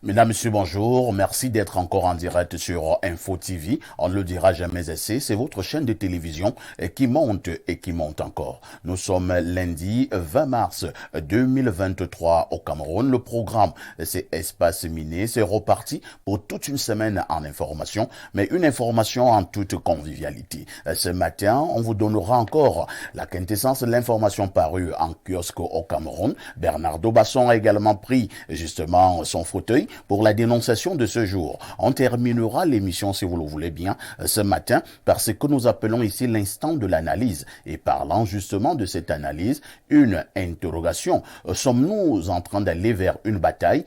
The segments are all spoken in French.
Mesdames, Messieurs, bonjour. Merci d'être encore en direct sur Info TV. On ne le dira jamais assez. C'est votre chaîne de télévision qui monte et qui monte encore. Nous sommes lundi 20 mars 2023 au Cameroun. Le programme, c'est Espace Miné. C'est reparti pour toute une semaine en information, mais une information en toute convivialité. Ce matin, on vous donnera encore la quintessence de l'information parue en kiosque au Cameroun. Bernardo Basson a également pris justement son fauteuil pour la dénonciation de ce jour. On terminera l'émission, si vous le voulez bien, ce matin par ce que nous appelons ici l'instant de l'analyse. Et parlant justement de cette analyse, une interrogation. Sommes-nous en train d'aller vers une bataille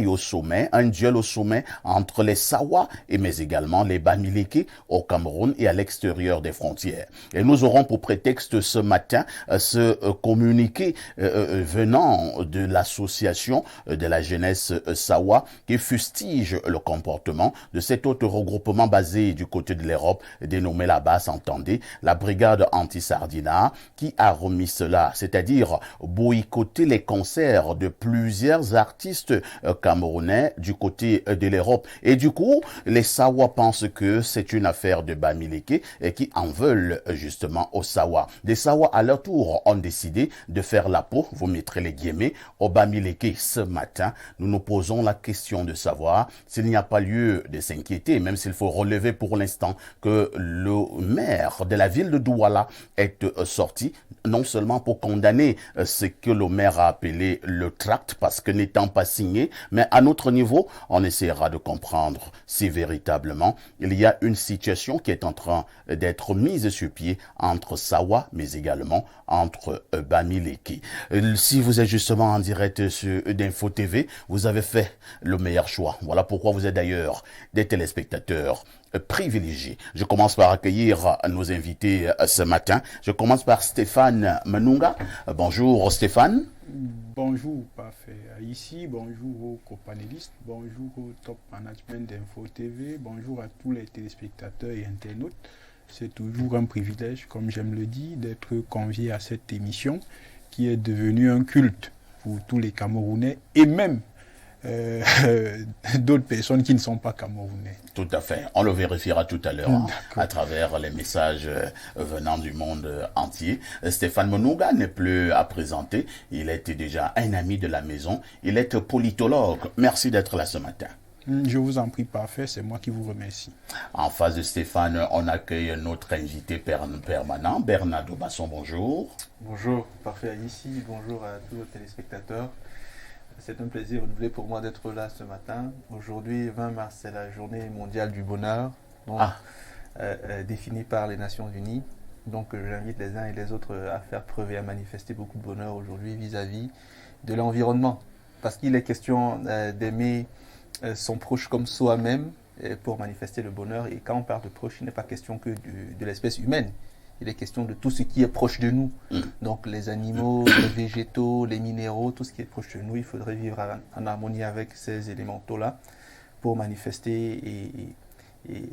au sommet, un duel au sommet entre les Sawa et mais également les Bamileke au Cameroun et à l'extérieur des frontières. Et nous aurons pour prétexte ce matin ce communiqué venant de l'association de la jeunesse Sawa qui fustige le comportement de cet autre regroupement basé du côté de l'Europe dénommé la BAS, entendez, la brigade anti-Sardina, qui a remis cela, c'est-à-dire boycotter les concerts de plusieurs artistes camerounais du côté de l'Europe. Et du coup, les Sawa pensent que c'est une affaire de Bamileke et qui en veulent justement aux Sawa. Des Sawa à leur tour ont décidé de faire la peau, vous mettrez les guillemets, aux Bamileke. Ce matin, nous nous posons la question de savoir s'il n'y a pas lieu de s'inquiéter, même s'il faut relever pour l'instant que le maire de la ville de Douala est sorti, non seulement pour condamner ce que le maire a appelé le tract, parce que n'étant pas signé, mais à notre niveau, on essaiera de comprendre si véritablement il y a une situation qui est en train d'être mise sur pied entre Sawa, mais également entre Bamileke. Si vous êtes justement en direct d'Info TV, vous avez fait le meilleur choix. Voilà pourquoi vous êtes d'ailleurs des téléspectateurs privilégiés. Je commence par accueillir nos invités ce matin. Je commence par Stéphane Manunga. Bonjour Stéphane. Bonjour, parfait. Ici, bonjour aux copanélistes, bonjour au top management d'Info TV, bonjour à tous les téléspectateurs et internautes. C'est toujours un privilège, comme j'aime le dire, d'être convié à cette émission qui est devenue un culte pour tous les Camerounais et même d'autres personnes qui ne sont pas camerounais. Tout à fait. On le vérifiera tout à l'heure à travers les messages venant du monde entier. Stéphane Monouga n'est plus à présenter. Il était déjà un ami de la maison. Il est politologue. Merci d'être là ce matin. Je vous en prie, parfait. C'est moi qui vous remercie. En face de Stéphane, on accueille notre invité permanent, Bernardo Basson. Bonjour. Bonjour, parfait ici. Bonjour à tous les téléspectateurs. C'est un plaisir renouvelé pour moi d'être là ce matin. Aujourd'hui, 20 mars, c'est la journée mondiale du bonheur, donc, définie par les Nations Unies. Donc j'invite les uns et les autres à faire preuve et à manifester beaucoup de bonheur aujourd'hui vis-à-vis de l'environnement. Parce qu'il est question d'aimer son proche comme soi-même pour manifester le bonheur. Et quand on parle de proche, il n'est pas question que de l'espèce humaine. Il est question de tout ce qui est proche de nous. Donc les animaux, les végétaux, les minéraux, tout ce qui est proche de nous, il faudrait vivre en harmonie avec ces élémentaux-là pour manifester et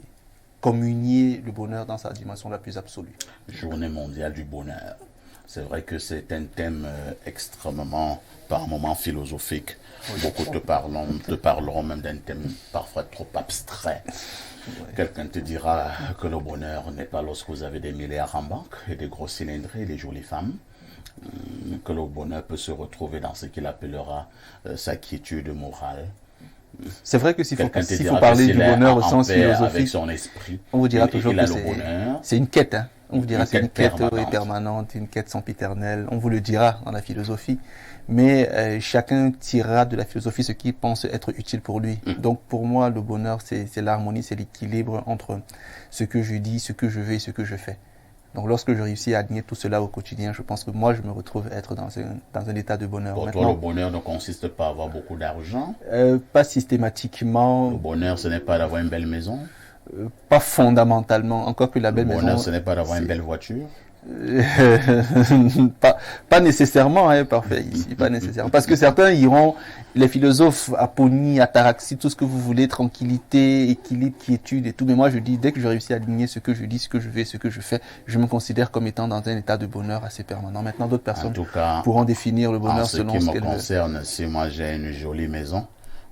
communier le bonheur dans sa dimension la plus absolue. Journée mondiale du bonheur. C'est vrai que c'est un thème extrêmement, par moments, philosophique. Oui. Beaucoup te parleront même d'un thème parfois trop abstrait. Ouais. Quelqu'un te dira que le bonheur n'est pas lorsque vous avez des milliards en banque et des gros cylindres et des jolies femmes. Que le bonheur peut se retrouver dans ce qu'il appellera sa quiétude morale. C'est vrai que s'il faut parler du bonheur au sens philosophique, avec son esprit, on vous dira toujours que c'est une quête. Hein. On vous dira c'est une quête permanente, une quête sempiternelle. On vous le dira dans la philosophie. Mais chacun tirera de la philosophie ce qu'il pense être utile pour lui. Donc pour moi, le bonheur, c'est l'harmonie, c'est l'équilibre entre ce que je dis, ce que je veux et ce que je fais. Donc lorsque je réussis à aligner tout cela au quotidien, je pense que moi, je me retrouve être dans un état de bonheur. Pour toi, le bonheur ne consiste pas à avoir beaucoup d'argent? Pas systématiquement. Le bonheur, ce n'est pas d'avoir une belle maison? Pas fondamentalement. Encore que la belle maison... Le bonheur, ce n'est pas d'avoir une belle voiture? pas nécessairement, hein, parfait, ici, pas nécessairement. Parce que certains iront, les philosophes, Apollonie, Ataraxie, tout ce que vous voulez, tranquillité, équilibre, quiétude et tout. Mais moi, je dis, dès que je réussis à aligner ce que je dis, ce que je vais, ce que je fais, je me considère comme étant dans un état de bonheur assez permanent. Maintenant, d'autres personnes pourront définir le bonheur selon ce qu'elles veulent. En ce qui me concerne, si moi j'ai une jolie maison,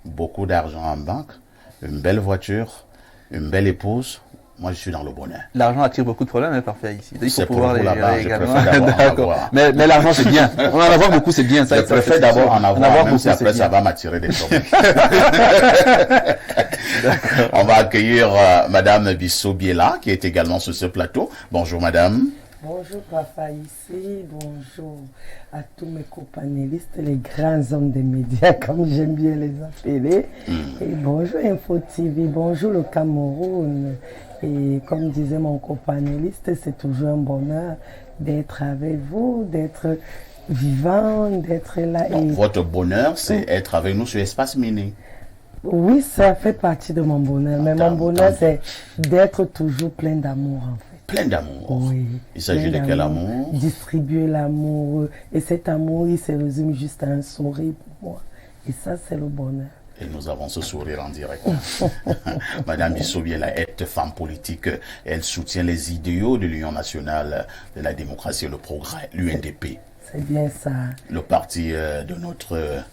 beaucoup d'argent en banque, une belle voiture, une belle épouse, moi je suis dans le bonheur. L'argent attire beaucoup de problèmes, hein, parfait ici. Il faut C'est pouvoir pour vous les là-bas, gérer je également. préfère d'abord en D'accord. avoir. Mais l'argent c'est bien. On en avoir beaucoup c'est bien. Je préfère d'abord en avoir, même si beaucoup, après c'est ça bien. va m'attirer des problèmes. On va accueillir Madame Bissot Biela, qui est également sur ce plateau. Bonjour Madame. Bonjour Papa ici, bonjour à tous mes co-panélistes, les grands hommes des médias, comme j'aime bien les appeler. Et bonjour Info TV, bonjour le Cameroun. Et comme disait mon co-panéliste, c'est toujours un bonheur d'être avec vous, d'être vivant, d'être là. Donc, votre bonheur, c'est être avec nous sur Espace Mini. Oui, ça fait partie de mon bonheur, mais mon bonheur, c'est d'être toujours plein d'amour en fait. Plein d'amour. Oui. Il s'agit de quel amour? Distribuer l'amour. Et cet amour, il se résume juste à un sourire pour moi. Et ça, c'est le bonheur. Et nous avons ce sourire en direct. Madame Bissot Biela est femme politique. Elle soutient les idéaux de l'Union nationale de la démocratie et le progrès, l'UNDP. C'est bien ça. Le parti de notre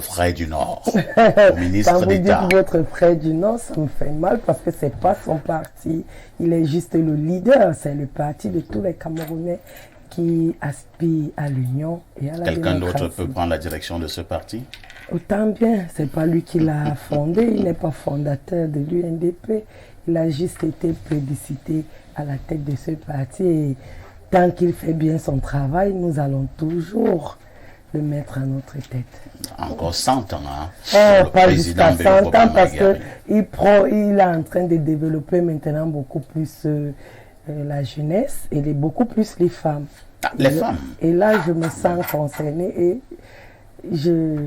frère du Nord, le ministre Quand vous d'État. dites votre frère du Nord, ça me fait mal parce que c'est pas son parti. Il est juste le leader. C'est le parti de tous les Camerounais qui aspirent à l'union et à la Quelqu'un démocratie. d'autre peut prendre la direction de ce parti? Autant bien, c'est pas lui qui l'a fondé, il n'est pas fondateur de l'UNDP, il a juste été plébiscité à la tête de ce parti et tant qu'il fait bien son travail, nous allons toujours le mettre à notre tête. Encore 100 ans, hein? Oh, Le pas président jusqu'à 100 Bello ans parce Bokama qu'il est en train de développer maintenant beaucoup plus la jeunesse et beaucoup plus les femmes. Ah, les femmes. Et là, je me sens concernée et je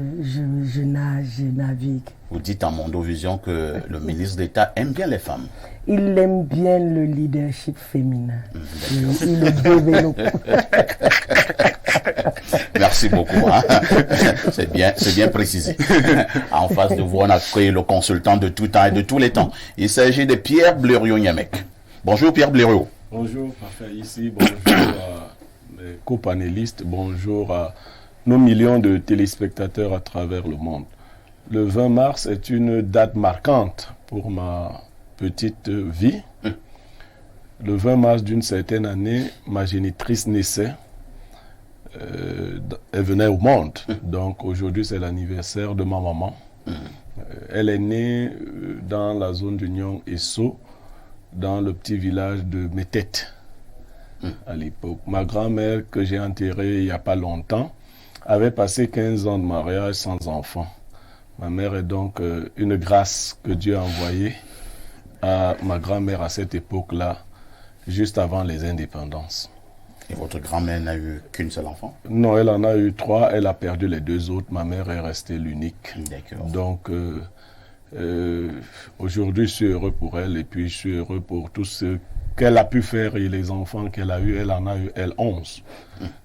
navigue. Vous dites en Mondovision que le ministre d'État aime bien les femmes. Il aime bien le leadership féminin. Il le développe. Merci beaucoup. Hein? C'est bien précisé. En face de vous, on a créé le consultant de tout temps et de tous les temps. Il s'agit de Pierre Blériot-Niamek. Bonjour Pierre Blériot. Bonjour, parfait ici. Bonjour à mes copanélistes. Bonjour à nos millions de téléspectateurs à travers le monde. Le 20 mars est une date marquante pour ma petite vie. Le 20 mars d'une certaine année, ma génitrice naissait. Elle venait au monde. Donc aujourd'hui, c'est l'anniversaire de ma maman. Elle est née dans la zone d'Union Esso, dans le petit village de Métète. À l'époque. Ma grand-mère, que j'ai enterrée il n'y a pas longtemps, avait passé 15 ans de mariage sans enfant. Ma mère est donc une grâce que Dieu a envoyée à ma grand-mère à cette époque-là, juste avant les indépendances. Et votre grand-mère n'a eu qu'une seule enfant? Non, elle en a eu 3, elle a perdu les 2 autres, ma mère est restée l'unique. D'accord. Donc, aujourd'hui, je suis heureux pour elle et puis je suis heureux pour tout ce qu'elle a pu faire et les enfants qu'elle a eu. Elle en a eu, elle, 11.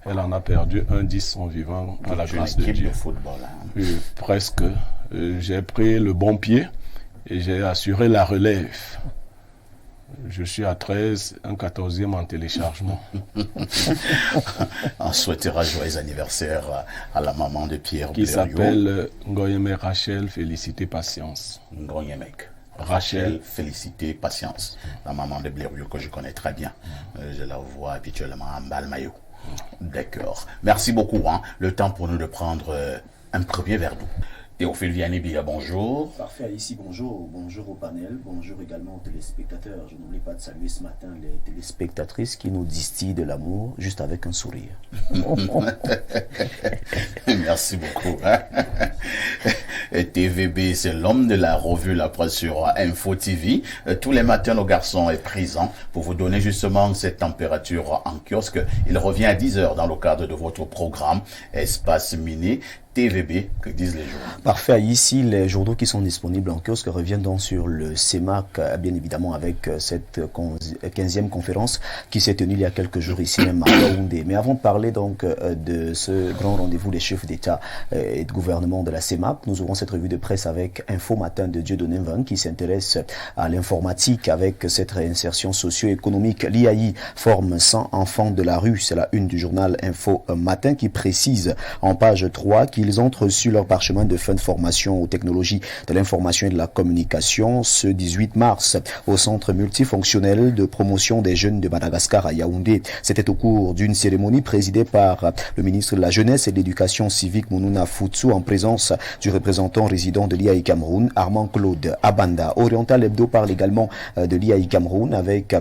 Elle en a perdu 10 sont vivants à la grâce de Dieu. De football, hein. Presque. J'ai pris le bon pied et j'ai assuré la relève. Je suis à 13, un 14e en téléchargement. On souhaitera joyeux anniversaire à la maman de Pierre Qui Blériot. s'appelle Ngoyeme Rachel Félicité Patience. Ngoyemek. Rachel. Félicité Patience. La maman de Blériot que je connais très bien. Je la vois habituellement en Balmayo. D'accord. Merci beaucoup. Hein. Le temps pour nous de prendre un premier verre d'eau. Théophile Vianney-Bia, bonjour. Parfait, ici, bonjour. Bonjour au panel, bonjour également aux téléspectateurs. Je n'oublie pas de saluer ce matin les téléspectatrices qui nous distillent de l'amour juste avec un sourire. Merci beaucoup. Hein. Et TVB, c'est l'homme de la revue La Presse sur Info TV. Tous les matins, le garçon est présent pour vous donner justement cette température en kiosque. Il revient à 10h dans le cadre de votre programme Espace Mini. TVB, que disent les journaux? Parfait. Ici, les journaux qui sont disponibles en kiosque reviennent donc sur le CEMAC, bien évidemment avec cette 15e conférence qui s'est tenue il y a quelques jours ici même à Yaoundé. Mais avant de parler donc de ce grand rendez-vous des chefs d'État et de gouvernement de la CEMAC, nous aurons cette revue de presse avec Info Matin de Dieudonné Mvang qui s'intéresse à l'informatique avec cette réinsertion socio-économique. L'IAI forme 100 enfants de la rue. C'est la une du journal Info Matin qui précise en page 3 qu'il qu'ils ont reçu leur parchemin de fin de formation aux technologies de l'information et de la communication ce 18 mars au centre multifonctionnel de promotion des jeunes de Madagascar à Yaoundé. C'était au cours d'une cérémonie présidée par le ministre de la Jeunesse et de l'Éducation civique Mounouna Futsu en présence du représentant résident de l'IAI Cameroun, Armand Claude Abanda. Oriental Hebdo parle également de l'IAI Cameroun avec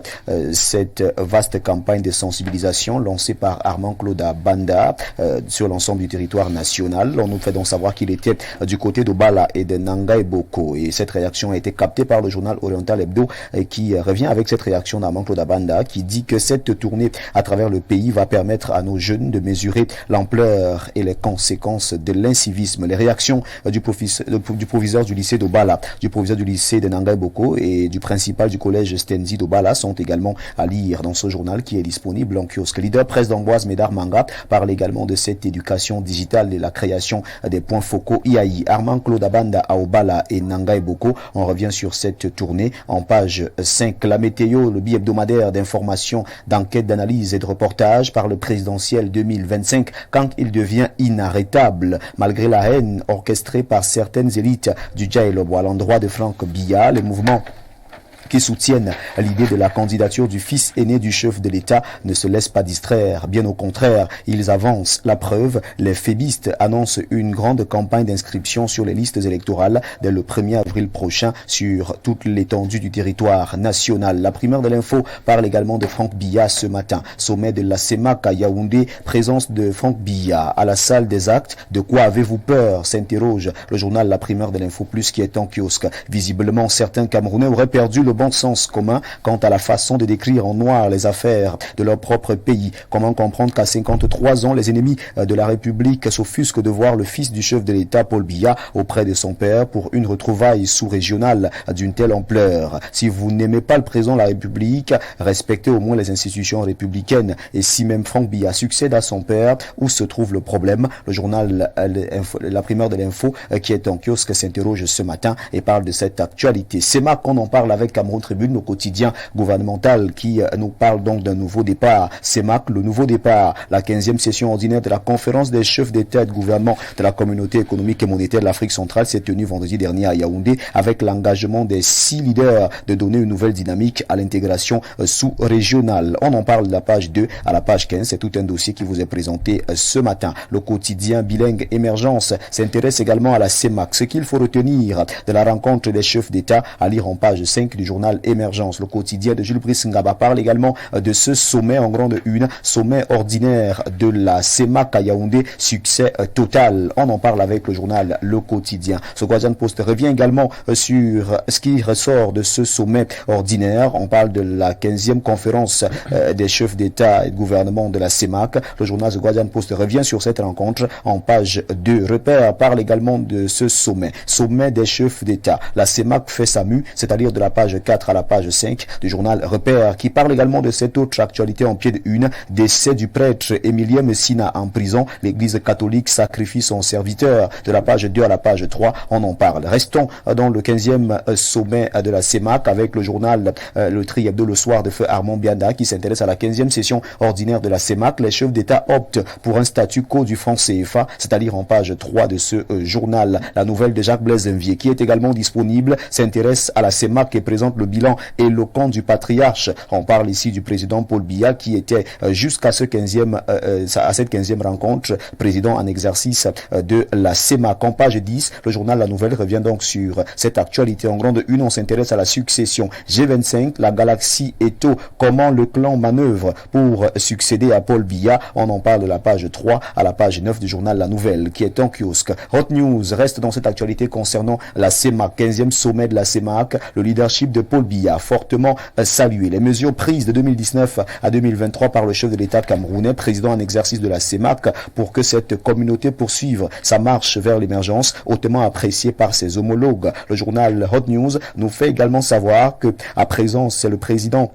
cette vaste campagne de sensibilisation lancée par Armand Claude Abanda sur l'ensemble du territoire national. On nous fait donc savoir qu'il était du côté d'Obala et de Nangai Boko, et cette réaction a été captée par le journal Oriental Hebdo qui revient avec cette réaction d'Armand Claude Abanda qui dit que cette tournée à travers le pays va permettre à nos jeunes de mesurer l'ampleur et les conséquences de l'incivisme. Les réactions du proviseur du lycée d'Obala, du proviseur du lycée de Nangai Boko et du principal du collège Stenzi d'Obala sont également à lire dans ce journal qui est disponible en kiosque. Leader presse d'Amboise Médard Manga parle également de cette éducation digitale et la création des points focaux IAI. Armand Claude Abanda à Obala et Nangai Boko. On revient sur cette tournée en page 5. La météo, le bi-hebdomadaire d'information, d'enquête, d'analyse et de reportage par le présidentiel 2025 quand il devient inarrêtable. Malgré la haine orchestrée par certaines élites du Djaïlobo à l'endroit de Franck Biya, les mouvements qui soutiennent l'idée de la candidature du fils aîné du chef de l'État ne se laissent pas distraire. Bien au contraire, ils avancent. La preuve, les fébistes annoncent une grande campagne d'inscription sur les listes électorales dès le 1er avril prochain sur toute l'étendue du territoire national. La primeur de l'info parle également de Franck Biya ce matin. Sommet de la CEMAC à Yaoundé, présence de Franck Biya à la salle des actes. De quoi avez-vous peur? S'interroge le journal La Primeur de l'Info Plus qui est en kiosque. Visiblement, certains Camerounais auraient perdu le bon sens commun quant à la façon de décrire en noir les affaires de leur propre pays. Comment comprendre qu'à 53 ans, les ennemis de la République s'offusquent de voir le fils du chef de l'État, Paul Biya, auprès de son père pour une retrouvaille sous-régionale d'une telle ampleur? Si vous n'aimez pas le président de la République, respectez au moins les institutions républicaines. Et si même Franck Biya succède à son père, où se trouve le problème? Le journal La Primeur de l'Info qui est en kiosque s'interroge ce matin et parle de cette actualité. CEMAC, on en parle avec Cameroun Tribune, au quotidien gouvernemental qui nous parle donc d'un nouveau départ. CEMAC, le nouveau départ, la 15e session ordinaire de la conférence des chefs d'État et de gouvernement de la communauté économique et monétaire de l'Afrique centrale s'est tenue vendredi dernier à Yaoundé avec l'engagement des 6 leaders de donner une nouvelle dynamique à l'intégration sous-régionale. On en parle de la page 2 à la page 15. C'est tout un dossier qui vous est présenté ce matin. Le quotidien bilingue Émergence s'intéresse également à la CEMAC. Ce qu'il faut retenir de la rencontre des chefs d'État à lire en page 5 du journal Émergence. Le quotidien de Jules Brice Ngaba parle également de ce sommet en grande une, sommet ordinaire de la CEMAC à Yaoundé, succès total. On en parle avec le journal Le Quotidien. Ce Guardian Post revient également sur ce qui ressort de ce sommet ordinaire. On parle de la 15e conférence des chefs d'État et de gouvernement de la CEMAC. Le journal The Guardian Post revient sur cette rencontre en page 2. Repère parle également de ce sommet des chefs d'État. La CEMAC fait sa mue, c'est-à-dire de la page 4 à la page 5 du journal Repère, qui parle également de cette autre actualité en pied de une, décès du prêtre Emilien Messina en prison. L'église catholique sacrifie son serviteur. De la page 2 à la page 3, on en parle. Restons dans le 15e sommet de la CEMAC avec le journal Le Tri Hebdo le soir de feu Armand Bianda qui s'intéresse à la 15e session ordinaire de la CEMAC. Les chefs d'État optent pour un statu quo du franc CFA, c'est-à-dire en page 3 de ce journal. La nouvelle de Jacques Blaise Envier qui est également disponible s'intéresse à la CEMAC et présente le bilan éloquent du patriarche. On parle ici du président Paul Biya qui était jusqu'à cette 15e rencontre président en exercice de la CEMAC. En page 10, le journal La Nouvelle revient donc sur cette actualité. En grande une, on s'intéresse à la succession. G25, la galaxie Eto, comment le clan manœuvre pour succéder à Paul Biya. On en parle de la page 3 à la page 9 du journal La Nouvelle qui est en kiosque. Hot News reste dans cette actualité concernant la CEMAC, 15e sommet de la CEMAC. Le leadership de Paul Biya fortement salué. Les mesures prises de 2019 à 2023 par le chef de l'État camerounais, président en exercice de la CEMAC, pour que cette communauté poursuive sa marche vers l'émergence, hautement appréciée par ses homologues. Le journal Hot News nous fait également savoir que, à présent, c'est le président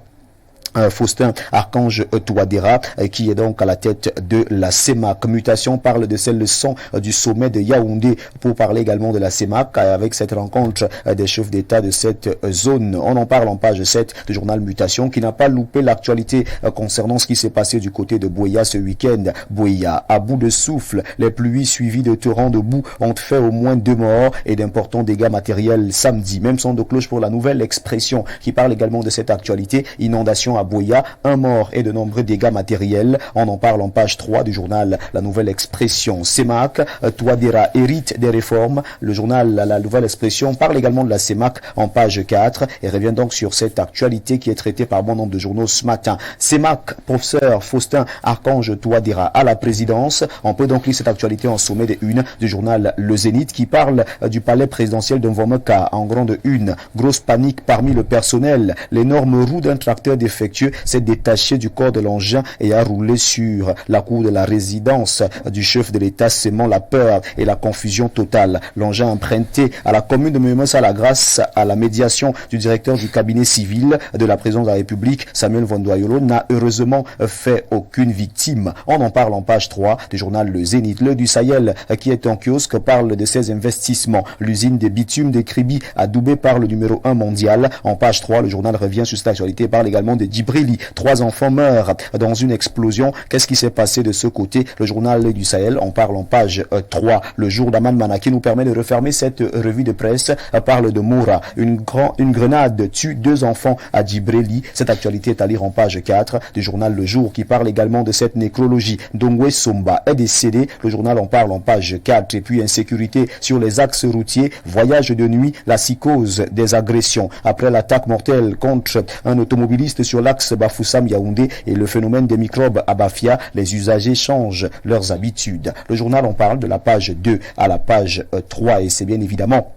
Faustin Archange Touadéra, qui est donc à la tête de la CEMAC. Mutation parle de cette leçon du sommet de Yaoundé pour parler également de la CEMAC avec cette rencontre des chefs d'État de cette zone. On en parle en page 7 du journal Mutation, qui n'a pas loupé l'actualité concernant ce qui s'est passé du côté de Bouéa ce week-end. Bouéa, à bout de souffle, les pluies suivies de torrents de boue ont fait au moins 2 morts et d'importants dégâts matériels samedi. Même son de cloche pour la nouvelle expression qui parle également de cette actualité. Inondation à Bouéa, 1 mort et de nombreux dégâts matériels. On en parle en page 3 du journal La Nouvelle Expression. CEMAC, Touadéra hérite des réformes. Le journal La Nouvelle Expression parle également de la CEMAC en page 4 et revient donc sur cette actualité qui est traitée par bon nombre de journaux ce matin. CEMAC, professeur Faustin Archange Touadéra à la présidence. On peut donc lire cette actualité en sommet des unes du journal Le Zénith qui parle du palais présidentiel de Mvomeka en grande une. Grosse panique parmi le personnel. L'énorme roue d'un tracteur défectueux s'est détaché du corps de l'engin et a roulé sur la cour de la résidence du chef de l'État, sémant la peur et la confusion totale. L'engin emprunté à la commune de Memesa grâce à la médiation du directeur du cabinet civil de la présidence de la République, Samuel Vondoyolo, n'a heureusement fait aucune victime. On en parle en page 3 du journal Le Zénith. Le du Sahel, qui est en kiosque, parle de ses investissements. L'usine de bitume de Kribi à Doubé par le numéro 1 mondial. En page 3, le journal revient sur cette actualité, parle également de Djibrili. 3 enfants meurent dans une explosion. Qu'est-ce qui s'est passé de ce côté? Le journal du Sahel en parle en page 3. Le jour d'Aman Mana qui nous permet de refermer cette revue de presse parle de Moura. Une grenade tue 2 enfants à Djibrili. Cette actualité est à lire en page 4 du journal Le Jour qui parle également de cette nécrologie. Dongwe Somba est décédé. Le journal en parle en page 4. Et puis insécurité sur les axes routiers. Voyage de nuit, la psychose des agressions. Après l'attaque mortelle contre un automobiliste sur l'axe Bafoussam-Yaoundé et le phénomène des microbes à Bafia, les usagers changent leurs habitudes. Le journal en parle de la page 2 à la page 3 et c'est bien évidemment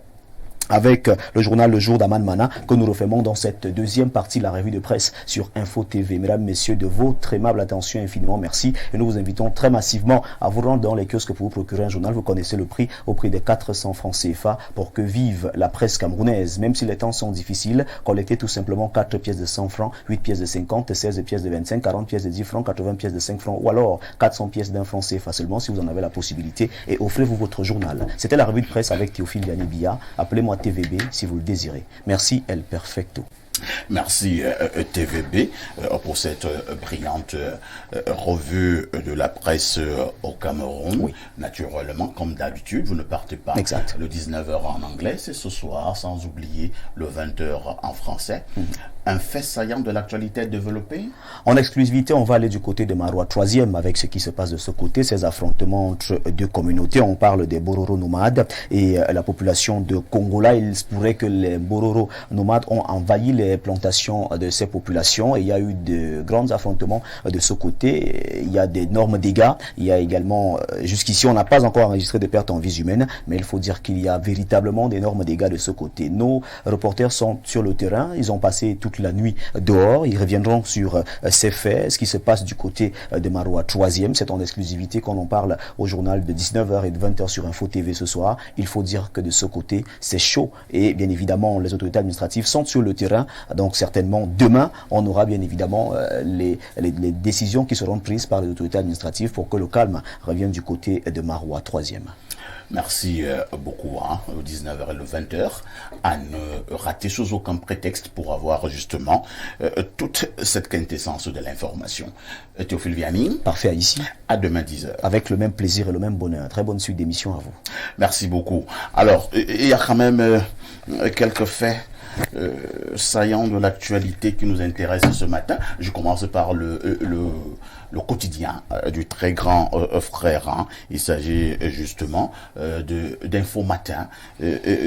avec le journal Le Jour d'Aman Mana que nous refermons dans cette deuxième partie de la revue de presse sur Info TV. Mesdames, messieurs, de votre aimable attention, infiniment merci. Et nous vous invitons très massivement à vous rendre dans les kiosques pour vous procurer un journal. Vous connaissez le prix, au prix de 400 francs CFA pour que vive la presse camerounaise. Même si les temps sont difficiles, collectez tout simplement 4 pièces de 100 francs, 8 pièces de 50, 16 pièces de 25, 40 pièces de 10 francs, 80 pièces de 5 francs ou alors 400 pièces d'un franc CFA seulement si vous en avez la possibilité et offrez-vous votre journal. C'était la revue de presse avec Théophile Yanibia. Appelez-moi TVB si vous le désirez. Merci El Perfecto. Merci TVB pour cette brillante revue de la presse au Cameroun. Oui. Naturellement, comme d'habitude, vous ne partez pas exact. Le 19h en anglais, c'est ce soir, sans oublier le 20h en français. Un fait saillant de l'actualité développée. En exclusivité, on va aller du côté de Maroua 3e avec ce qui se passe de ce côté, ces affrontements entre deux communautés. On parle des Bororo nomades et la population de Kongola. Il se pourrait que les Bororo nomades ont envahi les plantations de ces populations et il y a eu de grands affrontements de ce côté. Il y a d'énormes dégâts. Il y a également, jusqu'ici, on n'a pas encore enregistré de pertes en vies humaines, mais il faut dire qu'il y a véritablement d'énormes dégâts de ce côté. Nos reporters sont sur le terrain. Ils ont passé toute la nuit dehors. Ils reviendront sur ces faits, ce qui se passe du côté de Maroua 3e. C'est en exclusivité qu'on en parle au journal de 19h et de 20h sur Info TV ce soir. Il faut dire que de ce côté, c'est chaud et bien évidemment, les autorités administratives sont sur le terrain. Donc certainement, demain, on aura bien évidemment les décisions qui seront prises par les autorités administratives pour que le calme revienne du côté de Maroua 3e. Merci beaucoup, au 19h et le 20h, à ne rater sous aucun prétexte pour avoir justement toute cette quintessence de l'information. Théophile Vianney. Parfait, ici. À demain 10h. Avec le même plaisir et le même bonheur. Très bonne suite d'émission à vous. Merci beaucoup. Alors, il y a quand même quelques faits saillants de l'actualité qui nous intéressent ce matin. Je commence par le quotidien du très grand frère. Il s'agit justement d'Info Matin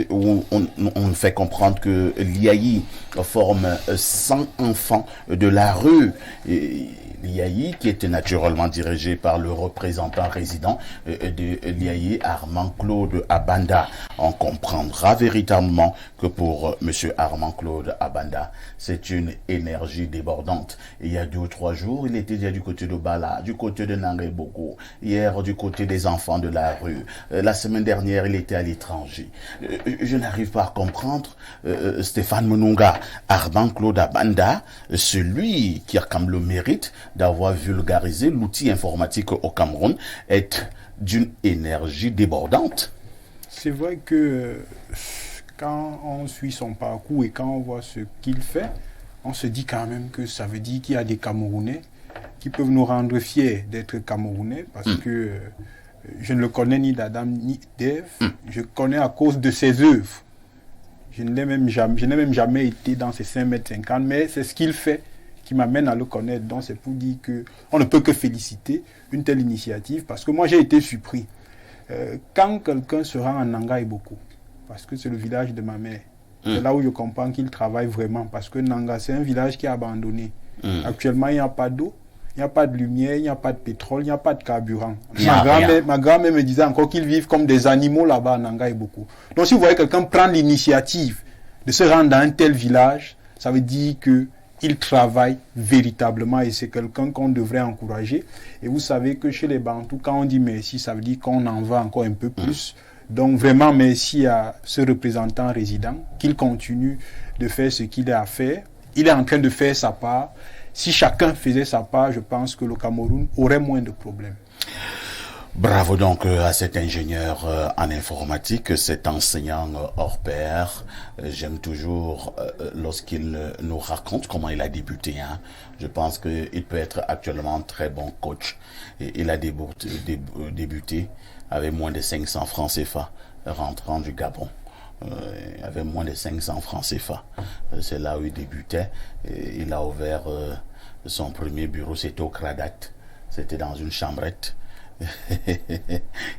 où on fait comprendre que l'IAI forme 100 enfants de la rue. L'IAI qui était naturellement dirigé par le représentant résident de l'IAI, Armand Claude Abanda. On comprendra véritablement que pour monsieur Armand Claude Abanda, c'est une énergie débordante. Et il y a 2 ou 3 jours, il était déjà du côté de de Bala, du côté de Nangaiboko, hier du côté des enfants de la rue. La semaine dernière, il était à l'étranger. Je n'arrive pas à comprendre Stéphane Monunga, Armand Claude Abanda, celui qui a comme le mérite d'avoir vulgarisé l'outil informatique au Cameroun, est d'une énergie débordante. C'est vrai que quand on suit son parcours et quand on voit ce qu'il fait, on se dit quand même que ça veut dire qu'il y a des Camerounais qui peuvent nous rendre fiers d'être Camerounais, parce que je ne le connais ni d'Adam ni d'Ève, je connais à cause de ses œuvres. Je n'ai même jamais été dans ces 5,50 m, mais c'est ce qu'il fait qui m'amène à le connaître. Donc c'est pour dire qu'on ne peut que féliciter une telle initiative, parce que moi j'ai été surpris. Quand quelqu'un se rend en Nangaiboko, parce que c'est le village de ma mère, c'est là où je comprends qu'il travaille vraiment, parce que Nanga, c'est un village qui est abandonné. Actuellement, il n'y a pas d'eau, il n'y a pas de lumière, il n'y a pas de pétrole, il n'y a pas de carburant. Ma grand-mère me disait encore qu'ils vivent comme des animaux là-bas à Nangaiboko. Donc si vous voyez quelqu'un prendre l'initiative de se rendre dans un tel village, ça veut dire qu'il travaille véritablement, et c'est quelqu'un qu'on devrait encourager. Et vous savez que chez les Bantous, quand on dit merci, ça veut dire qu'on en va encore un peu plus. Donc vraiment merci à ce représentant résident, qu'il continue de faire ce qu'il a à faire. Il est en train de faire sa part. Si chacun faisait sa part, je pense que le Cameroun aurait moins de problèmes. Bravo donc à cet ingénieur en informatique, cet enseignant hors pair. J'aime toujours lorsqu'il nous raconte comment il a débuté. Je pense qu'il peut être actuellement un très bon coach. Et il a débuté avec moins de 500 francs CFA, rentrant du Gabon. Avec moins de 500 francs CFA. C'est là où il débutait. Et il a ouvert son premier bureau, c'était au Cradat. C'était dans une chambrette.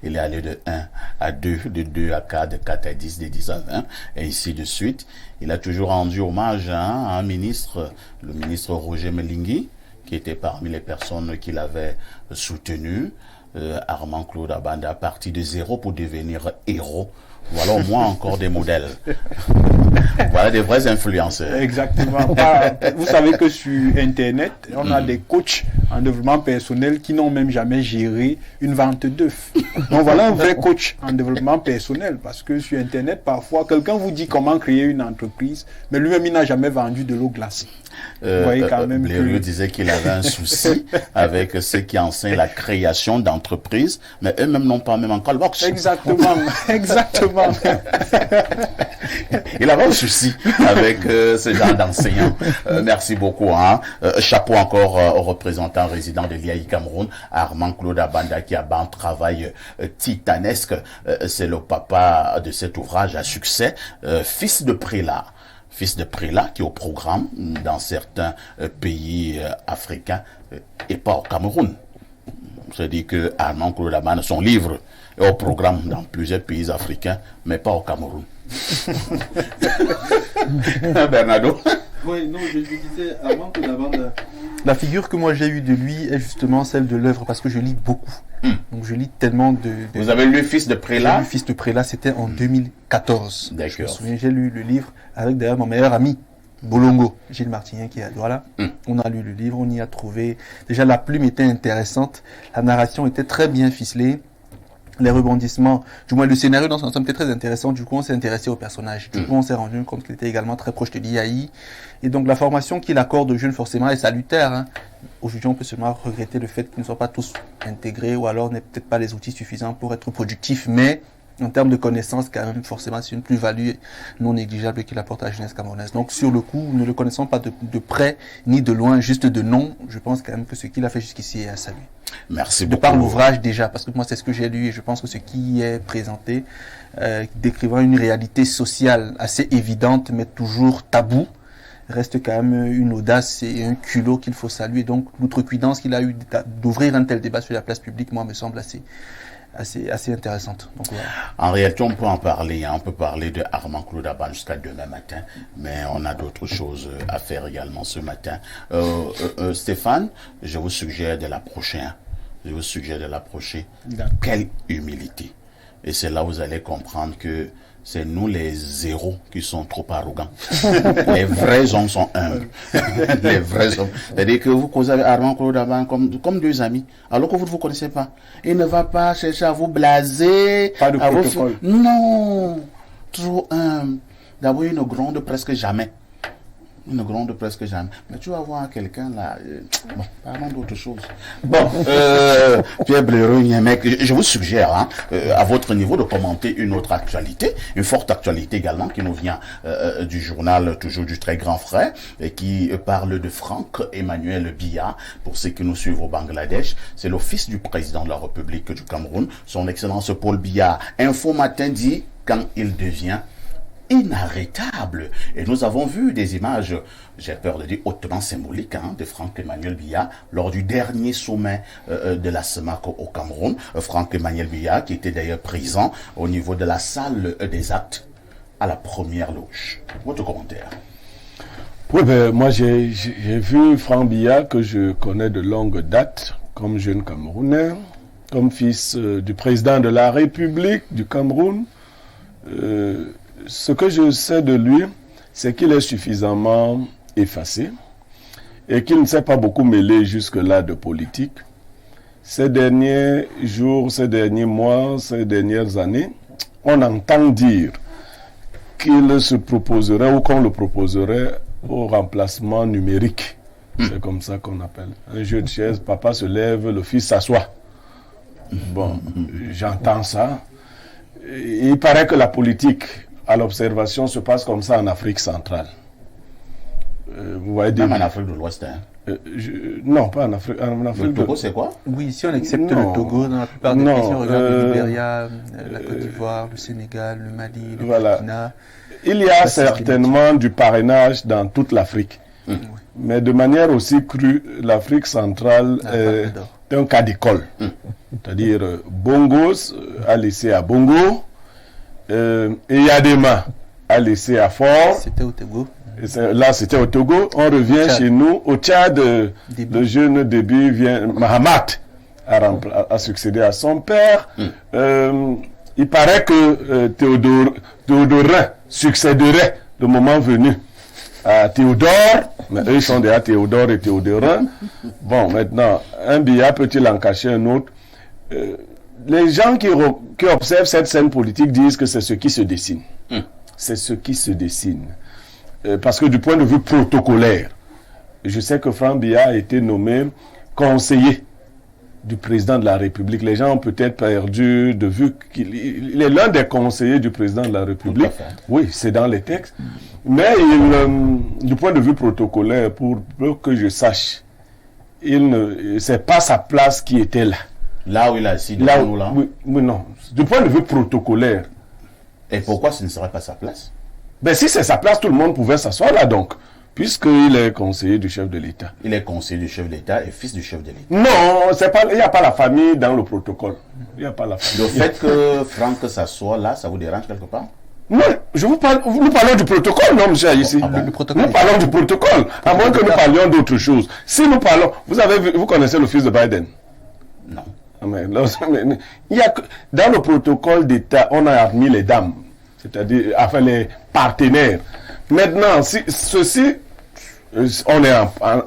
Il est allé de 1 à 2, de 2 à 4, de 4 à 10, de 10 à 20, et ainsi de suite. Il a toujours rendu hommage à un ministre, le ministre Roger Melingui, qui était parmi les personnes qu'il avait soutenues. Armand Claude Abanda, parti de zéro pour devenir héros. Voilà au moins encore des modèles. Voilà des vrais influenceurs. Exactement. Vous savez que sur Internet, on a des coachs en développement personnel qui n'ont même jamais géré une vente d'œufs. Donc voilà un vrai coach en développement personnel, parce que sur Internet, parfois, quelqu'un vous dit comment créer une entreprise, mais lui-même, il n'a jamais vendu de l'eau glacée. Vous voyez quand même Blériot disait qu'il avait un souci avec ceux qui enseignent la création d'entreprises, mais eux-mêmes n'ont pas même encore le box. Exactement, exactement. Il avait un souci avec ce genre d'enseignants. Merci beaucoup. Chapeau encore au représentant résident de l'IAI Cameroun, Armand Claude Abanda, qui a un travail titanesque. C'est le papa de cet ouvrage à succès, fils de prélat. Fils de prélat qui est au programme dans certains pays africains et pas au Cameroun. C'est-à-dire que Armand Claude Abanda, son livre est au programme dans plusieurs pays africains, mais pas au Cameroun. Bernardo. Oui, non, je disais, Armand Claude Abanda, la figure que moi j'ai eue de lui est justement celle de l'œuvre, parce que je lis beaucoup. Donc je lis tellement de... Vous avez lu Fils de prélat? J'ai lu Fils de prélat, c'était en 2014. D'accord. Je me souviens, j'ai lu le livre avec d'ailleurs mon meilleur ami, Bolongo, Gilles Martinien, qui est à Douala. On a lu le livre, on y a trouvé... Déjà, la plume était intéressante, la narration était très bien ficelée, les rebondissements, du moins le scénario dans son ensemble était très intéressant. Du coup, on s'est intéressé au personnage. Du coup, on s'est rendu compte qu'il était également très proche de l'IAI. Et donc, la formation qu'il accorde aux jeunes, forcément, est salutaire. Aujourd'hui, on peut seulement regretter le fait qu'ils ne soient pas tous intégrés, ou alors n'aient peut-être pas les outils suffisants pour être productifs. Mais en termes de connaissances, quand même, forcément, c'est une plus-value non négligeable qu'il apporte à la jeunesse camerounaise. Donc, sur le coup, nous ne le connaissons pas de près ni de loin, juste de nom. Je pense quand même que ce qu'il a fait jusqu'ici est à saluer. Merci beaucoup. De par l'ouvrage déjà, parce que moi, c'est ce que j'ai lu et je pense que ce qui y est présenté, décrivant une réalité sociale assez évidente, mais toujours taboue, reste quand même une audace et un culot qu'il faut saluer. Donc, l'outrecuidance qu'il a eu d'ouvrir un tel débat sur la place publique, moi, me semble assez intéressante. Donc, voilà. En réalité, on peut en parler. On peut parler de Armand Claude Abanda jusqu'à demain matin, mais on a d'autres choses à faire également ce matin. Stéphane, je vous suggère de l'approcher. Je vous suggère de l'approcher. Quelle humilité. Et c'est là où vous allez comprendre que c'est nous les zéros qui sont trop arrogants. Les vrais hommes sont humbles. Les vrais hommes. C'est-à-dire que vous causez avec Armand Claude Abban comme deux amis, alors que vous ne vous connaissez pas. Il ne va pas chercher à vous blaser. Pas de protocole. Non. Trop humble. D'abord, il ne gronde presque jamais. Il ne gronde presque jamais. Mais tu vas voir quelqu'un là. Bon, parlons d'autre chose. Bon, Pierre Bléreux, mec, je vous suggère, hein, à votre niveau, de commenter une autre actualité, une forte actualité également, qui nous vient du journal, toujours du très grand frère, et qui parle de Franck Emmanuel Biya. Pour ceux qui nous suivent au Bangladesh, c'est le fils du président de la République du Cameroun, son Excellence Paul Biya. Info Matin dit quand il devient inarrêtable. Et nous avons vu des images, j'ai peur de dire hautement symboliques, hein, de Franck Emmanuel Biya lors du dernier sommet de la CEMAC au Cameroun. Franck Emmanuel Biya qui était d'ailleurs présent au niveau de la salle des actes à la première loge. Votre commentaire? Oui, ben, moi j'ai vu Franck Biya que je connais de longue date comme jeune Camerounais, comme fils du président de la République du Cameroun. Ce que je sais de lui, c'est qu'il est suffisamment effacé et qu'il ne s'est pas beaucoup mêlé jusque-là de politique. Ces derniers jours, ces derniers mois, ces dernières années, on entend dire qu'il se proposerait ou qu'on le proposerait au remplacement numérique. C'est comme ça qu'on appelle. Un jeu de chaise, papa se lève, le fils s'assoit. Bon, j'entends ça. Il paraît que la politique à l'observation se passe comme ça en Afrique centrale. Vous voyez Même en Afrique de l'Ouest. Hein. Non, pas en Afrique. Le Togo, c'est quoi? Oui, si on accepte le Togo, dans la plupart des pays, si on regarde le Libéria, la Côte d'Ivoire, le Sénégal, le Mali, le Burkina. Il y a certainement du parrainage dans toute l'Afrique. Mais de manière aussi crue, l'Afrique centrale est un cas d'école. C'est-à-dire, Bongos a laissé à Bongo, et Yadema a laissé à Fort. C'était au Togo. Là, c'était au Togo. On revient chez nous. Au Tchad, le jeune début vient. Mahamat a succédé à son père. Il paraît que Théodorin succéderait le moment venu à Théodore. Mais eux, ils sont déjà Théodore et Théodorin. Bon, maintenant, un Biya peut-il en cacher un autre? Les gens qui observent cette scène politique disent que c'est ce qui se dessine. C'est ce qui se dessine. Parce que du point de vue protocolaire, je sais que Franck Biya a été nommé conseiller du président de la République. Les gens ont peut-être perdu de vue qu'il est l'un des conseillers du président de la République. Oui, c'est dans les textes. Mais du point de vue protocolaire, pour peu que je sache, c'est pas sa place qui était là. Là où il a assis devant nous, là? Oui, non. Du point de vue protocolaire. Et pourquoi ce ne serait pas sa place? Ben si c'est sa place, tout le monde pouvait s'asseoir là donc. Puisqu'il est conseiller du chef de l'État. Il est conseiller du chef de l'État et fils du chef de l'État. Non, il n'y a pas la famille dans le protocole. Il n'y a pas la famille. Le fait que Franck s'assoit là, ça vous dérange quelque part? Non, nous parlons du protocole, non, monsieur, ici. Nous parlons du protocole, à moins que nous parlions d'autre chose. Si nous parlons, vous connaissez le fils de Biden? Non. Dans le protocole d'État, on a admis les dames, c'est-à-dire enfin les partenaires. Maintenant, si ceci, on est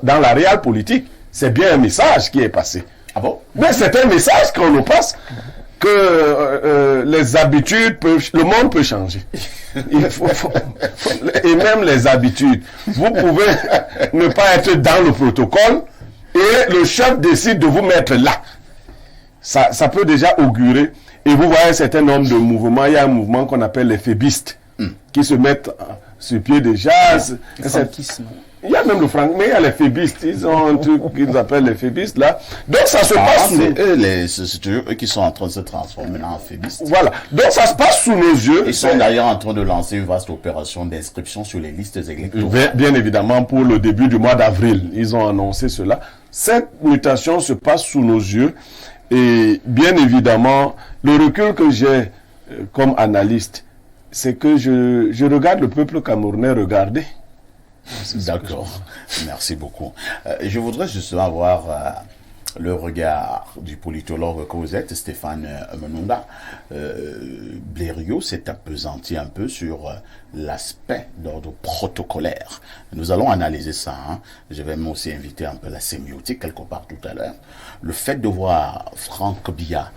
dans la réelle politique, c'est bien un message qui est passé. Ah bon? Mais c'est un message qu'on nous passe que les habitudes le monde peut changer. Et même les habitudes. Vous pouvez ne pas être dans le protocole et le chef décide de vous mettre là. Ça peut déjà augurer. Et vous voyez un certain nombre de mouvements. Il y a un mouvement qu'on appelle les fébistes qui se mettent sur pied déjà. Il y a même le franc, mais il y a les fébistes. Ils ont un truc qu'ils appellent les fébistes là. Donc ça se passe sous... C'est eux qui sont en train de se transformer en fébistes. Voilà. Donc ça se passe sous nos yeux. Ils sont d'ailleurs en train de lancer une vaste opération d'inscription sur les listes électorales. Bien évidemment, pour le début du mois d'avril, ils ont annoncé cela. Cette mutation se passe sous nos yeux. Et bien évidemment, le recul que j'ai comme analyste, c'est que je regarde le peuple camerounais regarder. D'accord, merci beaucoup. Je voudrais justement avoir le regard du politologue que vous êtes, Stéphane Menonga. Blériot s'est appesanti un peu sur l'aspect d'ordre protocolaire. Nous allons analyser ça. Je vais aussi inviter un peu la sémiotique quelque part tout à l'heure. Le fait de voir Franck Biya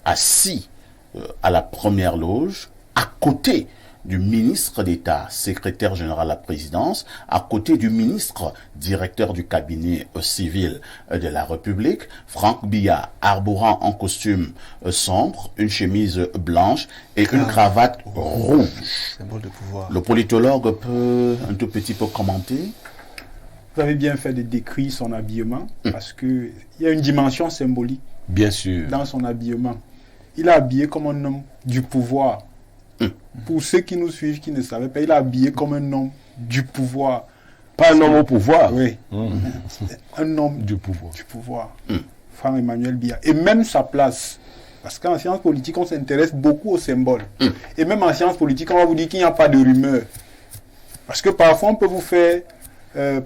assis à la première loge, à côté du ministre d'État, secrétaire général à la présidence, à côté du ministre directeur du cabinet civil de la République, Franck Biya arborant un costume sombre, une chemise blanche et une cravate rouge. Symbole de pouvoir. Le politologue peut un tout petit peu commenter. Vous avez bien fait de décrire son habillement, parce qu'il y a une dimension symbolique Bien sûr. dans son habillement. Il est habillé comme un homme du pouvoir. Pour ceux qui nous suivent, qui ne savaient pas, il est habillé comme un homme du pouvoir. Pas un homme au pouvoir. Oui. Un homme Du pouvoir. du pouvoir. Franck-Emmanuel Biya. Et même sa place. Parce qu'en sciences politiques, on s'intéresse beaucoup aux symboles. Et même en sciences politiques, on va vous dire qu'il n'y a pas de rumeur. Parce que parfois, on peut vous faire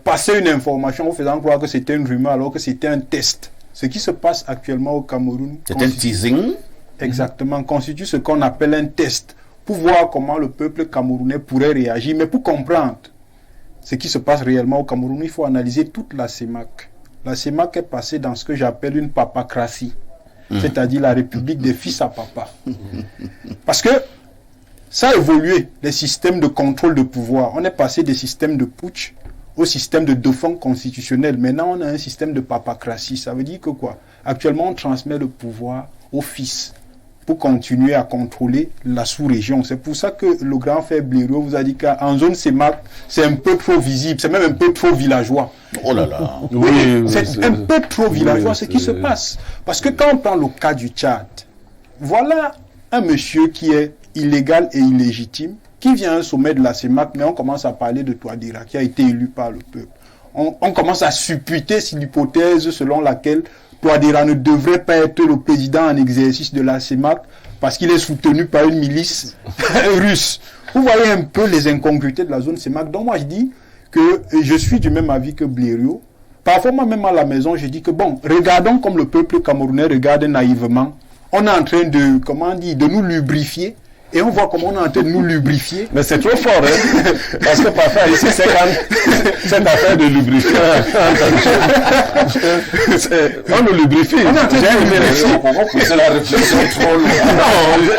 passer une information en vous faisant croire que c'était une rumeur alors que c'était un test. Ce qui se passe actuellement au Cameroun. C'est un teasing. Exactement, constitue ce qu'on appelle un test pour voir comment le peuple camerounais pourrait réagir. Mais pour comprendre ce qui se passe réellement au Cameroun, il faut analyser toute la CEMAC. La CEMAC est passée dans ce que j'appelle une papacratie, c'est-à-dire la république des fils à papa. Parce que ça a évolué, les systèmes de contrôle de pouvoir. On est passé des systèmes de putsch au système de dauphin constitutionnel. Maintenant, on a un système de papacratie. Ça veut dire que quoi? Actuellement, on transmet le pouvoir aux fils pour continuer à contrôler la sous-région. C'est pour ça que le grand frère Blériot vous a dit qu'en zone CEMAC, c'est un peu trop visible, c'est même un peu trop villageois. Oh là là. Oui, C'est un peu trop villageois ce qui se passe. Parce que quand on prend le cas du Tchad, voilà un monsieur qui est illégal et illégitime, qui vient à un sommet de la CEMAC, mais on commence à parler de Touadéra, qui a été élu par le peuple. On commence à supputer sur l'hypothèse selon laquelle Touadéra ne devrait pas être le président en exercice de la CEMAC parce qu'il est soutenu par une milice russe. Vous voyez un peu les incongruités de la zone CEMAC. Donc moi je dis que je suis du même avis que Blériot. Parfois moi-même à la maison je dis que bon, regardons comme le peuple camerounais regarde naïvement. On est en train de, comment on dit, de nous lubrifier. Et on voit comment on est en train de nous lubrifier. Mais c'est trop fort, hein? Parce que parfois ici, c'est quand cette affaire de lubrifier. On nous lubrifie. On est en train de nous lubrifier. C'est la réflexion trop longue. Non,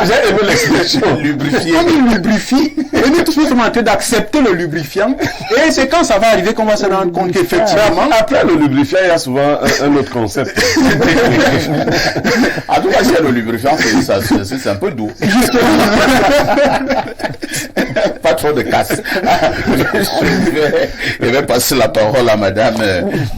j'ai aimé l'expression. Lubrifier. On nous lubrifie. Et nous tous nous sommes en train d'accepter le lubrifiant. Et c'est quand ça va arriver qu'on va se rendre compte qu'effectivement. Après le lubrifiant, il y a souvent un autre concept. En tout cas, c'est le lubrifiant, c'est un peu doux. Pas trop de casse. Je vais passer la parole à Madame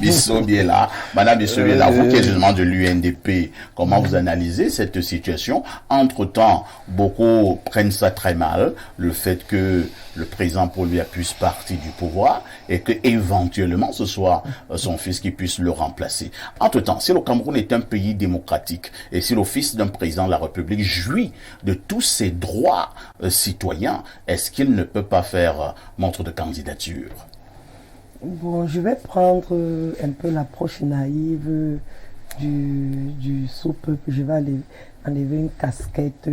Bissot-Biela. Madame Bissot-Biela, vous qui êtes justement de l'UNDP, comment vous analysez cette situation? Entre-temps, beaucoup prennent ça très mal, le fait que le président Paul Biya puisse partir du pouvoir et que éventuellement ce soit son fils qui puisse le remplacer. Entre-temps, si le Cameroun est un pays démocratique et si le fils d'un président de la République jouit de tous ses droits citoyens, est-ce qu'il ne peut pas faire montre de candidature? Bon, je vais prendre un peu l'approche naïve du sous-peuple. Je vais enlever une casquette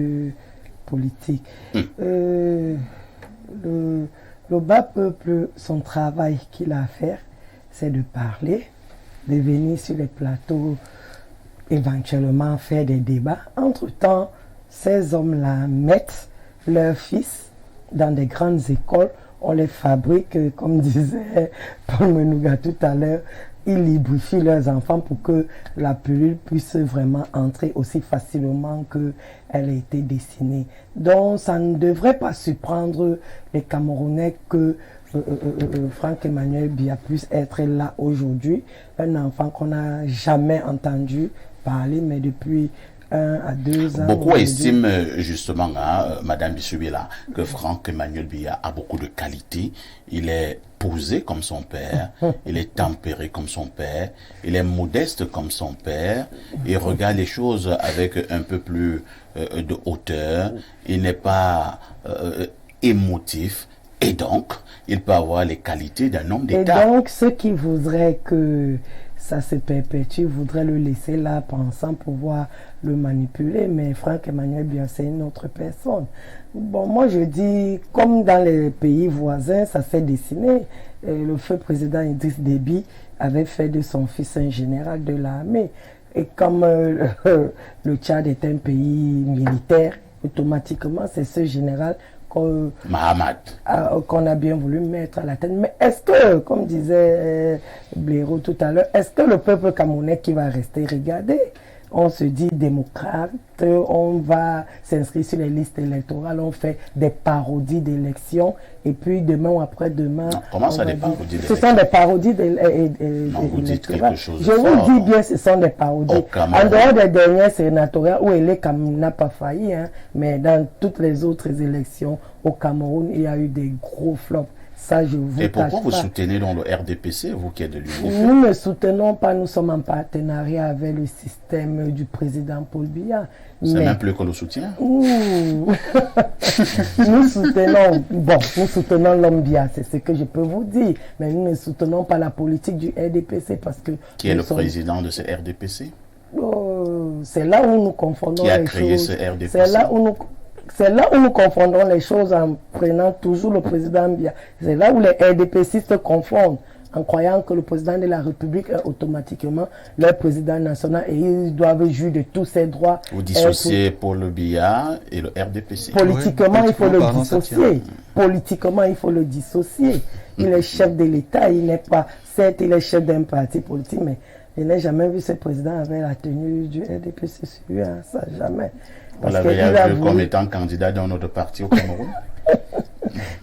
politique. Le bas peuple, son travail qu'il a à faire, c'est de parler, de venir sur les plateaux, éventuellement faire des débats. Entre-temps, ces hommes-là mettent leurs fils dans des grandes écoles. On les fabrique, comme disait Paul Menouga tout à l'heure, ils lubrifient leurs enfants pour que la pilule puisse vraiment entrer aussi facilement qu'elle a été dessinée. Donc, ça ne devrait pas surprendre les Camerounais que Franck-Emmanuel Biya puisse être là aujourd'hui. Un enfant qu'on n'a jamais entendu parler, mais depuis 1 à 2 ans. Beaucoup estiment justement, Madame Bissot-Biela, que Franck-Emmanuel Biya a beaucoup de qualités. Il est posé comme son père, il est tempéré comme son père, il est modeste comme son père, il regarde les choses avec un peu plus de hauteur, il n'est pas émotif, et donc, il peut avoir les qualités d'un homme d'État. Et donc, ceux qui voudraient que ça se perpétue, voudrait le laisser là pensant pouvoir le manipuler, mais Franck Emmanuel Biya, c'est une autre personne. Bon, moi je dis, comme dans les pays voisins, ça s'est dessiné. Le feu président Idriss Déby avait fait de son fils un général de l'armée. Et comme le Tchad est un pays militaire, automatiquement c'est ce général qu'on a bien voulu mettre à la tête. Mais est-ce que, comme disait Blaireau tout à l'heure, est-ce que le peuple camerounais qui va rester regarder? On se dit démocrate, on va s'inscrire sur les listes électorales, on fait des parodies d'élections, et puis demain ou après-demain... Comment ça, des parodies d'élections? Ce sont des parodies d'électorales. Je vous dis bien, ce sont des parodies. En dehors des dernières sénatoriales, où Elé-Kam n'a pas failli, hein, mais dans toutes les autres élections au Cameroun, il y a eu des gros flops. Ça, je vous Et pourquoi vous soutenez dans le RDPC, vous qui êtes de l'UNIF? Nous ne soutenons pas, nous sommes en partenariat avec le système du président Paul Biya. C'est même plus que le soutien. Nous soutenons l'homme Biya, c'est ce que je peux vous dire. Mais nous ne soutenons pas la politique du RDPC parce que... Qui est le président de ce RDPC? C'est là où nous confondons les choses. Qui a créé ce RDPC? C'est là où nous confondons les choses en prenant toujours le président Biya. C'est là où les RDPCistes confondent en croyant que le président de la République est automatiquement le président national et ils doivent jouir de tous ses droits. Vous dissociez Paul Biya et le RDPC. Politiquement, il faut le dissocier. Politiquement, il faut le dissocier. Il est chef de l'État, il n'est pas... Certes, il est chef d'un parti politique, mais je n'ai jamais vu ce président avec la tenue du RDPC sur lui, hein, ça, jamais. Vous l'avez vu comme étant candidat dans notre parti au Cameroun?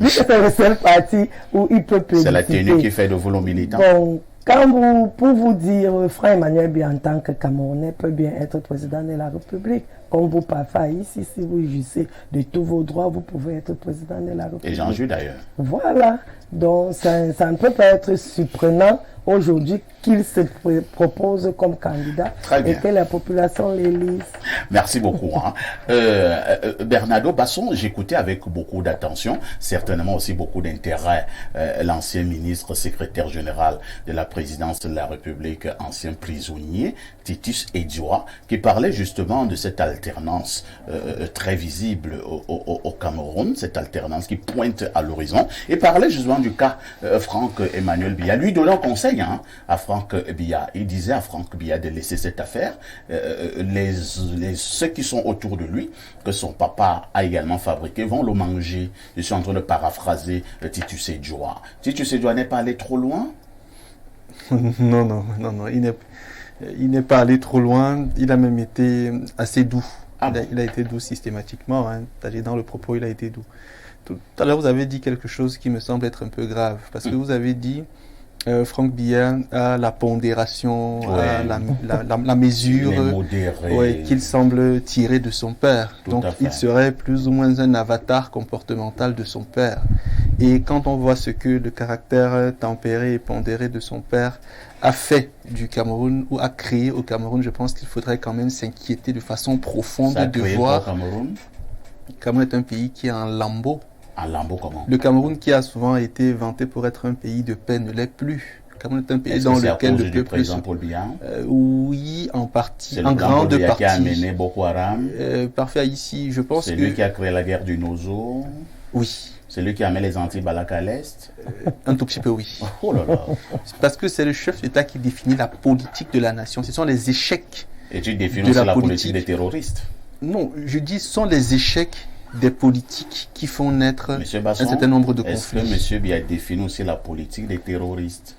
C'est le seul parti où il peut plébisciter. C'est la tenue qui fait de vous le militant. Bon, pour vous dire, Franck Emmanuel Biya en tant que Camerounais peut bien être président de la République. Comme vous parfait ici, si vous jouissez de tous vos droits, vous pouvez être président de la République. Et j'en joue d'ailleurs. Voilà. Donc, ça ne peut pas être surprenant aujourd'hui qu'il se propose comme candidat et que la population l'élise. Merci beaucoup. Bernardo Basson, j'écoutais avec beaucoup d'attention, certainement aussi beaucoup d'intérêt, l'ancien ministre secrétaire général de la présidence de la République, ancien prisonnier, Titus Edioa, qui parlait justement de cette alternance très visible au Cameroun, cette alternance qui pointe à l'horizon, et parlait justement du cas Franck Emmanuel Biya, lui donnant conseil à Franck Biya. Il disait à Franck Biya de laisser cette affaire, ceux qui sont autour de lui, que son papa a également fabriqué, vont le manger. Je suis en train de paraphraser Titus Edioa. Titus Edioa n'est pas allé trop loin? Non, il n'est pas allé trop loin, il a même été assez doux. Il a été doux systématiquement, hein. Dans le propos, il a été doux. Tout à l'heure, vous avez dit quelque chose qui me semble être un peu grave, parce que vous avez dit Franck Biya a la pondération, la mesure qu'il semble tirer de son père. Donc il serait plus ou moins un avatar comportemental de son père. Et quand on voit ce que le caractère tempéré et pondéré de son père a fait du Cameroun ou a créé au Cameroun, je pense qu'il faudrait quand même s'inquiéter de façon profonde de voir. Le Cameroun est un pays qui est en lambeaux. En lambeaux comment? Le Cameroun qui a souvent été vanté pour être un pays de paix ne l'est plus. Le Cameroun est un pays dans lequel le peuple... président Paul Biya? Oui, en partie, en grande partie. C'est qui a amené Boko Haram? Parfait, ici, je pense que... C'est lui qui a créé la guerre du Nozo? Oui. C'est lui qui a mis les anti-Balaka à l'Est? Un tout petit peu, oui. Oh là là. Parce que c'est le chef d'État qui définit la politique de la nation. Ce sont les échecs. Et tu définis aussi la politique des terroristes? Non, je dis ce sont les échecs des politiques qui font naître Basson, un certain nombre de conflits. Est-ce que M. Biya définit aussi la politique des terroristes?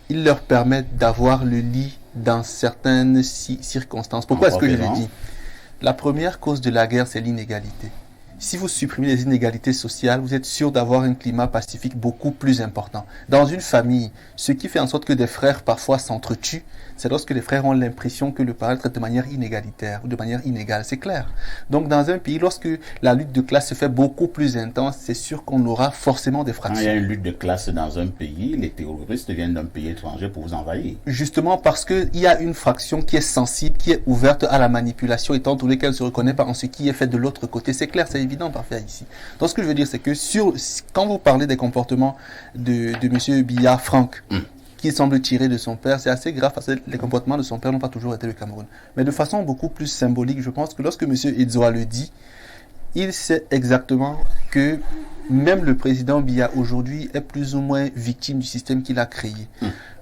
Il leur permet d'avoir le lit dans certaines circonstances. Pourquoi est-ce que je le dis? La première cause de la guerre, c'est l'inégalité. Si vous supprimez les inégalités sociales, vous êtes sûr d'avoir un climat pacifique beaucoup plus important. Dans une famille, ce qui fait en sorte que des frères parfois s'entretuent, c'est lorsque les frères ont l'impression que le parent traite de manière inégalitaire ou de manière inégale, c'est clair. Donc dans un pays, lorsque la lutte de classe se fait beaucoup plus intense, c'est sûr qu'on aura forcément des fractures. Quand il y a une lutte de classe dans un pays, les terroristes viennent d'un pays étranger pour vous envahir. Justement parce qu'il y a une fraction qui est sensible, qui est ouverte à la manipulation, étant donné qu'elle ne se reconnaît pas en ce qui est fait de l'autre côté. C'est clair, c'est évident, parfait ici. Donc ce que je veux dire, c'est que quand vous parlez des comportements de M. Biya Franck, qu'il semble tirer de son père, c'est assez grave parce que les comportements de son père n'ont pas toujours été le Cameroun. Mais de façon beaucoup plus symbolique, je pense que lorsque M. Edzoa le dit, il sait exactement que même le président Biya aujourd'hui est plus ou moins victime du système qu'il a créé.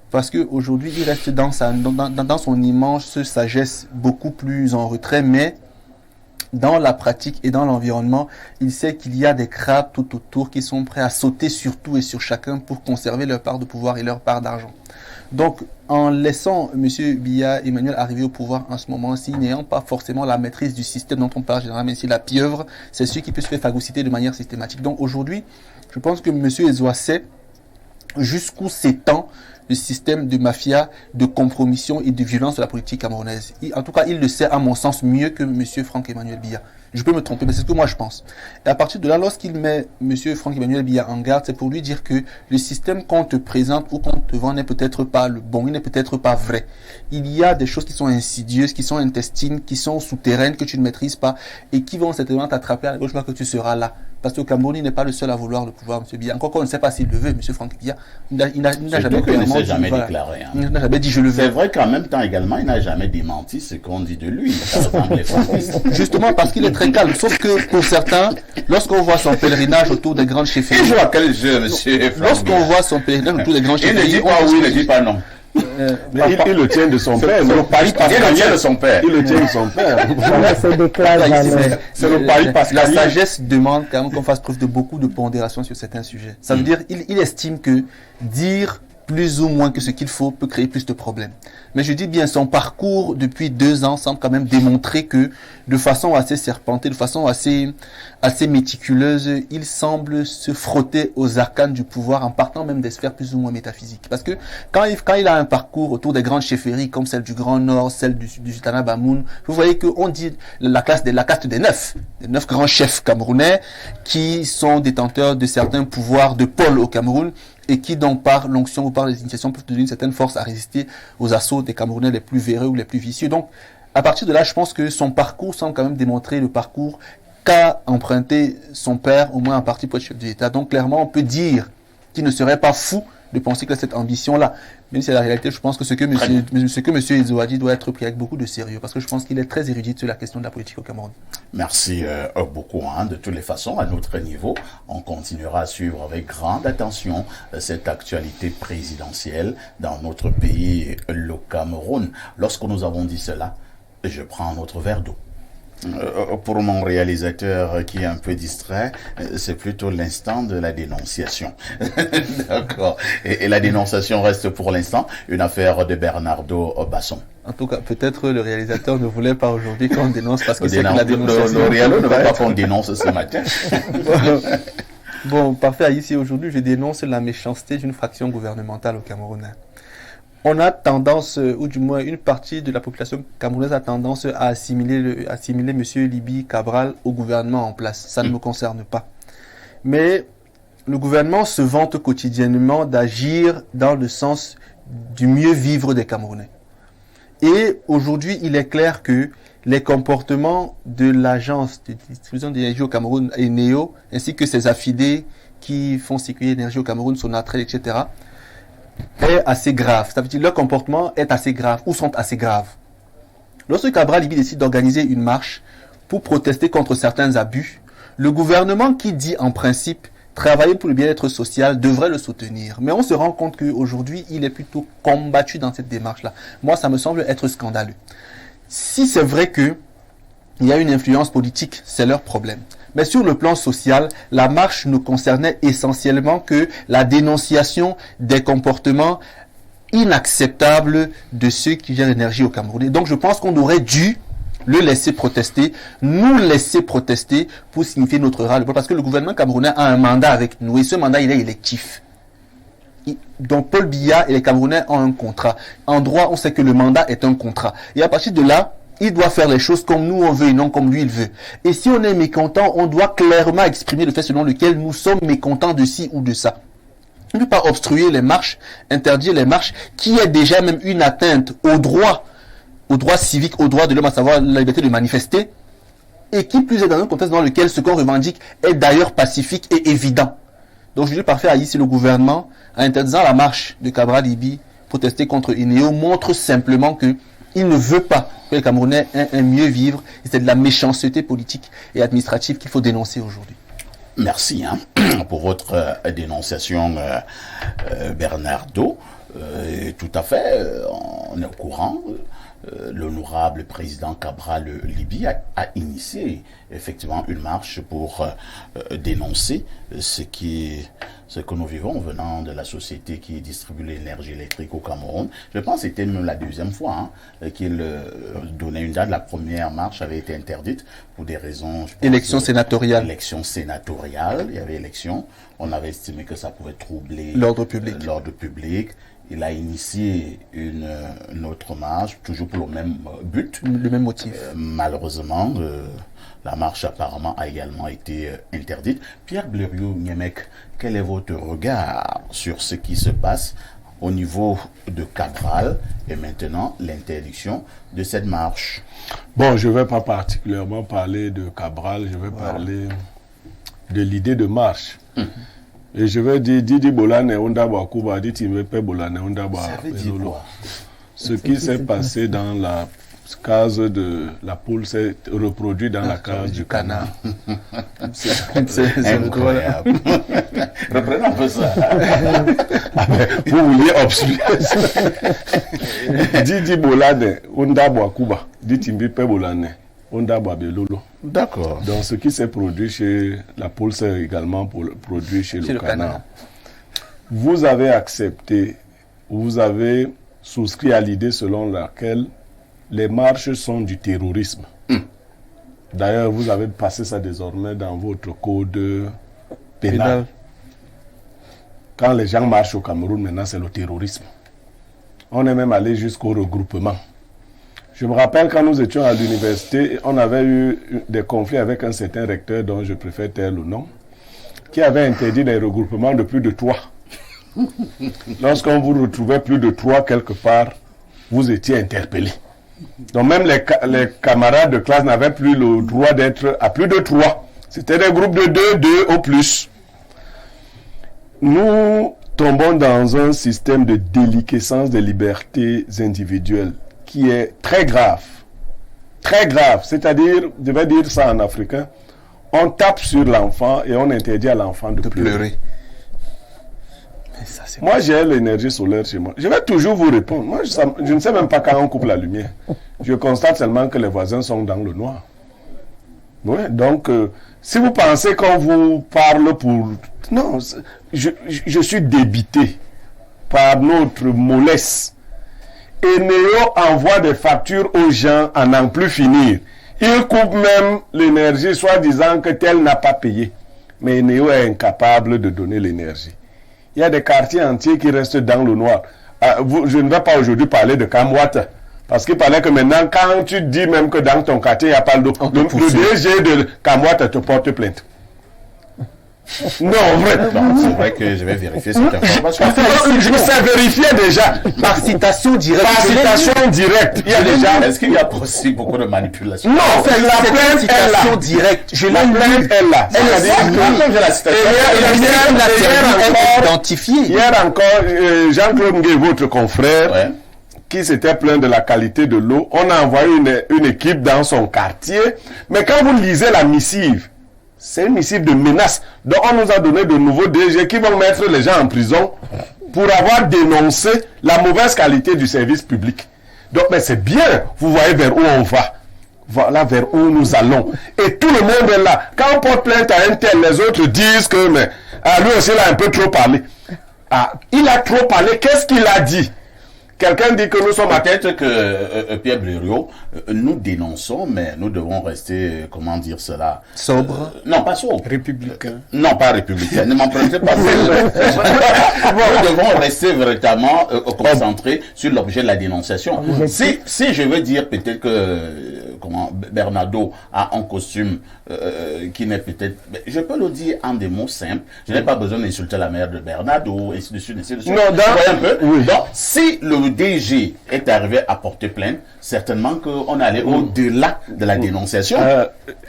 Parce qu'aujourd'hui, il reste dans son immense sagesse beaucoup plus en retrait, mais dans la pratique et dans l'environnement, il sait qu'il y a des crabes tout autour qui sont prêts à sauter sur tout et sur chacun pour conserver leur part de pouvoir et leur part d'argent. Donc, en laissant M. Biya Emmanuel arriver au pouvoir en ce moment-ci, n'ayant pas forcément la maîtrise du système dont on parle généralement, ici la pieuvre, c'est celui qui peut se faire phagocyter de manière systématique. Donc aujourd'hui, je pense que M. Edzoa sait jusqu'où s'étend le système de mafia, de compromission et de violence de la politique camerounaise. En tout cas, il le sait, à mon sens, mieux que M. Franck-Emmanuel Biya. Je peux me tromper, mais c'est ce que moi je pense. Et à partir de là, lorsqu'il met M. Franck-Emmanuel Biya en garde, c'est pour lui dire que le système qu'on te présente ou qu'on te vend n'est peut-être pas le bon, il n'est peut-être pas vrai. Il y a des choses qui sont insidieuses, qui sont intestines, qui sont souterraines, que tu ne maîtrises pas et qui vont certainement t'attraper à la gauche que tu seras là. Parce que Cameroun, il n'est pas le seul à vouloir le pouvoir, M. Biya. Encore qu'on ne sait pas s'il le veut, M. Franck Biya. Il n'a jamais déclaré. Il n'a jamais dit je le veux. C'est vrai qu'en même temps également, il n'a jamais démenti ce qu'on dit de lui. Justement parce qu'il est très calme. Sauf que pour certains, lorsqu'on voit son pèlerinage autour des grandes chefferies. Il joue à quel jeu, monsieur? Lorsqu'on voit son pèlerinage autour des grandes chefferies. Il ne dit pas oui, il ne dit pas non. Mais il le tient de son père. C'est le pari pascalien de son père. Il le tient de son père. C'est le pari pascalien. La sagesse demande quand même qu'on fasse preuve de beaucoup de pondération sur certains sujets. Ça veut dire il estime que dire plus ou moins que ce qu'il faut peut créer plus de problèmes. Mais je dis bien, son parcours depuis 2 ans semble quand même démontrer que de façon assez serpentée, de façon assez méticuleuse, il semble se frotter aux arcanes du pouvoir en partant même des sphères plus ou moins métaphysiques. Parce que quand il a un parcours autour des grandes chefferies comme celle du Grand Nord, celle du Sultanat Bamoun, vous voyez qu'on dit la caste des 9 grands chefs camerounais qui sont détenteurs de certains pouvoirs de pôle au Cameroun et qui, donc, par l'onction ou par les initiations, peuvent donner une certaine force à résister aux assauts des Camerounais les plus véreux ou les plus vicieux. Donc, à partir de là, je pense que son parcours semble quand même démontrer le parcours qu'a emprunté son père, au moins en partie pour être chef de l'État. Donc, clairement, on peut dire qu'il ne serait pas fou de penser qu'il a cette ambition-là. Même si c'est la réalité, je pense que ce que M. Edzoa dit doit être pris avec beaucoup de sérieux, parce que je pense qu'il est très érudit sur la question de la politique au Cameroun. Merci beaucoup. De toutes les façons, à notre niveau, on continuera à suivre avec grande attention cette actualité présidentielle dans notre pays, le Cameroun. Lorsque nous avons dit cela, je prends notre verre d'eau. Pour mon réalisateur qui est un peu distrait, c'est plutôt l'instant de la dénonciation. D'accord. Et la dénonciation reste pour l'instant une affaire de Bernardo Basson. En tout cas, peut-être le réalisateur ne voulait pas aujourd'hui qu'on dénonce parce que c'est que la dénonciation... Le réalo ne va pas qu'on dénonce ce matin. Bon, parfait. Ici, aujourd'hui, je dénonce la méchanceté d'une fraction gouvernementale au Cameroun. On a tendance, ou du moins une partie de la population camerounaise a tendance à assimiler M. Libi Cabral au gouvernement en place. Ça ne me concerne pas. Mais le gouvernement se vante quotidiennement d'agir dans le sens du mieux vivre des Camerounais. Et aujourd'hui, il est clair que les comportements de l'agence de distribution d'énergie au Cameroun, ENEO, ainsi que ses affidés qui font circuler l'énergie au Cameroun, Sonatrach, etc., est assez grave. Ça veut dire que leur comportement est assez grave ou sont assez graves. Lorsque Cabral Libi décide d'organiser une marche pour protester contre certains abus, le gouvernement qui dit en principe travailler pour le bien-être social devrait le soutenir. Mais on se rend compte qu'aujourd'hui, il est plutôt combattu dans cette démarche-là. Moi, ça me semble être scandaleux. Si c'est vrai qu'il y a une influence politique, c'est leur problème. Mais sur le plan social, la marche ne concernait essentiellement que la dénonciation des comportements inacceptables de ceux qui gèrent l'énergie au Cameroun. Et donc je pense qu'on aurait dû le laisser protester, nous laisser protester pour signifier notre ras-le-bol. Parce que le gouvernement camerounais a un mandat avec nous et ce mandat il est électif. Donc Paul Biya et les Camerounais ont un contrat. En droit, on sait que le mandat est un contrat. Et à partir de là, il doit faire les choses comme nous on veut et non comme lui il veut. Et si on est mécontent, on doit clairement exprimer le fait selon lequel nous sommes mécontents de ci ou de ça. On ne peut pas obstruer les marches, interdire les marches, qui est déjà même une atteinte au droit civique, au droit de l'homme, à savoir la liberté de manifester, et qui plus est dans un contexte dans lequel ce qu'on revendique est d'ailleurs pacifique et évident. Donc je dis parfait à ici le gouvernement, en interdisant la marche de Cabral Libi, protester contre INEO montre simplement que il ne veut pas que les Camerounais aient un mieux vivre. Et c'est de la méchanceté politique et administrative qu'il faut dénoncer aujourd'hui. Merci pour votre dénonciation, Bernardo. Tout à fait, on est au courant. L'honorable président Cabral Libye a initié effectivement une marche pour dénoncer ce que nous vivons venant de la société qui distribue l'énergie électrique au Cameroun. Je pense que c'était même la deuxième fois qu'il donnait une date. La première marche avait été interdite pour des raisons... Élection sénatoriale. Élection sénatoriale, il y avait élection. On avait estimé que ça pouvait troubler l'ordre public. Il a initié une autre marche, toujours pour le même but. Le même motif. Malheureusement, la marche apparemment a également été interdite. Pierre Blériot-Niemek, quel est votre regard sur ce qui se passe au niveau de Cabral et maintenant l'interdiction de cette marche? Bon, je ne vais pas particulièrement parler de Cabral, je vais parler de l'idée de marche. Et je vais dire Didi Bolane Ondaba Kuba, Didi Mepe Bolane Ondaba. Ce qui s'est passé dans la case de la poule s'est reproduit dans la case du canard. C'est incroyable. Reprenons un peu ça. Vous vouliez obstruer ça. Didi Bolane Ondaba Kuba, Didi Mepe Bolane Ondaba Belolo. D'accord. Donc ce qui s'est produit chez la poule s'est également produit chez le canard. Vous avez accepté, vous avez souscrit à l'idée selon laquelle les marches sont du terrorisme. D'ailleurs, vous avez passé ça désormais dans votre code pénal. Quand les gens marchent au Cameroun, maintenant c'est le terrorisme. On est même allé jusqu'au regroupement. Je me rappelle quand nous étions à l'université, on avait eu des conflits avec un certain recteur dont je préfère taire le nom, qui avait interdit les regroupements de plus de 3. Lorsqu'on vous retrouvait plus de 3 quelque part, vous étiez interpellé. Donc même les camarades de classe n'avaient plus le droit d'être à plus de 3. C'était des groupes de 2 au plus. Nous tombons dans un système de déliquescence des libertés individuelles qui est très grave. Très grave. C'est-à-dire, je vais dire ça en africain, on tape sur l'enfant et on interdit à l'enfant de pleurer. Ça, moi, j'ai l'énergie solaire chez moi. Je vais toujours vous répondre. Moi, je ne sais même pas quand on coupe la lumière. Je constate seulement que les voisins sont dans le noir. Oui, donc, si vous pensez qu'on vous parle pour... Non, je suis débité par notre mollesse. Eneo envoie des factures aux gens à n'en plus finir. Il coupe même l'énergie, soit disant que tel n'a pas payé. Mais Eneo est incapable de donner l'énergie. Il y a des quartiers entiers qui restent dans le noir. Je ne vais pas aujourd'hui parler de Kamwata. Parce qu'il paraît que maintenant, quand tu dis même que dans ton quartier, il n'y a pas d'eau, le DG de Kamwata te porte plainte. Non, vrai. C'est vrai que je vais vérifier cette information. Je sais vérifier déjà. Par citation directe. Par citation directe. Il y a déjà. Est-ce qu'il y a aussi beaucoup de manipulation? Non, c'est la plainte est là. Directe. Je l'ai plainte est là. Hier encore, Jean-Claude Ngué, votre confrère, qui s'était plaint de la qualité de l'eau, on a envoyé une équipe dans son quartier. Mais quand vous lisez la missive, c'est une missive de menace. Donc on nous a donné de nouveaux DG qui vont mettre les gens en prison pour avoir dénoncé la mauvaise qualité du service public. Donc mais c'est bien, vous voyez vers où on va. Voilà vers où nous allons. Et tout le monde est là. Quand on porte plainte à un tel, les autres disent que mais, lui aussi il a un peu trop parlé. Il a trop parlé, qu'est-ce qu'il a dit? Quelqu'un dit que nous sommes... Peut-être que Pierre Blériot, nous dénonçons, mais nous devons rester, comment dire cela? Sobre? Non, pas sobre. Républicain. Non, pas républicain. Ne m'empruntez pas. Nous devons rester véritablement concentrés sur l'objet de la dénonciation. Si je veux dire peut-être que Bernardo a un costume qui n'est peut-être... Je peux le dire en des mots simples. Je n'ai pas besoin d'insulter la mère de Bernardo, ainsi de suite, ainsi de suite. Non, un peu. Oui. Donc, si le DG est arrivé à porter plainte, certainement qu'on allait au-delà de la dénonciation.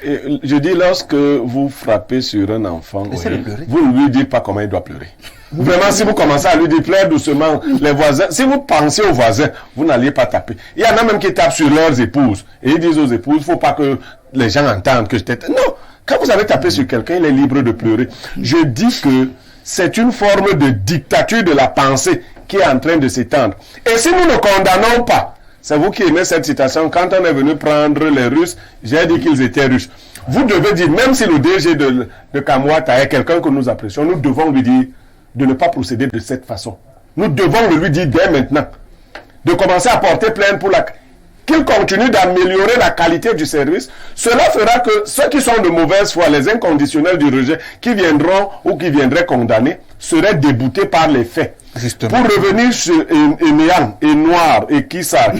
Je dis, lorsque vous frappez sur un enfant, vous ne lui dites pas comment il doit pleurer. Vraiment, si vous commencez à lui dire plaire doucement, les voisins, si vous pensez aux voisins, vous n'allez pas taper. Il y en a même qui tapent sur leurs épouses. Et ils disent aux épouses, il ne faut pas que les gens entendent que j'étais... Non, quand vous avez tapé sur quelqu'un, il est libre de pleurer. Je dis que c'est une forme de dictature de la pensée qui est en train de s'étendre. Et si nous ne condamnons pas, c'est vous qui aimez cette citation, quand on est venu prendre les Russes, j'ai dit qu'ils étaient Russes. Vous devez dire, même si le DG de Kamwata est quelqu'un que nous apprécions, nous devons lui dire de ne pas procéder de cette façon. Nous devons le lui dire dès maintenant. De commencer à porter plainte pour qu'il continue d'améliorer la qualité du service. Cela fera que ceux qui sont de mauvaise foi, les inconditionnels du rejet, qui viendront ou qui viendraient condamner, seraient déboutés par les faits. Justement. Pour revenir sur Enéan, et Noir, et qui ça,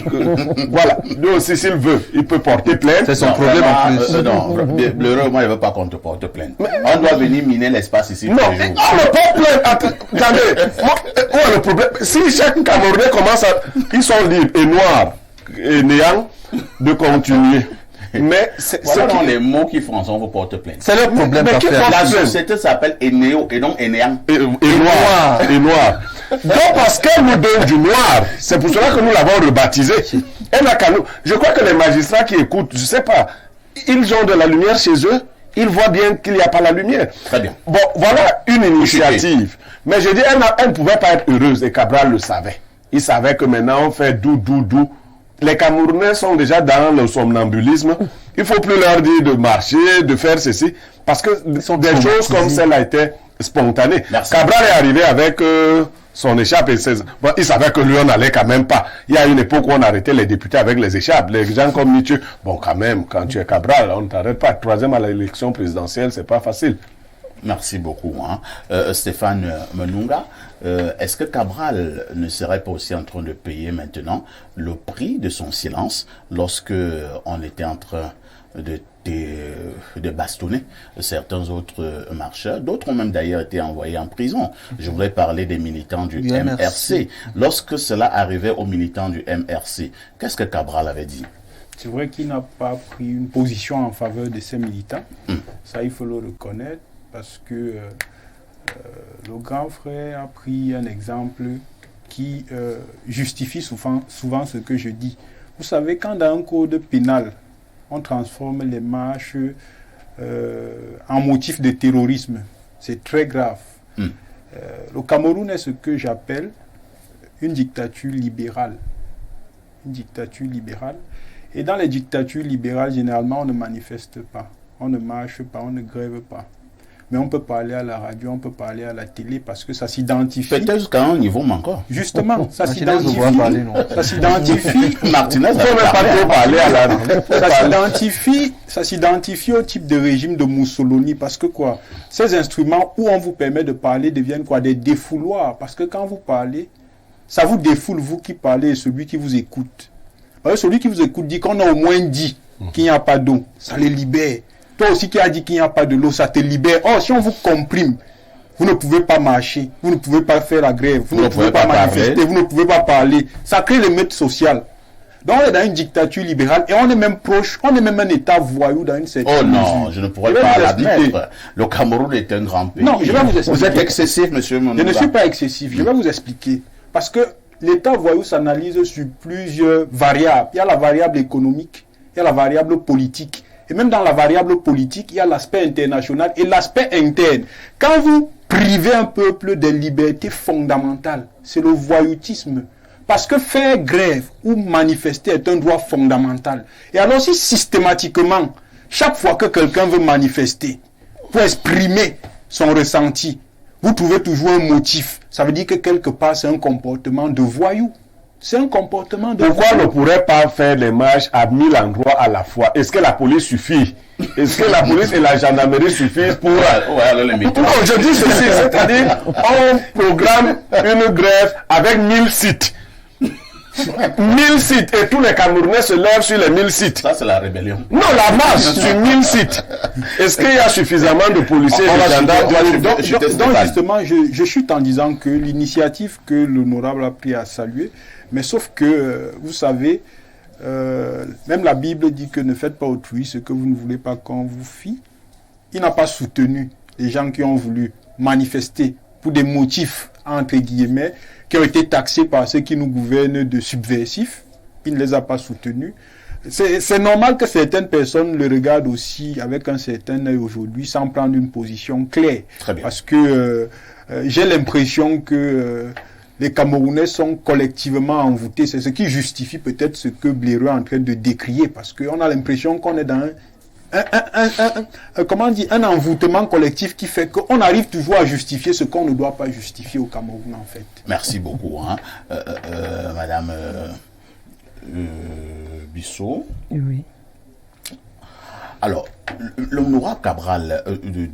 voilà, lui aussi s'il veut, il peut porter plainte. C'est son problème en plus. Non, Bleureux, moi, il ne veut pas qu'on te porte plainte. On doit venir miner l'espace ici. Non, on ne porte plainte. Attendez, le problème, si chaque Camerounais commence à... Ils sont libres, et Noirs, et Néant, de continuer. Mais voilà dans les mots qui font ensemble, vous porte plainte. C'est le problème. La société s'appelle Enéo et non Enéan. Et Noir. Et Noir. Donc, parce qu'elle nous donne du noir, c'est pour cela que nous l'avons rebaptisé. Je crois que les magistrats qui écoutent, je ne sais pas, ils ont de la lumière chez eux, ils voient bien qu'il n'y a pas la lumière. Très bien. Bon, voilà une initiative. Mais je dis, elle ne pouvait pas être heureuse et Cabral le savait. Il savait que maintenant on fait dou. Les Camerounais sont déjà dans le somnambulisme. Il ne faut plus leur dire de marcher, de faire ceci, parce que des choses comme celle-là étaient spontanées. Merci. Cabral est arrivé avec son écharpe et bon, il savait que lui, on n'allait quand même pas. Il y a une époque où on arrêtait les députés avec les écharpes. Les gens comme Mithieu, bon, quand même, quand tu es Cabral, on ne t'arrête pas. Troisième à l'élection présidentielle, c'est pas facile. Merci beaucoup. Stéphane Menunga, est-ce que Cabral ne serait pas aussi en train de payer maintenant le prix de son silence lorsque on était en train de bastonner certains autres marcheurs? D'autres ont même d'ailleurs été envoyés en prison. Je voudrais parler des militants du MRC. Lorsque cela arrivait aux militants du MRC, qu'est-ce que Cabral avait dit? C'est vrai qu'il n'a pas pris une position en faveur de ces militants. Ça, il faut le reconnaître. Parce que le grand frère a pris un exemple qui justifie souvent ce que je dis. Vous savez, quand dans un code pénal, on transforme les marches en motif de terrorisme, c'est très grave. Le Cameroun est ce que j'appelle une dictature libérale. Une dictature libérale. Et dans les dictatures libérales, généralement, on ne manifeste pas, on ne marche pas, on ne grève pas. Mais on peut parler à la radio, on peut parler à la télé parce que ça s'identifie. Peut-être jusqu'à un niveau encore. Justement, ça s'identifie. Ça s'identifie. Martinez, ça s'identifie au type de régime de Mussolini parce que quoi, ces instruments où on vous permet de parler deviennent quoi, des défouloirs. Parce que quand vous parlez, ça vous défoule, vous qui parlez et celui qui vous écoute. Celui qui vous écoute dit qu'on a au moins dit qu'il n'y a pas d'eau. Ça les libère. Toi aussi qui as dit qu'il n'y a pas de l'eau, ça te libère. Oh, si on vous comprime, vous ne pouvez pas marcher, vous ne pouvez pas faire la grève, vous ne pouvez pas manifester, vous ne pouvez pas parler. Ça crée l'émeute sociale. Donc on est dans une dictature libérale et on est même proche, on est même un État voyou dans une certaine mesure. Oh non, je ne pourrais pas l'admettre. Le Cameroun est un grand pays. Non, je vais vous expliquer. Vous êtes excessif, monsieur Menunga. Je ne suis pas excessif, je vais vous expliquer. Parce que l'État voyou s'analyse sur plusieurs variables. Il y a la variable économique, il y a la variable politique. Et même dans la variable politique, il y a l'aspect international et l'aspect interne. Quand vous privez un peuple des libertés fondamentales, c'est le voyoutisme. Parce que faire grève ou manifester est un droit fondamental. Et alors si systématiquement, chaque fois que quelqu'un veut manifester, pour exprimer son ressenti, vous trouvez toujours un motif, ça veut dire que quelque part c'est un comportement de voyou. C'est un comportement de... Pourquoi on ne pourrait pas faire les marches à 1000 endroits à la fois? Est-ce que la police suffit? Est-ce que la police et la gendarmerie suffisent pour... Non, je dis ceci, c'est-à-dire on programme une grève avec 1000 sites. 1000 sites et tous les Camerounais se lèvent sur les 1000 sites. Ça, c'est la rébellion. Non, la marche sur 1000 sites. Est-ce qu'il y a suffisamment de policiers et de gendarmes? Donc justement, je chute en disant que l'initiative que l'honorable a pris à saluer, mais sauf que, vous savez, même la Bible dit que ne faites pas autrui ce que vous ne voulez pas qu'on vous fît. Il n'a pas soutenu les gens qui ont voulu manifester pour des motifs, entre guillemets, qui ont été taxés par ceux qui nous gouvernent de subversifs. Il ne les a pas soutenus. C'est normal que certaines personnes le regardent aussi avec un certain œil aujourd'hui, sans prendre une position claire. Très bien. Parce que j'ai l'impression que les Camerounais sont collectivement envoûtés. C'est ce qui justifie peut-être ce que Blaireau est en train de décrier. Parce qu'on a l'impression qu'on est dans un envoûtement collectif qui fait qu'on arrive toujours à justifier ce qu'on ne doit pas justifier au Cameroun, en fait. Merci beaucoup, Madame Bissot. Oui. Alors, l'honorable Cabral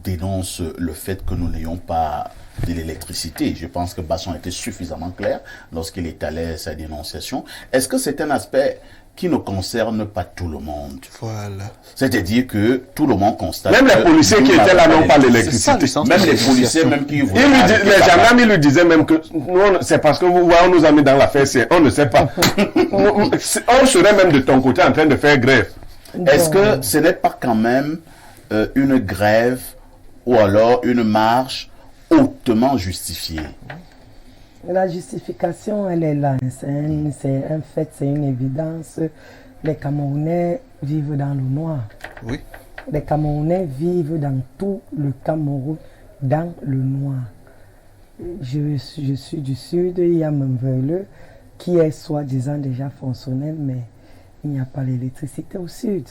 dénonce le fait que nous n'ayons pas de l'électricité. Je pense que Basson était suffisamment clair lorsqu'il étalait sa dénonciation. Est-ce que c'est un aspect qui ne concerne pas tout le monde? Voilà. C'est-à-dire que tout le monde constate... Même les policiers qui étaient là n'ont pas l'électricité. Même les policiers, même qui... Les gendarmes, ils lui disaient même que c'est parce que vous voyez, on nous a mis dans l'affaire, on ne sait pas. On serait même de ton côté en train de faire grève. Est-ce que ce n'est pas quand même une grève ou alors une marche hautement justifiée? La justification, elle est là. C'est un fait, c'est une évidence. Les Camerounais vivent dans le noir. Oui. Les Camerounais vivent dans tout le Cameroun dans le noir. Je suis du sud, il y a Memvele qui est soi-disant déjà fonctionnel, mais il n'y a pas l'électricité au sud.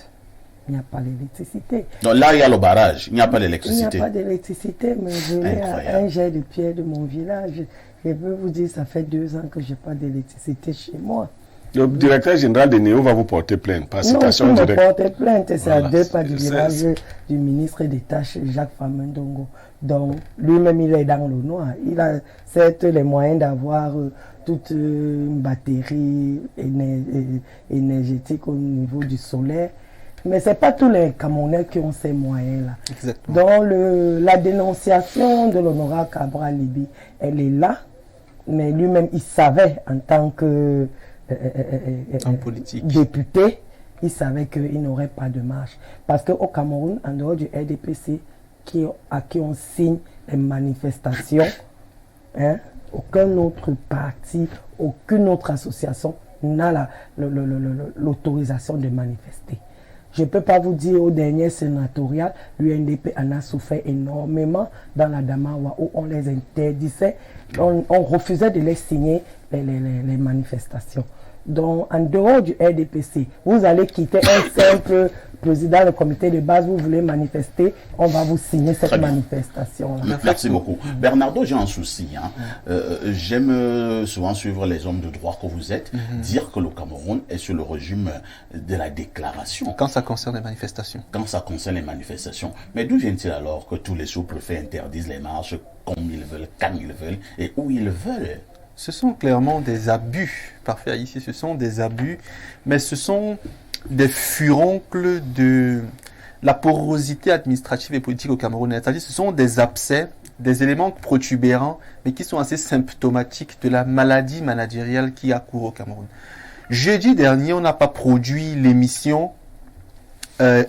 Il n'y a pas d'électricité. Donc là, il y a le barrage, il n'y a pas Il n'y d'électricité. a pas d'électricité, mais je l'ai à un jet de pierre de mon village. Je peux vous dire, ça fait 2 ans que je n'ai pas d'électricité chez moi. Le directeur général de Néo va vous porter plainte par citation non, directe. Non, porter plainte, c'est Voilà. à 2 pas du village du ministre des Tâches, Jacques Famendongo. Donc, lui-même, il est dans le noir. Il a certes les moyens d'avoir toute une batterie énergétique au niveau du solaire, mais ce n'est pas tous les Camerounais qui ont ces moyens-là. Exactement. Donc, la dénonciation de l'honorable Cabral Libi, elle est là, mais lui-même, il savait en tant que politique. Député, il savait qu'il n'aurait pas de marche. Parce qu'au Cameroun, en dehors du RDPC, à qui on signe les manifestations, aucun autre parti, aucune autre association n'a l'autorisation de manifester. Je ne peux pas vous dire au dernier sénatorial, l'UNDP en a souffert énormément dans la Damawa où on les interdisait, on refusait de les signer les manifestations. Donc, en dehors du RDPC, vous allez quitter un simple président du comité de base, vous voulez manifester, on va vous signer cette manifestation-là. Merci beaucoup. Bernardo, j'ai un souci. J'aime souvent suivre les hommes de droit que vous êtes, dire que le Cameroun est sur le régime de la déclaration. Quand ça concerne les manifestations. Quand ça concerne les manifestations. Mais d'où vient-il alors que tous les sous-préfets interdisent les marches comme ils veulent, quand ils veulent et où ils veulent? Ce sont clairement des abus. Parfait, ici, ce sont des abus, mais ce sont des furoncles de la porosité administrative et politique au Cameroun. C'est-à-dire ce sont des abcès, des éléments protubérants, mais qui sont assez symptomatiques de la maladie managériale qui a cours au Cameroun. Jeudi dernier, on n'a pas produit l'émission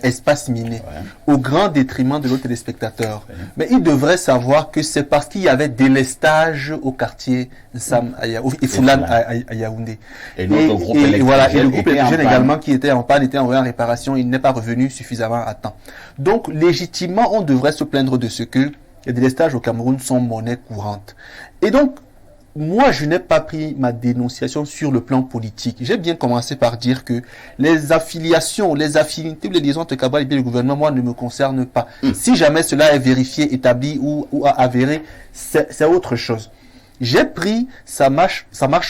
Espace Miné, au grand détriment de nos téléspectateurs. Mais ils devraient savoir que c'est parce qu'il y avait délestage au quartier Nsam et Foulane à Yaoundé. Et le groupe électrogène également qui était en panne, était envoyé en réparation, il n'est pas revenu suffisamment à temps. Donc, légitimement, on devrait se plaindre de ce que les délestages au Cameroun sont monnaie courante. Et donc, moi, je n'ai pas pris ma dénonciation sur le plan politique. J'ai bien commencé par dire que les affiliations, les affinités ou les liaisons entre Cabral et le gouvernement, moi, ne me concernent pas. Si jamais cela est vérifié, établi ou avéré, c'est autre chose. J'ai pris sa marche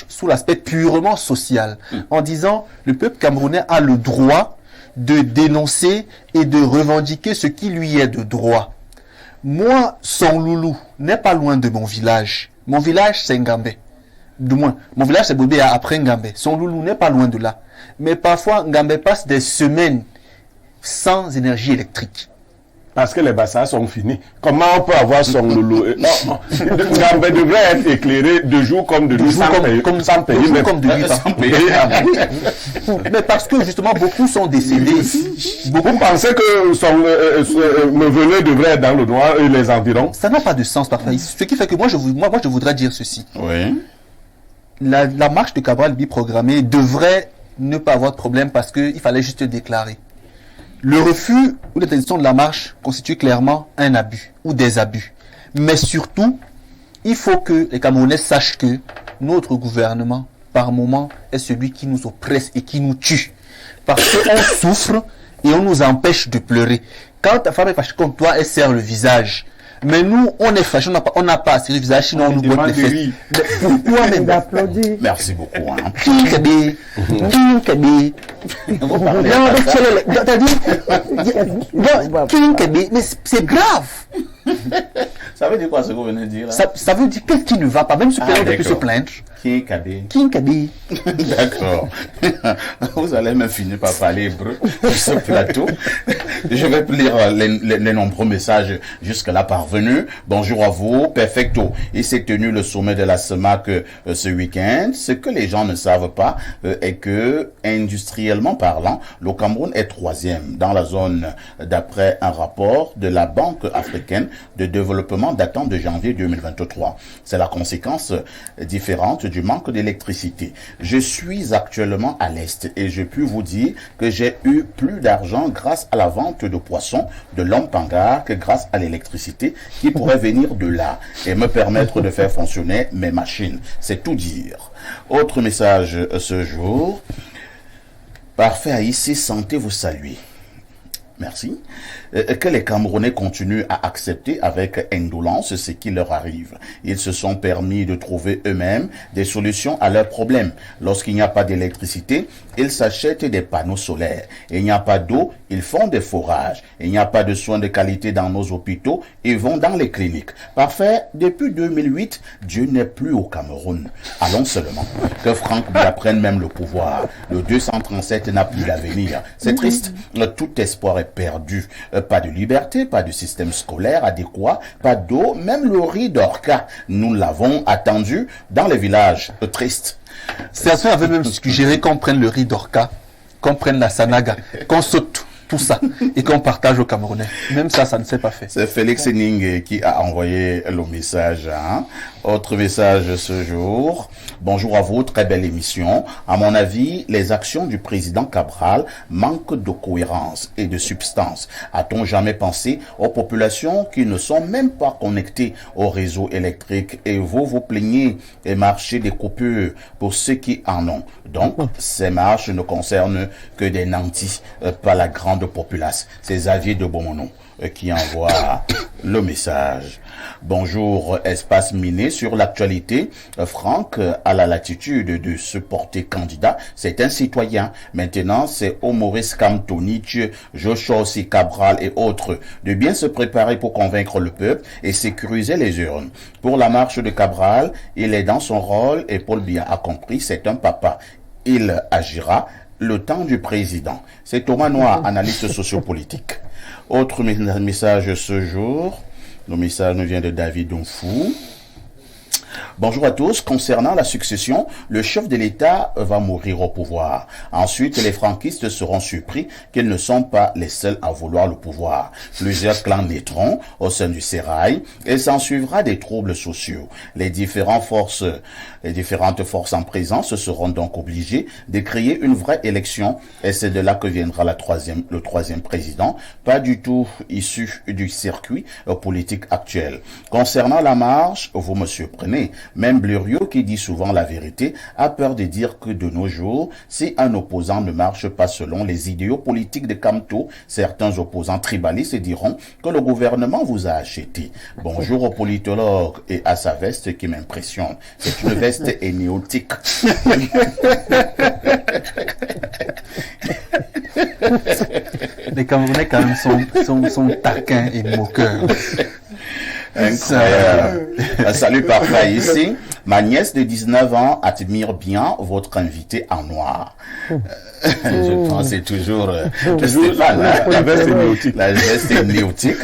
sous l'aspect purement social, en disant le peuple camerounais a le droit de dénoncer et de revendiquer ce qui lui est de droit. Moi, son loulou n'est pas loin de mon village. Mon village, c'est Ngambé. Du moins, mon village, c'est Bobé après Ngambé. Son loulou n'est pas loin de là. Mais parfois, Ngambé passe des semaines sans énergie électrique. parce que les bassins sont finis. Comment on peut avoir son lolo? Gambé devrait être éclairé de jour comme de nuit, sans payer, sans payer, mais comme de nuit, sans payer. Mais parce que justement, beaucoup sont décédés. Beaucoup pensaient que son neveu devrait être dans le noir et les environs. Ça n'a pas de sens, parfois. Ce qui fait que moi, je voudrais dire ceci. Oui. La marche de Cabral biprogrammée devrait ne pas avoir de problème parce qu'il fallait juste déclarer. Le refus ou l'interdiction de la marche constitue clairement un abus ou des abus. Mais surtout, il faut que les Camerounais sachent que notre gouvernement, par moment, est celui qui nous oppresse et qui nous tue. Parce qu'on souffre et on nous empêche de pleurer. Quand ta femme est fâchée contre toi, elle serre le visage. Mais nous, on est fâchés, on n'a pas assez le visage, sinon on nous botte les fesses. Pourquoi même d'applaudir? Merci beaucoup. Hein. Mais c'est grave. Ça veut dire quoi ce que vous venez de dire là? Ça veut dire qu'est-ce qui ne va pas, même ce père peut se plaindre. Kinkabé. D'accord. Vous allez me finir par parler hébreu sur ce plateau. Je vais lire les nombreux messages jusque-là parvenus. Bonjour à vous. Perfecto. Il s'est tenu le sommet de la CEMAC ce week-end. Ce que les gens ne savent pas est que, industriellement parlant, le Cameroun est 3e dans la zone d'après un rapport de la Banque africaine de développement datant de janvier 2023. C'est la conséquence différente du manque d'électricité. Je suis actuellement à l'Est et je puis vous dire que j'ai eu plus d'argent grâce à la vente de poissons de l'Ompanga que grâce à l'électricité qui pourrait venir de là et me permettre de faire fonctionner mes machines. C'est tout dire. Autre message ce jour. Parfait, ici, santé vous salue. Merci. Que les Camerounais continuent à accepter avec indolence ce qui leur arrive. Ils se sont permis de trouver eux-mêmes des solutions à leurs problèmes. Lorsqu'il n'y a pas d'électricité, ils s'achètent des panneaux solaires. Il n'y a pas d'eau, ils font des forages. Il n'y a pas de soins de qualité dans nos hôpitaux, ils vont dans les cliniques. Parfait, depuis 2008, Dieu n'est plus au Cameroun. Allons seulement. Que Franck Biya prenne même le pouvoir. Le 237 n'a plus d'avenir. C'est triste. Tout espoir est perdu. Pas de liberté, pas de système scolaire adéquat, pas d'eau, même le riz d'orca. Nous l'avons attendu dans les villages. Triste. Certains avaient même suggéré qu'on prenne le riz d'orca, qu'on prenne la sanaga, qu'on saute tout ça et qu'on partage aux Camerounais. Même ça ne s'est pas fait. C'est Félix Ning qui a envoyé le message. Hein. Autre message ce jour. Bonjour à vous, très belle émission. À mon avis, les actions du président Cabral manquent de cohérence et de substance. A-t-on jamais pensé aux populations qui ne sont même pas connectées au réseau électrique et vous plaignez et marchez des coupures pour ceux qui en ont. Donc, ces marches ne concernent que des nantis, pas la grande populace. C'est Xavier de Beaumonon qui envoie le message. Bonjour, espace miné sur l'actualité. Franck a la latitude de se porter candidat. C'est un citoyen. Maintenant, c'est au Maurice Kamtonich, Joshua aussi Cabral et autres de bien se préparer pour convaincre le peuple et sécuriser les urnes. Pour la marche de Cabral, il est dans son rôle et Paul Biya a compris, c'est un papa. Il agira le temps du président. C'est Thomas Noir, analyste sociopolitique. Autre message ce jour. Le message nous vient de David Donfou. Bonjour à tous. Concernant la succession, le chef de l'État va mourir au pouvoir. Ensuite, les franquistes seront surpris qu'ils ne sont pas les seuls à vouloir le pouvoir. Plusieurs clans naîtront au sein du sérail et s'en suivra des troubles sociaux. Les différentes forces en présence seront donc obligées de créer une vraie élection et c'est de là que viendra le troisième président, pas du tout issu du circuit politique actuel. Concernant la marche, vous me surprenez. Même Blériot, qui dit souvent la vérité, a peur de dire que de nos jours, si un opposant ne marche pas selon les idéaux politiques de Camto, certains opposants tribalistes diront que le gouvernement vous a acheté. Bonjour au politologue et à sa veste qui m'impressionne. C'est une veste énéotique. Les Camerounais quand même sont taquins et moqueurs. Incroyable. Salut parfait ici. Ma nièce de 19 ans admire bien votre invité en noir. Je pense que c'est toujours Stéphane, la veste est néotique. La veste est néotique.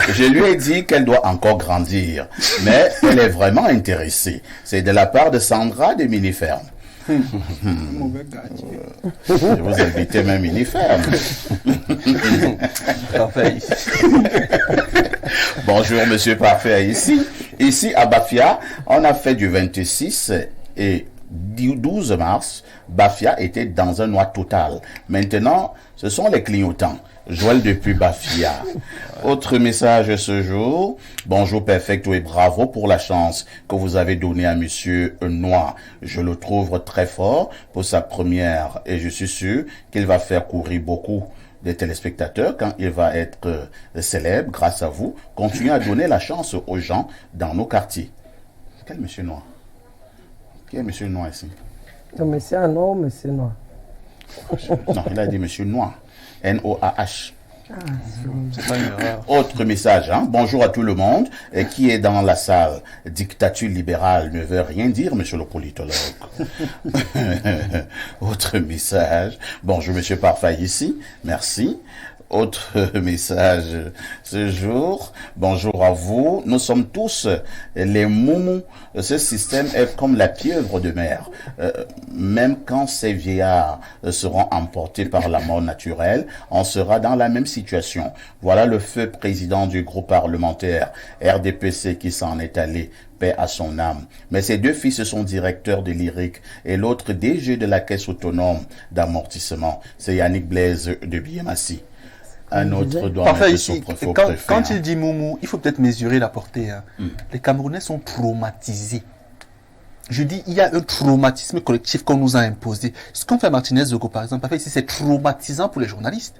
Je lui ai dit qu'elle doit encore grandir, mais elle est vraiment intéressée. C'est de la part de Sandra de Miniferme. Mauvais gardien. Je vous invite même Miniferme. Parfait. Bonjour Monsieur Parfait ici. Ici à Bafia, on a fait du 26 et du 12 mars. Bafia était dans un noir total. Maintenant, ce sont les clignotants. Joël depuis Bafia. Autre message ce jour. Bonjour Perfecto et bravo pour la chance que vous avez donnée à Monsieur Noir. Je le trouve très fort pour sa première et je suis sûr qu'il va faire courir beaucoup de téléspectateurs quand il va être célèbre grâce à vous. Continuez à donner la chance aux gens dans nos quartiers. Quel Monsieur Noir? Qui est Monsieur Noir ici? Non, monsieur noir, monsieur noir. Non, il a dit Monsieur Noir. N-O-A-H. C'est pas une erreur. Autre message, hein? Bonjour à tout le monde qui est dans la salle. Dictature libérale ne veut rien dire, monsieur le politologue. Autre message. Bonjour, monsieur Parfait ici. Merci. Autre message ce jour. Bonjour à vous. Nous sommes tous les moumous. Ce système est comme la pieuvre de mer. Même quand ces vieillards seront emportés par la mort naturelle, on sera dans la même situation. Voilà le feu président du groupe parlementaire RDPC qui s'en est allé. Paix à son âme. Mais ses deux fils sont directeurs de l'IRIC et l'autre DG de la Caisse autonome d'amortissement. C'est Yannick Blaise de Biémassi. Un autre doit Parfait mettre son ici. préfet au Quand préfet, il dit moumou, il faut peut-être mesurer la portée. Hein. Les Camerounais sont traumatisés. Je dis, il y a un traumatisme collectif qu'on nous a imposé. Ce qu'on fait à Martinez-Zogo, par exemple, ici, c'est traumatisant pour les journalistes.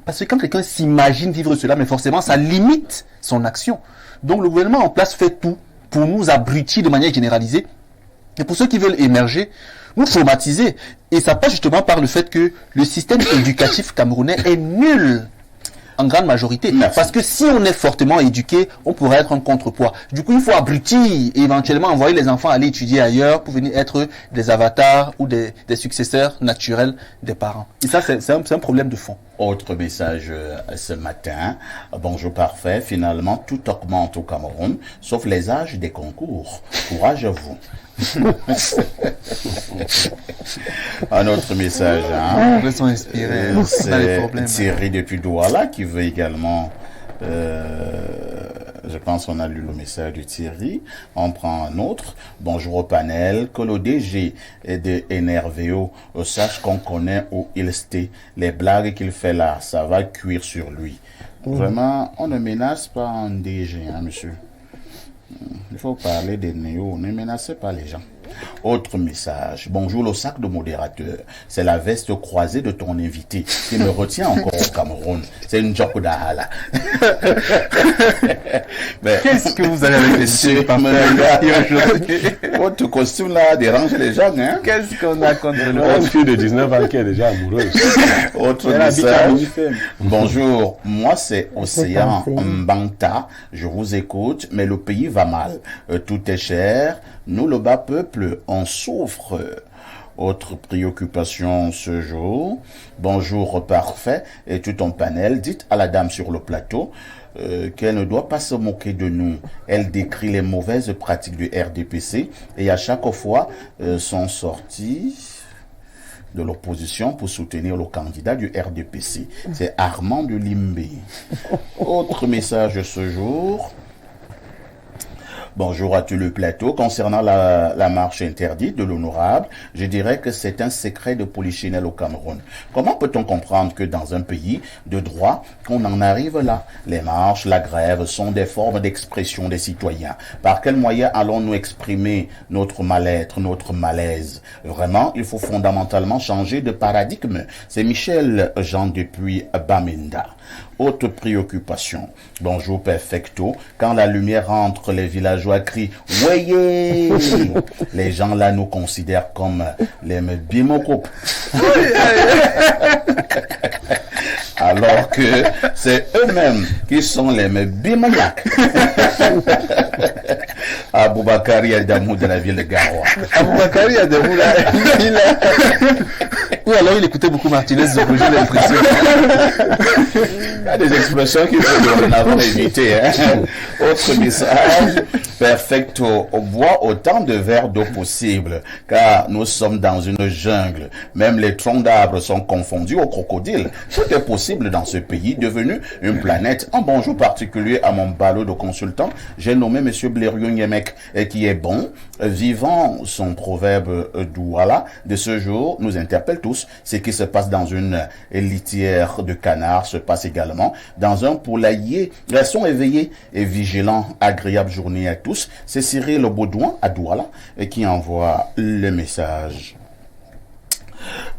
Parce que quand quelqu'un s'imagine vivre cela, mais forcément, ça limite son action. Donc, le gouvernement en place fait tout pour nous abrutir de manière généralisée. Et pour ceux qui veulent émerger, nous traumatiser. Et ça passe justement par le fait que le système éducatif camerounais est nul. En grande majorité. Merci. Parce que si on est fortement éduqué, on pourrait être un contrepoids. Du coup, il faut abrutir et éventuellement envoyer les enfants aller étudier ailleurs pour venir être des avatars ou des successeurs naturels des parents. Et ça, c'est un problème de fond. Autre message ce matin. Bonjour parfait. Finalement, tout augmente au Cameroun, sauf les âges des concours. Courage à vous. Un autre message. Hein? Ils sont inspirés. On a des C'est problèmes. Thierry depuis Douala qui veut également... je pense qu'on a lu le message de Thierry. On prend un autre. Bonjour au panel. Que le DG de NRVO sache qu'on connaît où il stait. Les blagues qu'il fait là, ça va cuire sur lui. Vraiment, on ne menace pas un DG, hein, monsieur. Il faut parler des néos. Ne menacez pas les gens. Autre message. Bonjour le sac de modérateur. C'est la veste croisée de ton invité qui me retient encore au Cameroun. C'est une Djokodahala. Qu'est-ce que vous avez avec les Monsieur, votre costume là dérange les gens, hein? Qu'est-ce qu'on a contre le Une fille de 19 ans qui est déjà amoureuse. Autre Elle habite à message. Miniferme. Bonjour, moi c'est Océan C'est Mbangta. Je vous écoute, mais le pays va mal. Tout est cher. Nous, le bas peuple, on souffre. Autre préoccupation ce jour. Bonjour parfait et tout ton panel. Dites à la dame sur le plateau qu'elle ne doit pas se moquer de nous. Elle décrit les mauvaises pratiques du RDPC et à chaque fois sont sorties de l'opposition pour soutenir le candidat du RDPC. C'est Armand de Limbé. Autre message ce jour. Bonjour à tout le plateau. Concernant la marche interdite de l'honorable, je dirais que c'est un secret de polichinelle au Cameroun. Comment peut-on comprendre que dans un pays de droit, qu'on en arrive là? Les marches, la grève sont des formes d'expression des citoyens. Par quels moyens allons-nous exprimer notre mal-être, notre malaise? Vraiment, il faut fondamentalement changer de paradigme. C'est Michel Jean depuis Bamenda. Autre préoccupation. Bonjour perfecto. Quand la lumière entre, les villageois crient « Voyez !» Les gens là nous considèrent comme les bimokop. alors que c'est eux-mêmes qui sont les bimaniaques. Aboubakari Adamou de la ville de Garoua. Aboubakari Adamou, là, ou alors il écoutait beaucoup Martinez Zoko, j'ai l'impression. Il y a des expressions qu'il faut en avoir évité. Hein. Autre message, perfecto, bois autant de verres d'eau possible, car nous sommes dans une jungle. Même les troncs d'arbres sont confondus aux crocodiles. Tout est possible dans ce pays devenu une planète. Un bonjour particulier à mon ballot de consultant, j'ai nommé Monsieur Blériot Niemek, qui est bon, vivant son proverbe Douala de ce jour nous interpelle tous. Ce qui se passe dans une litière de canard se passe également dans un poulailler. Restons éveillés et vigilants. Agréable journée à tous. C'est Cyril Baudouin à Douala qui envoie le message.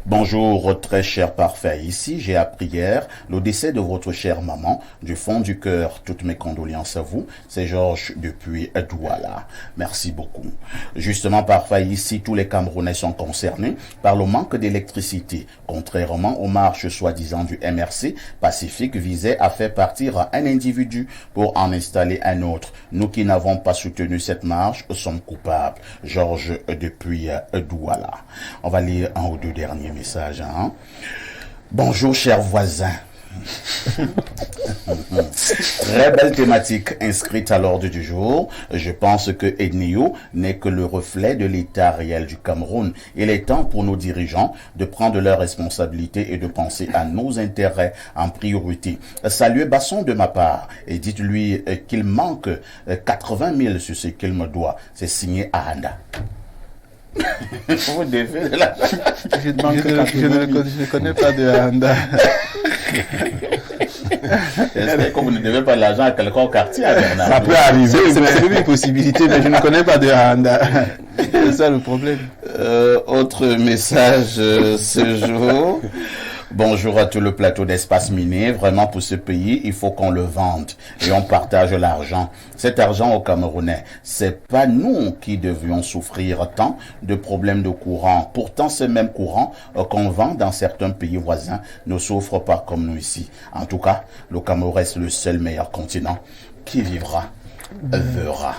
Bonjour, très cher parfait. Ici, j'ai appris hier le décès de votre chère maman. Du fond du cœur, toutes mes condoléances à vous. C'est Georges depuis Douala. Merci beaucoup. Justement, parfait, ici, tous les Camerounais sont concernés par le manque d'électricité. Contrairement aux marches soi-disant du MRC, Pacifique visait à faire partir un individu pour en installer un autre. Nous qui n'avons pas soutenu cette marche sommes coupables. Georges depuis Douala. On va lire un ou deux derniers messages. Hein? Bonjour, chers voisins. Très belle thématique inscrite à l'ordre du jour. Je pense que Ednio n'est que le reflet de l'état réel du Cameroun. Il est temps pour nos dirigeants de prendre leurs responsabilités et de penser à nos intérêts en priorité. Saluez Basson de ma part et dites-lui qu'il manque 80 000 sur ce qu'il me doit. C'est signé Ahanda. Vous devez là. Je ne connais pas de Ahanda. Est-ce que vous ne devez pas de l'argent à quelqu'un au quartier? Ça peut arriver, c'est une possibilité, mais je ne connais pas de Ahanda. C'est ça le problème. Autre message ce jour. Bonjour à tout le plateau d'Espace Miné. Vraiment, pour ce pays, il faut qu'on le vende et on partage l'argent. Cet argent aux Camerounais, c'est pas nous qui devions souffrir tant de problèmes de courant. Pourtant, ce même courant qu'on vend dans certains pays voisins ne souffre pas comme nous ici. En tout cas, le Cameroun reste le seul meilleur continent qui vivra, verra.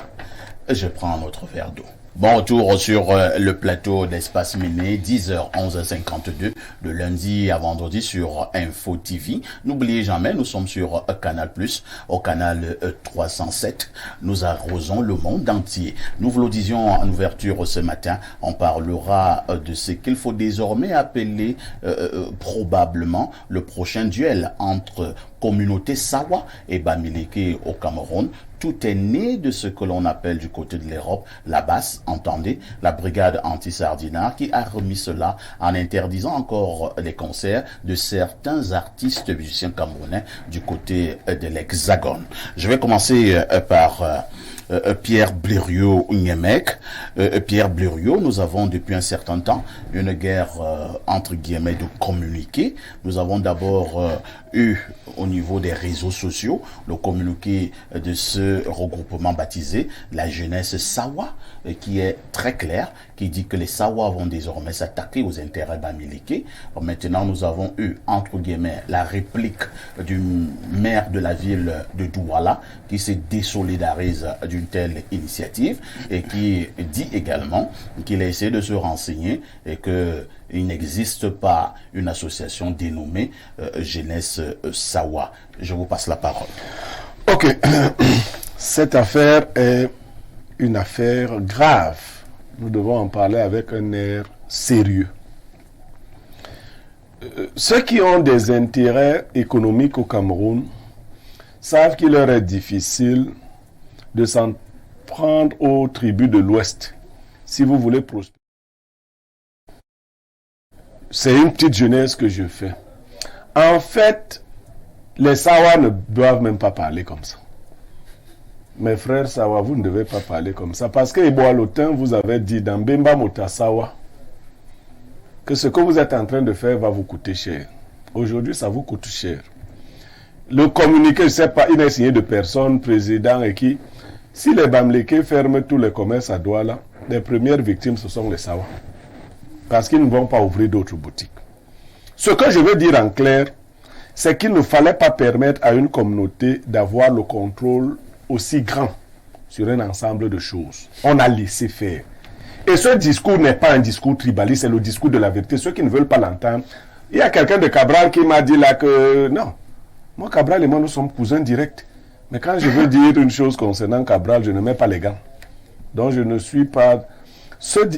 Je prends un autre verre d'eau. Bon retour sur le plateau d'Espace Miné, 10h11h52, de lundi à vendredi sur Info TV. N'oubliez jamais, nous sommes sur Canal+, au canal 307. Nous arrosons le monde entier. Nous vous le disions en ouverture ce matin, on parlera de ce qu'il faut désormais appeler probablement le prochain duel entre communauté Sawa et Bamileke au Cameroun. Tout est né de ce que l'on appelle du côté de l'Europe la BAS, entendez, la brigade anti-sardinard, qui a remis cela en interdisant encore les concerts de certains artistes musiciens camerounais du côté de l'Hexagone. Je vais commencer par Pierre Blériot Niemek. Pierre Blériot, nous avons depuis un certain temps une guerre entre guillemets de communiqué. Nous avons d'abord eu au niveau des réseaux sociaux le communiqué de ce regroupement baptisé la jeunesse Sawa, qui est très clair, qui dit que les Sawa vont désormais s'attaquer aux intérêts bamileke. Maintenant, nous avons eu, entre guillemets, la réplique du maire de la ville de Douala qui se désolidarise d'une telle initiative et qui dit également qu'il a essayé de se renseigner et qu'il n'existe pas une association dénommée Jeunesse Sawa. Je vous passe la parole. Ok. Cette affaire est une affaire grave. Nous devons en parler avec un air sérieux. Ceux qui ont des intérêts économiques au Cameroun savent qu'il leur est difficile de s'en prendre aux tribus de l'Ouest si vous voulez prospérer. C'est une petite jeunesse que je fais. En fait, les Sawa ne doivent même pas parler comme ça. Mes frères Sawa, vous ne devez pas parler comme ça. Parce que Eboalotin vous avait dit dans Bemba Mota Sawa que ce que vous êtes en train de faire va vous coûter cher. Aujourd'hui, ça vous coûte cher. Le communiqué, je ne sais pas, il est signé de personnes, président et qui. Si les Bamileke ferment tous les commerces à Douala, les premières victimes, ce sont les Sawa. Parce qu'ils ne vont pas ouvrir d'autres boutiques. Ce que je veux dire en clair, c'est qu'il ne fallait pas permettre à une communauté d'avoir le contrôle aussi grand sur un ensemble de choses. On a laissé faire. Et ce discours n'est pas un discours tribaliste, c'est le discours de la vérité. Ceux qui ne veulent pas l'entendre, il y a quelqu'un de Cabral qui m'a dit là que non, moi Cabral et moi nous sommes cousins directs. Mais quand je veux dire une chose concernant Cabral, je ne mets pas les gants. Donc je ne suis pas...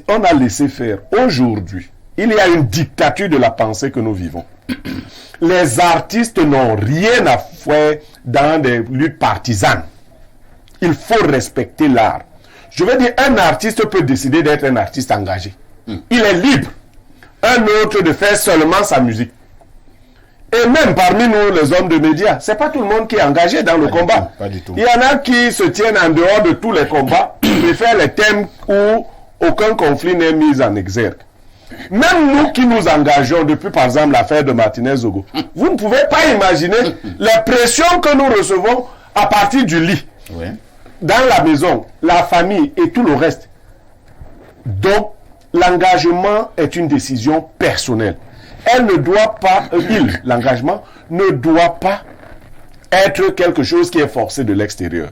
On a laissé faire. Aujourd'hui, il y a une dictature de la pensée que nous vivons. Les artistes n'ont rien à faire dans des luttes partisanes. Il faut respecter l'art. Je veux dire, un artiste peut décider d'être un artiste engagé. Il est libre. Un autre de faire seulement sa musique. Et même parmi nous, les hommes de médias, c'est pas tout le monde qui est engagé dans le combat. Pas du tout. Il y en a qui se tiennent en dehors de tous les combats, et faire les thèmes où aucun conflit n'est mis en exergue. Même nous qui nous engageons depuis, par exemple, l'affaire de Martinez-Zogo, vous ne pouvez pas imaginer les pressions que nous recevons à partir du lit, dans la maison, la famille et tout le reste. Donc, l'engagement est une décision personnelle. Elle ne doit pas, l'engagement ne doit pas être quelque chose qui est forcé de l'extérieur.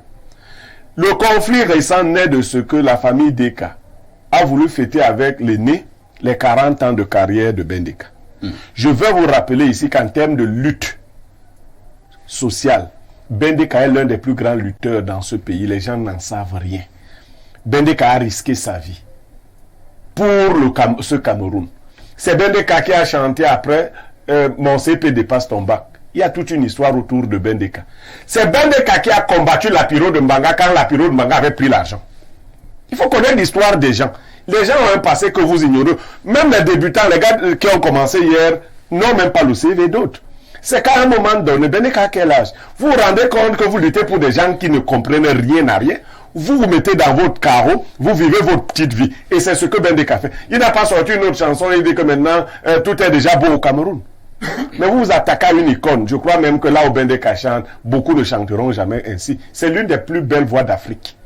Le conflit récent naît de ce que la famille Deka a voulu fêter avec l'aîné les 40 ans de carrière de Ben Deka. Je veux vous rappeler ici qu'en termes de lutte sociale, Ben Deka est l'un des plus grands lutteurs dans ce pays. Les gens n'en savent rien. Ben Deka a risqué sa vie pour ce Cameroun. C'est Ben Deka qui a chanté après Mon CP dépasse ton bac. Il y a toute une histoire autour de Ben Deka. C'est Ben Deka qui a combattu la pyro de Mbanga quand la pyro de Mbanga avait pris l'argent. Il faut connaître l'histoire des gens. Les gens ont un passé que vous ignorez. Même les débutants, les gars qui ont commencé hier, n'ont même pas le CV d'autres. C'est qu'à un moment donné, Ben Deka à quel âge? Vous vous rendez compte que vous luttez pour des gens qui ne comprennent rien à rien. Vous vous mettez dans votre carreau, vous vivez votre petite vie. Et c'est ce que Ben Deka fait. Il n'a pas sorti une autre chanson, il dit que maintenant, tout est déjà beau au Cameroun. Mais vous vous attaquez à une icône. Je crois même que là où Ben Deka chante, beaucoup ne chanteront jamais ainsi. C'est l'une des plus belles voix d'Afrique.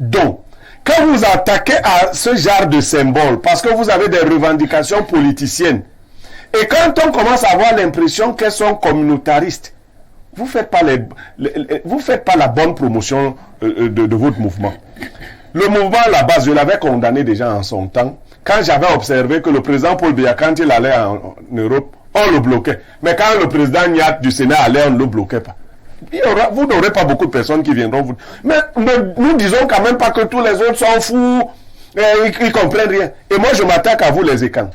Donc, quand vous attaquez à ce genre de symbole, parce que vous avez des revendications politiciennes, et quand on commence à avoir l'impression qu'elles sont communautaristes, vous ne faites pas la bonne promotion de votre mouvement. Le mouvement à la base, je l'avais condamné déjà en son temps, quand j'avais observé que le président Paul Biya, quand il allait en Europe, on le bloquait. Mais quand le président Nyat du Sénat allait, on ne le bloquait pas. Vous n'aurez pas beaucoup de personnes qui viendront vous... Mais nous disons quand même pas que tous les autres sont fous, ils ne comprennent rien. Et moi, je m'attaque à vous, les écans.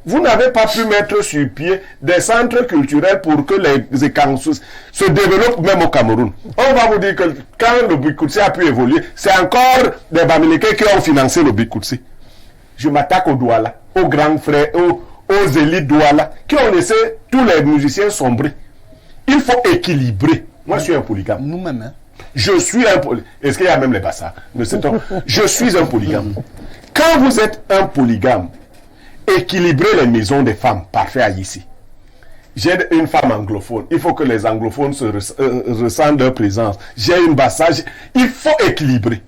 Vous n'avez pas pu mettre sur pied des centres culturels pour que les écans se développent même au Cameroun. On va vous dire que quand le Bikoutsi a pu évoluer, c'est encore des Bamileke qui ont financé le Bikoutsi. Je m'attaque aux Douala, aux grands frères, aux élites Douala, qui ont laissé tous les musiciens sombrer. Il faut équilibrer. Moi, je suis un polygame. Nous-mêmes, hein. Je suis un polygame. Est-ce qu'il y a même les bassards? Je suis un polygame. Quand vous êtes un polygame, équilibrez les maisons des femmes. Parfait ici. J'ai une femme anglophone. Il faut que les anglophones ressentent leur présence. J'ai une bassage. Il faut équilibrer.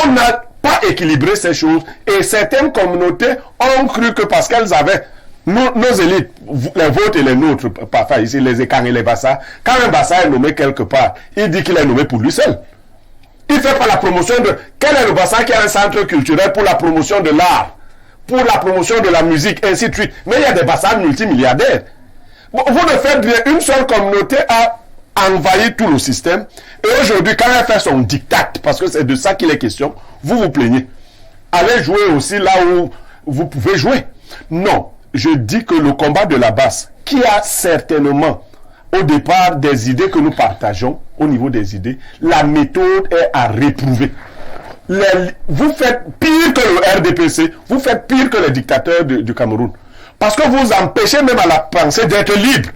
On n'a pas équilibré ces choses. Et certaines communautés ont cru que parce qu'elles avaient nos élites, les vôtres et les nôtres, parfois ici, les écans et les bassards, quand un bassard est nommé quelque part, il dit qu'il est nommé pour lui seul. Il ne fait pas la promotion de... Quel est le bassard qui a un centre culturel pour la promotion de l'art, pour la promotion de la musique, ainsi de suite? Mais il y a des bassards multimilliardaires. Vous ne faites rien. Une seule communauté a envahi tout le système. Et aujourd'hui, quand elle fait son diktat, parce que c'est de ça qu'il est question, vous vous plaignez. Allez jouer aussi là où vous pouvez jouer. Non. Je dis que le combat de la base, qui a certainement au départ des idées que nous partageons, au niveau des idées, la méthode est à réprouver. Vous faites pire que le RDPC, vous faites pire que les dictateurs du Cameroun. Parce que vous empêchez même à la pensée d'être libre.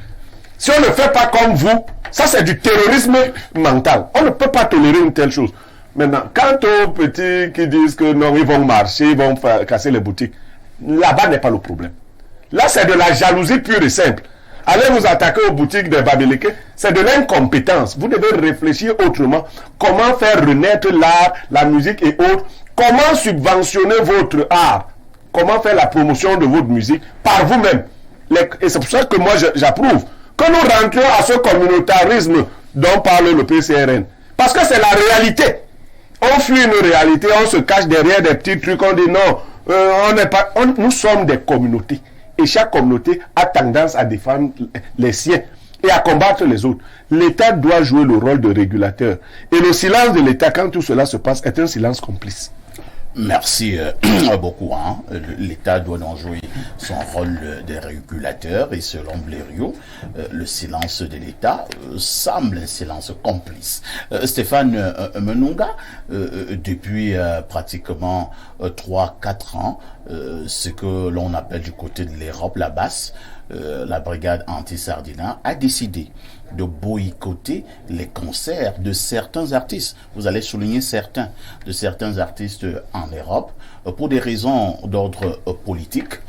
Si on ne fait pas comme vous, ça c'est du terrorisme mental. On ne peut pas tolérer une telle chose. Maintenant, quant aux petits qui disent que non, ils vont marcher, ils vont casser les boutiques, là-bas n'est pas le problème. Là, c'est de la jalousie pure et simple. Allez vous attaquer aux boutiques des Bamileke, c'est de l'incompétence. Vous devez réfléchir autrement. Comment faire renaître l'art, la musique et autres. Comment subventionner votre art. Comment faire la promotion de votre musique par vous-même. Et c'est pour ça que moi, j'approuve que que nous rentrions à ce communautarisme dont parle le PCRN. Parce que c'est la réalité. On fuit une réalité, on se cache derrière des petits trucs, on dit non, nous sommes des communautés. Et chaque communauté a tendance à défendre les siens et à combattre les autres. L'État doit jouer le rôle de régulateur. Et le silence de l'État, quand tout cela se passe, est un silence complice. Merci beaucoup. L'État doit donc jouer son rôle de régulateur et selon Blériot, le silence de l'État semble un silence complice. Stéphane Menunga, depuis pratiquement 3-4 ans, ce que l'on appelle du côté de l'Europe, la basse, la brigade anti-Sardina a décidé de boycotter les concerts de certains artistes. Vous allez souligner de certains artistes en Europe pour des raisons d'ordre politique.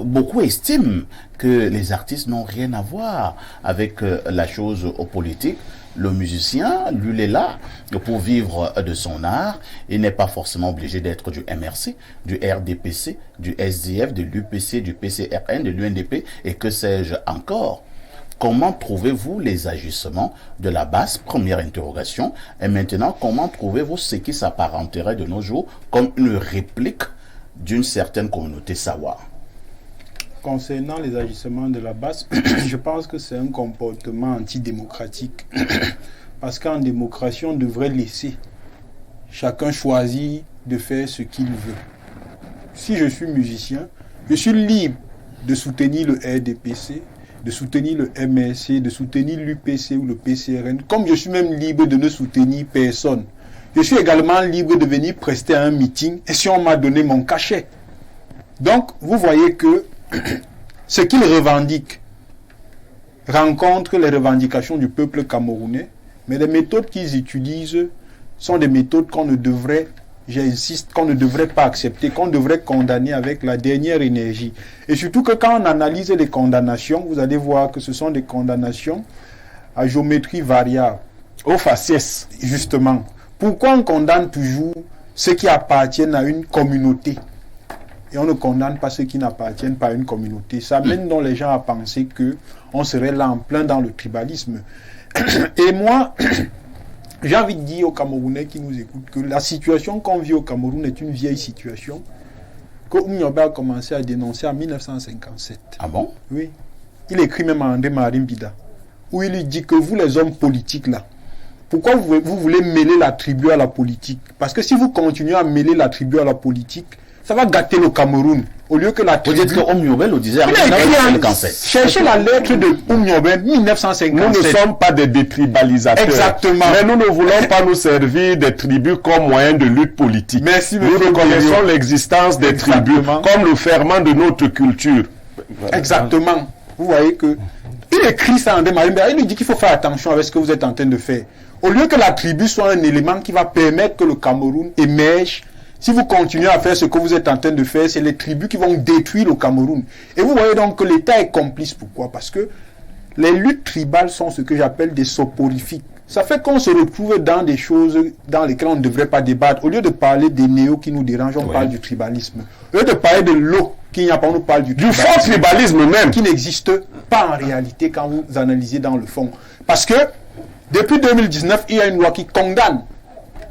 Beaucoup estiment que les artistes n'ont rien à voir avec la chose politique. Le musicien, lui, il est là pour vivre de son art. Il n'est pas forcément obligé d'être du MRC, du RDPC, du SDF, de l'UPC, du PCRN, de l'UNDP et que sais-je encore. Comment trouvez-vous les agissements de la base? Première interrogation. Et maintenant, comment trouvez-vous ce qui s'apparenterait de nos jours comme une réplique d'une certaine communauté Sawa? Concernant les agissements de la base, je pense que c'est un comportement antidémocratique. Parce qu'en démocratie, on devrait laisser chacun choisir de faire ce qu'il veut. Si je suis musicien, je suis libre de soutenir le RDPC, de soutenir le MRC, de soutenir l'UPC ou le PCRN, comme je suis même libre de ne soutenir personne. Je suis également libre de venir prester à un meeting et si on m'a donné mon cachet. Donc, vous voyez que ce qu'ils revendiquent rencontre les revendications du peuple camerounais, mais les méthodes qu'ils utilisent sont des méthodes qu'on ne devrait, j'insiste, qu'on ne devrait pas accepter, qu'on devrait condamner avec la dernière énergie. Et surtout que quand on analyse les condamnations, vous allez voir que ce sont des condamnations à géométrie variable. Au faciès. Justement. Pourquoi on condamne toujours ceux qui appartiennent à une communauté et on ne condamne pas ceux qui n'appartiennent pas à une communauté? Ça mène donc les gens à penser qu'on serait là en plein dans le tribalisme. Et moi, j'ai envie de dire aux Camerounais qui nous écoutent que la situation qu'on vit au Cameroun est une vieille situation que Oumyobé a commencé à dénoncer en 1957. Ah bon? Oui. Il écrit même à André Marimbida, où il lui dit que vous les hommes politiques là, pourquoi vous voulez mêler la tribu à la politique? Parce que si vous continuez à mêler la tribu à la politique, ça va gâter le Cameroun. Au lieu que la tribu... Vous dites que Oumyobé le disait en 1957. Cherchez la lettre de Oumyobé, 1957. Nous ne sommes pas des détribalisateurs. Exactement. Mais nous ne voulons pas nous servir des tribus comme moyen de lutte politique. Merci, nous reconnaissons l'existence des tribus comme le ferment de notre culture. Exactement. Vous voyez que... Il écrit ça en démarrant, il lui dit qu'il faut faire attention avec ce que vous êtes en train de faire. Au lieu que la tribu soit un élément qui va permettre que le Cameroun émerge, si vous continuez à faire ce que vous êtes en train de faire, c'est les tribus qui vont détruire le Cameroun. Et vous voyez donc que l'État est complice. Pourquoi? Parce que les luttes tribales sont ce que j'appelle des soporifiques. Ça fait qu'on se retrouve dans des choses dans lesquelles on ne devrait pas débattre. Au lieu de parler des néos qui nous dérangent, on parle du tribalisme. Au lieu de parler de l'eau qu'il n'y a pas, on nous parle du faux tribalisme même. Qui n'existe pas en réalité quand vous analysez dans le fond. Parce que depuis 2019, il y a une loi qui condamne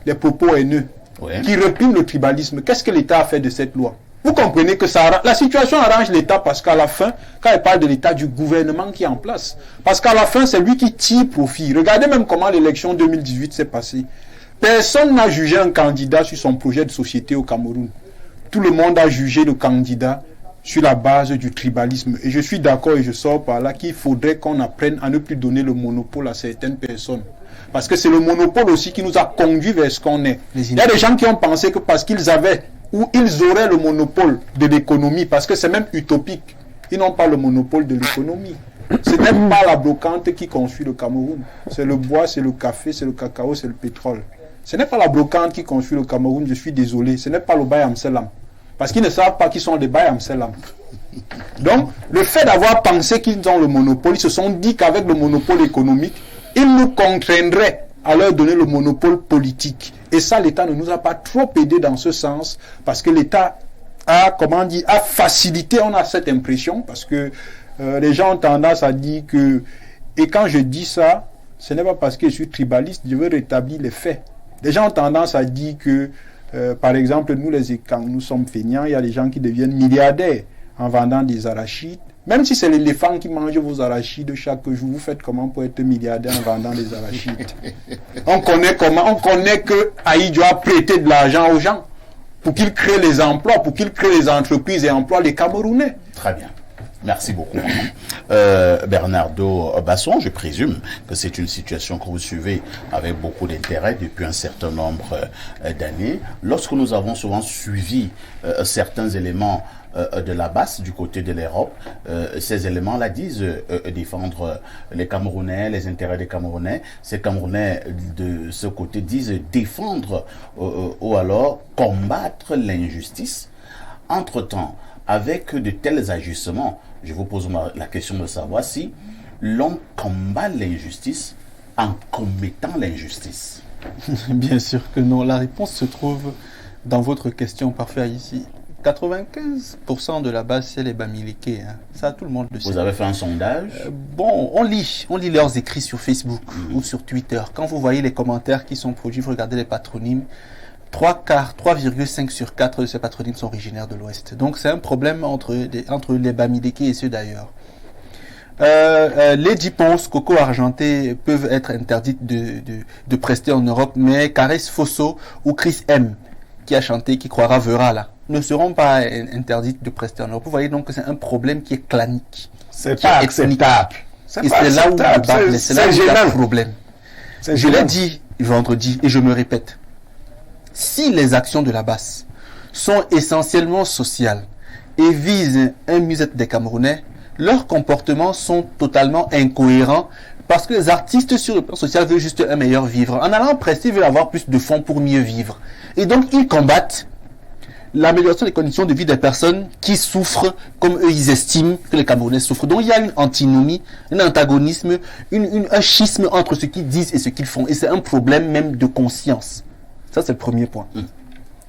les propos haineux, qui réprime le tribalisme. Qu'est-ce que l'État a fait de cette loi? Vous comprenez que la situation arrange l'État parce qu'à la fin, quand il parle de l'État, du gouvernement qui est en place, parce qu'à la fin, c'est lui qui tire profit. Regardez même comment l'élection 2018 s'est passée. Personne n'a jugé un candidat sur son projet de société au Cameroun. Tout le monde a jugé le candidat sur la base du tribalisme. Et je suis d'accord et je sors par là qu'il faudrait qu'on apprenne à ne plus donner le monopole à certaines personnes. Parce que c'est le monopole aussi qui nous a conduit vers ce qu'on est. Il y a des gens qui ont pensé que parce qu'ils avaient ou ils auraient le monopole de l'économie, parce que c'est même utopique, ils n'ont pas le monopole de l'économie. Ce n'est pas la brocante qui construit le Cameroun. C'est le bois, c'est le café, c'est le cacao, c'est le pétrole. Ce n'est pas la brocante qui construit le Cameroun, je suis désolé. Ce n'est pas le Baye Amselam. Parce qu'ils ne savent pas qui sont les Baye Amselam. Donc, le fait d'avoir pensé qu'ils ont le monopole, ils se sont dit qu'avec le monopole économique, ils nous contraindraient à leur donner le monopole politique. Et ça, l'État ne nous a pas trop aidé dans ce sens, parce que l'État a, a facilité, on a cette impression, parce que les gens ont tendance à dire que... Et quand je dis ça, ce n'est pas parce que je suis tribaliste, je veux rétablir les faits. Les gens ont tendance à dire que, par exemple, quand nous sommes feignants, il y a des gens qui deviennent milliardaires en vendant des arachides. Même si c'est l'éléphant qui mange vos arachides chaque jour, vous faites comment pour être milliardaire en vendant des arachides? On connaît que Aïdjo a prêté de l'argent aux gens pour qu'ils créent les emplois, pour qu'ils créent les entreprises et emploient les Camerounais. Très bien. Merci beaucoup. Bernardo Basson, je présume que c'est une situation que vous suivez avec beaucoup d'intérêt depuis un certain nombre d'années. Lorsque nous avons souvent suivi certains éléments de la base du côté de l'Europe, ces éléments-là disent défendre les Camerounais, les intérêts des Camerounais. Ces Camerounais de ce côté disent défendre ou alors combattre l'injustice. Entre-temps, avec de tels ajustements, je vous pose la question de savoir si l'on combat l'injustice en commettant l'injustice. Bien sûr que non. La réponse se trouve dans votre question parfaite ici. 95% de la base, c'est les Bamileke. Hein. Ça, tout le monde le sait. Vous avez fait un sondage? Bon, on lit leurs écrits sur Facebook ou sur Twitter. Quand vous voyez les commentaires qui sont produits, vous regardez les patronymes. 3,5 sur 4 de ces patronymes sont originaires de l'Ouest. Donc c'est un problème entre les Bamileke et ceux d'ailleurs. Les Dipons, coco argenté, peuvent être interdites de prester en Europe, mais Caresse Fosso ou Chris M, qui a chanté Qui croira verra là, ne seront pas interdites de prester en Europe. Vous voyez donc que c'est un problème qui est clanique. C'est pas acceptable. Et c'est là où il y a un problème. Je l'ai dit vendredi et je me répète. Si les actions de la base sont essentiellement sociales et visent un mieux-être des Camerounais, leurs comportements sont totalement incohérents parce que les artistes sur le plan social veulent juste un meilleur vivre. En allant prester, ils veulent avoir plus de fonds pour mieux vivre. Et donc, ils combattent l'amélioration des conditions de vie des personnes qui souffrent comme eux, ils estiment que les Camerounais souffrent. Donc, il y a une antinomie, un antagonisme, un schisme entre ce qu'ils disent et ce qu'ils font. Et c'est un problème même de conscience. Ça, c'est le premier point.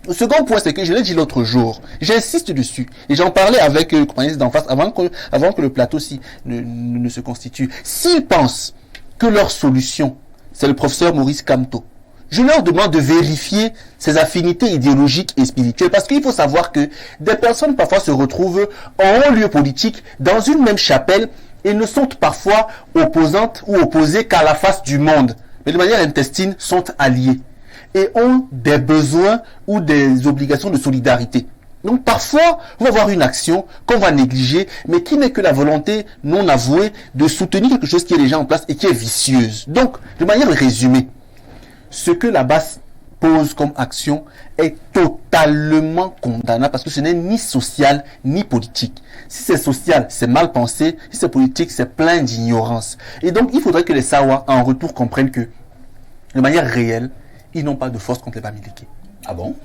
Le second point, c'est que je l'ai dit l'autre jour, j'insiste dessus, et j'en parlais avec le compagnon d'en face avant que le plateau ne se constitue. S'ils pensent que leur solution, c'est le professeur Maurice Kamto, je leur demande de vérifier ses affinités idéologiques et spirituelles, parce qu'il faut savoir que des personnes parfois se retrouvent en haut lieu politique, dans une même chapelle, et ne sont parfois opposantes ou opposées qu'à la face du monde, mais de manière intestine sont alliées et ont des besoins ou des obligations de solidarité. Donc parfois, on va avoir une action qu'on va négliger, mais qui n'est que la volonté non avouée de soutenir quelque chose qui est déjà en place et qui est vicieuse. Donc, de manière résumée, ce que la base pose comme action est totalement condamnable parce que ce n'est ni social ni politique. Si c'est social, c'est mal pensé. Si c'est politique, c'est plein d'ignorance. Et donc, il faudrait que les Sawa, en retour, comprennent que, de manière réelle, ils n'ont pas de force contre les Bamileke. Ah bon?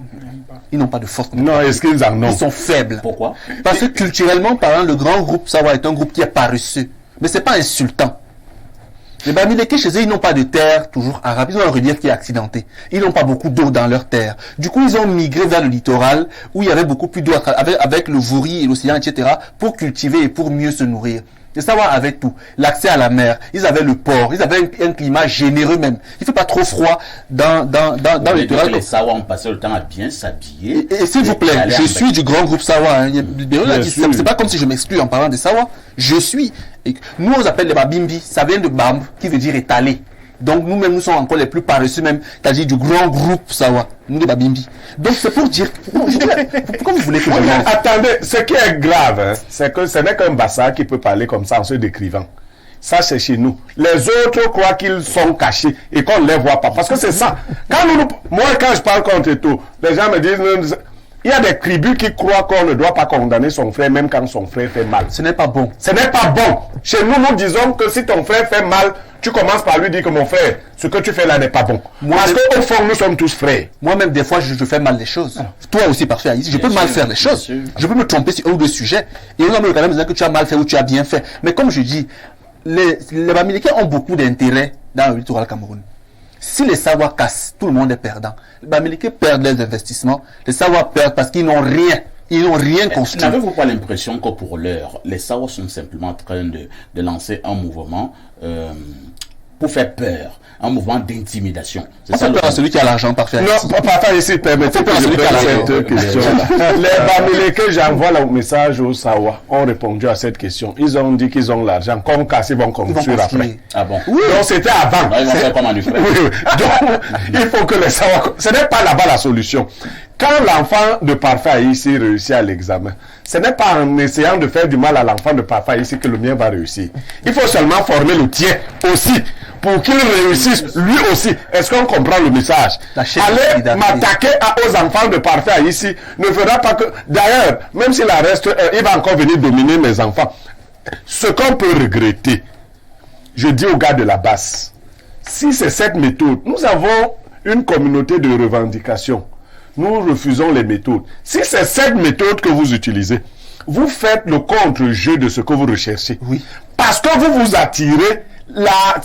Ils n'ont pas de force contre les Non, est-ce qu'ils en ont? Ils sont faibles. Pourquoi? Parce que culturellement parlant, le grand groupe Sawa est un groupe qui est paresseux. Mais c'est pas insultant. Les Bamileke, chez eux, ils n'ont pas de terre, toujours arabe. Ils ont un relief qui est accidenté. Ils n'ont pas beaucoup d'eau dans leur terre. Du coup, ils ont migré vers le littoral, où il y avait beaucoup plus d'eau avec le Vouri et l'océan, etc., pour cultiver et pour mieux se nourrir. Les Sawa avaient tout. L'accès à la mer. Ils avaient le port. Ils avaient un climat généreux même. Il ne fait pas trop froid dans le littoral. Les Sawa ont passé le temps à bien s'habiller. Et s'il vous plaît, je suis du grand groupe Sawa. Hein. C'est pas comme si je m'exclus en parlant des Sawa. Je suis. Et nous, on appelle les Babimbi. Ça vient de Bamb, qui veut dire étalé. Donc nous-mêmes, nous sommes encore les plus paresseux même, c'est-à-dire du grand groupe Sawa, nous les Babimbi. Donc c'est pour dire, pourquoi vous voulez que je mais attendez, ce qui est grave, hein, c'est que ce n'est qu'un Bassa qui peut parler comme ça en se décrivant. Ça, c'est chez nous. Les autres croient qu'ils sont cachés et qu'on ne les voit pas. Parce que c'est ça. Moi, quand je parle contre tout, les gens me disent... Il y a des tribus qui croient qu'on ne doit pas condamner son frère même quand son frère fait mal. Ce n'est pas bon. Ce n'est pas bon. Chez nous, nous disons que si ton frère fait mal, tu commences par lui dire que mon frère, ce que tu fais là n'est pas bon. Parce qu'au fond, nous sommes tous frères. Moi-même, des fois, je fais mal les choses. Toi aussi, parfait, Aïs, je peux mal faire les choses. Je peux me tromper sur un ou deux sujets. Et on va me quand même dire que tu as mal fait ou tu as bien fait. Mais comme je dis, les Bamileke ont beaucoup d'intérêt dans le littoral Cameroun. Si les Sawa cassent, tout le monde est perdant. Les Bamileke perdent les investissements. Les Sawa perdent parce qu'ils n'ont rien Ils n'ont rien construit. N'avez-vous pas l'impression que pour l'heure, les Sawa sont simplement en train de lancer un mouvement pour faire peur, un mouvement d'intimidation? On fait peur à celui qui a l'argent, parfait. Non, papa, ici, permettez que je pose cette question. Les Bamileke, j'envoie le message aux Sawa, ont répondu à cette question. Ils ont dit qu'ils ont l'argent, comme cassé, ils vont construire après. Ah bon? Oui. Donc c'était avant. Ils vont faire comme en Ukraine. Oui, oui. Donc, il faut que les Sawa... Ce n'est pas là-bas la solution. Quand l'enfant de Parfait ici réussit à l'examen, ce n'est pas en essayant de faire du mal à l'enfant de Parfait ici que le mien va réussir. Il faut seulement former le tien aussi, pour qu'il réussisse lui aussi. Est-ce qu'on comprend le message? Aller m'attaquer aux enfants de Parfait ici ne fera pas que... D'ailleurs, même s'il en reste, il va encore venir dominer mes enfants. Ce qu'on peut regretter, je dis aux gars de la base, si c'est cette méthode, nous avons une communauté de revendication. Nous refusons les méthodes. Si c'est cette méthode que vous utilisez, vous faites le contre-jeu de ce que vous recherchez. Oui. Parce que vous vous attirez la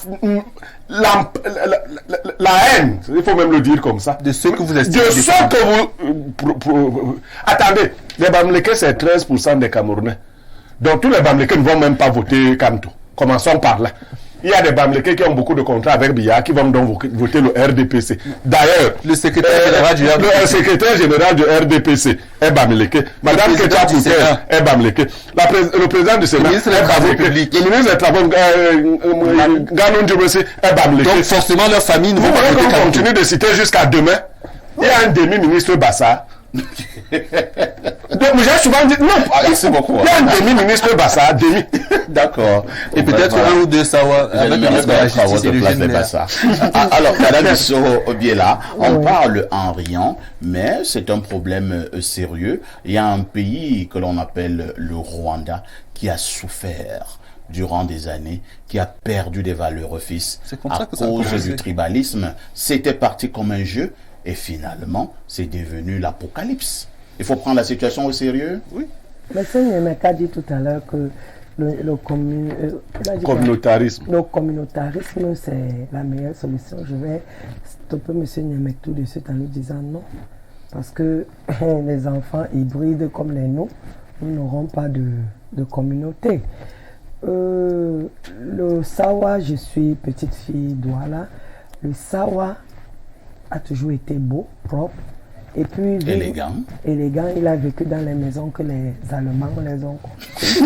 haine, il faut même le dire comme ça. De ceux que vous estimez. De ceux que vous... Attendez, les Bamileke, c'est 13% des Camerounais. Donc tous les Bamileke ne vont même pas voter Kanto. Commençons par là. Il y a des Bamileke qui ont beaucoup de contrats avec Biya qui vont donc voter le RDPC. D'ailleurs, le secrétaire général du RDPC est Bamileke. Madame Ketia Pouter est Bamileke. Le président du Sénat est Bamileke. Le ministre des Travaux, Ganon Djobesi, est Bamileke. Donc forcément, leur famille ne va pas voter Kanto. Vous continuez de citer jusqu'à demain. Il y a un demi-ministre Bassa. Donc j'ai souvent dit non, merci beaucoup. Il y a un demi-ministre Bassa, demi. D'accord. Et peut-être un ou deux Sawa avec le ministre de la Justice et le jeune Bassa. Alors, Madame Bissot Biela, on parle en riant, mais c'est un problème sérieux. Il y a un pays que l'on appelle le Rwanda qui a souffert durant des années, qui a perdu des valeureux fils à cause du tribalisme. C'était parti comme un jeu. Et finalement, c'est devenu l'apocalypse. Il faut prendre la situation au sérieux. Oui. Mais Nyemeka a dit tout à l'heure que le communautarisme, c'est la meilleure solution. Je vais stopper M. Nyemeka tout de suite en lui disant non. Parce que les enfants hybrides comme les nôtres, nous n'aurons pas de communauté. Le Sawa, je suis petite fille d'Ouala. Le Sawa a toujours été beau, propre, et puis élégant, il a vécu dans les maisons que les Allemands les ont construites.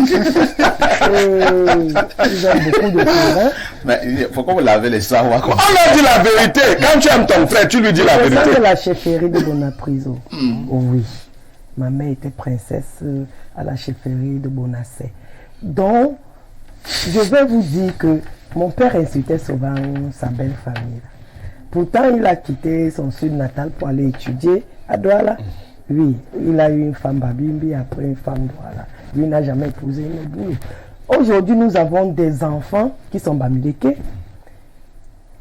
Ils ont beaucoup de terrain. Mais pourquoi vous lavez les Sawa? On a dit la vérité. Quand tu aimes ton frère, tu lui dis la vérité. C'est de la chefferie de Bonapriso. Oh, oui. Ma mère était princesse à la chefferie de Bonassé. Donc, je vais vous dire que mon père insultait souvent sa belle famille. Pourtant, il a quitté son sud natal pour aller étudier à Douala. Oui, il a eu une femme Babimbi, après une femme Douala. Lui n'a jamais épousé une boule. Aujourd'hui, nous avons des enfants qui sont Bamileke.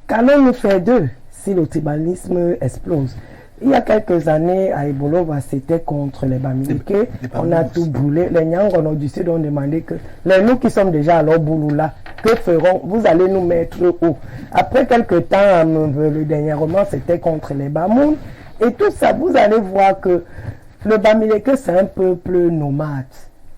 Qu'allons-nous faire d'eux si le tribalisme explose? Il y a quelques années, à Ebolova, c'était contre les Bamileke. On a tout brûlé. Les Nyangono du Sud ont demandé que les nous qui sommes déjà à leur boulot là, que feront? Vous allez nous mettre où? Après quelques temps, le dernier roman, c'était contre les Bamoun. Et tout ça, vous allez voir que le Bamileke, c'est un peuple nomade.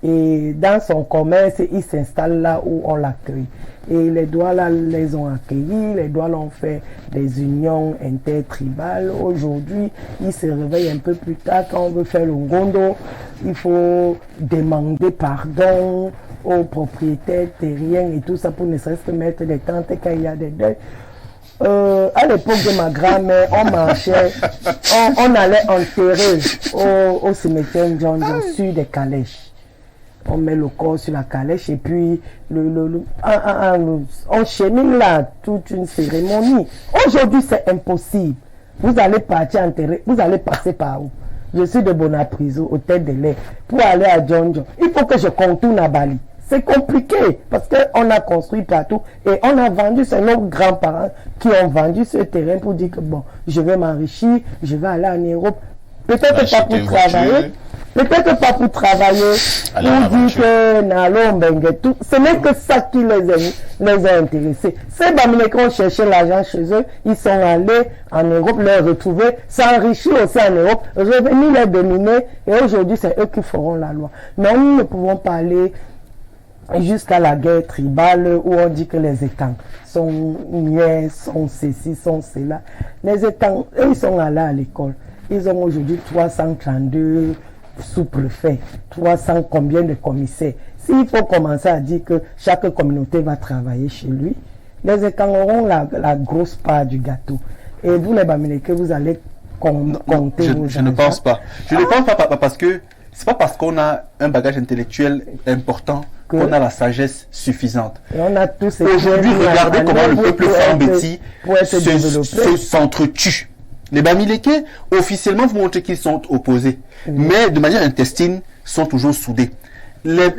Et dans son commerce, il s'installe là où on l'accueille. Et les Douala les ont accueillis, les Douala ont fait des unions intertribales. Aujourd'hui, ils se réveillent un peu plus tard. Quand on veut faire le ngondo, il faut demander pardon aux propriétaires terriens et tout ça pour ne serait-ce que mettre des tentes quand il y a des deuils. À l'époque de ma grand-mère, on marchait, on allait enterrer au cimetière John sur des calèches. On met le corps sur la calèche et puis on chemine là toute une cérémonie. Aujourd'hui, c'est impossible. Vous allez partir enterrer, vous allez passer par où? Je suis de Bonapriso, au Tête de Lait, pour aller à John. Il faut que je contourne à Bali. C'est compliqué parce qu'on a construit partout et on a vendu, c'est nos grands-parents qui ont vendu ce terrain pour dire que bon, je vais m'enrichir, je vais aller en Europe. Peut-être pas pour travailler. Peut-être pas pour travailler, pour dire que Nalo Mbengue, tout. Ce n'est que ça qui les a intéressés. Ces Bamileke ont cherché l'argent chez eux, ils sont allés en Europe, les retrouver, s'enrichir aussi en Europe, revenir les dominer, et aujourd'hui c'est eux qui feront la loi. Mais nous ne pouvons pas aller jusqu'à la guerre tribale où on dit que les étangs sont niais, sont ceci, sont cela. Les étangs, eux, ils sont allés à l'école. Ils ont aujourd'hui 332 sous-préfets, 300 combien de commissaires. S'il faut commencer à dire que chaque communauté va travailler chez lui, les étangs auront la grosse part du gâteau. Et vous, les Bamileke, vous allez compter vos je ne pense pas. Je ne pense pas parce que c'est pas parce qu'on a un bagage intellectuel important qu'on a la sagesse suffisante. Et on a tous aujourd'hui, regardez comment le peuple Fambeti s'entretue. Les Bamileke, officiellement, vous montrez qu'ils sont opposés. Mais de manière intestine, sont toujours soudés. Les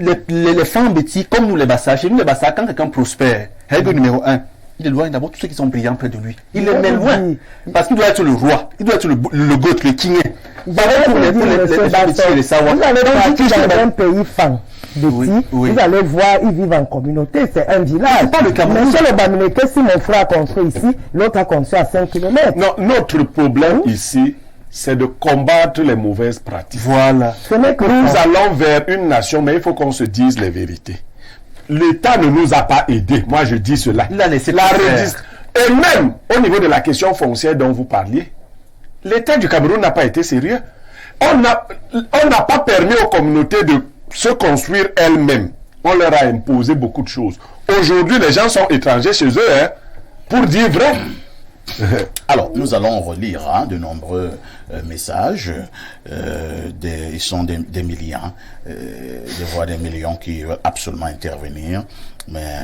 Fambeti, comme nous les Bassa, chez nous les Bassa, quand quelqu'un prospère, règle numéro 1, il éloigne d'abord tous ceux qui sont brillants près de lui. Il les met loin. Parce qu'il doit être le roi. Il doit être le goat, le king. Vous allez dans un pays fan. Vous allez voir, ils vivent en communauté, c'est un village. C'est pas le Cameroun. Mais chez le Bamileke, si mon frère a construit ici, l'autre a construit à 5 km. Non, notre problème ici, c'est de combattre les mauvaises pratiques. Voilà. Nous allons vers une nation, mais il faut qu'on se dise les vérités. L'État ne nous a pas aidés. Moi, je dis cela. Il a laissé Et même au niveau de la question foncière dont vous parliez, l'État du Cameroun n'a pas été sérieux. On n'a pas permis aux communautés de se construire elles-mêmes. On leur a imposé beaucoup de choses. Aujourd'hui, les gens sont étrangers chez eux, hein, pour dire vrai. Alors, nous allons relire de nombreux messages. Ils sont des millions, des millions qui veulent absolument intervenir, mais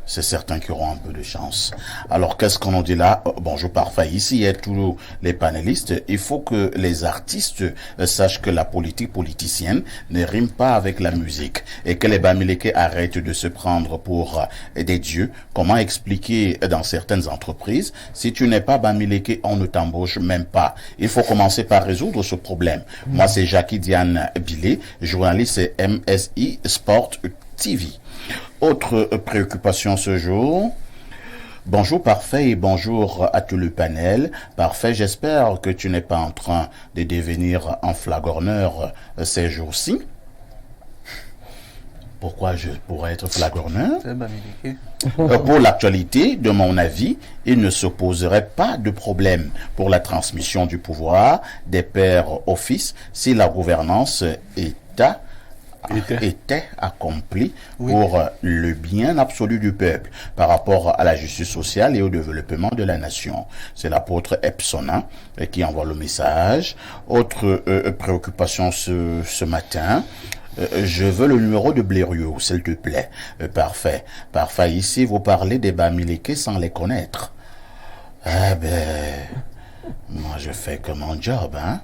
c'est certains qui auront un peu de chance. Alors, qu'est-ce qu'on en dit là? Bonjour, parfait. Ici, il y a tous les panélistes. Il faut que les artistes sachent que la politique politicienne ne rime pas avec la musique et que les Bamileke arrêtent de se prendre pour des dieux. Comment expliquer dans certaines entreprises, si tu n'es pas Bamileke, on ne t'embauche même pas. Il faut commencer par résoudre ce problème. Moi, c'est Jackie Diane Billet, journaliste MSI Sport TV. Autre préoccupation ce jour. Bonjour Parfait et bonjour à tout le panel. Parfait, j'espère que tu n'es pas en train de devenir un flagorneur ces jours-ci. Pourquoi je pourrais être flagorneur? Pour l'actualité, de mon avis, il ne s'opposerait pas de problème pour la transmission du pouvoir des pères aux fils si la gouvernance était accompli pour le bien absolu du peuple par rapport à la justice sociale et au développement de la nation. C'est l'apôtre Epsona qui envoie le message. Autre préoccupation ce matin. Je veux le numéro de Blériot, s'il te plaît. Parfait. Parfait. Ici, vous parlez des Bamileke sans les connaître. Eh ben, moi, je fais que mon job, hein.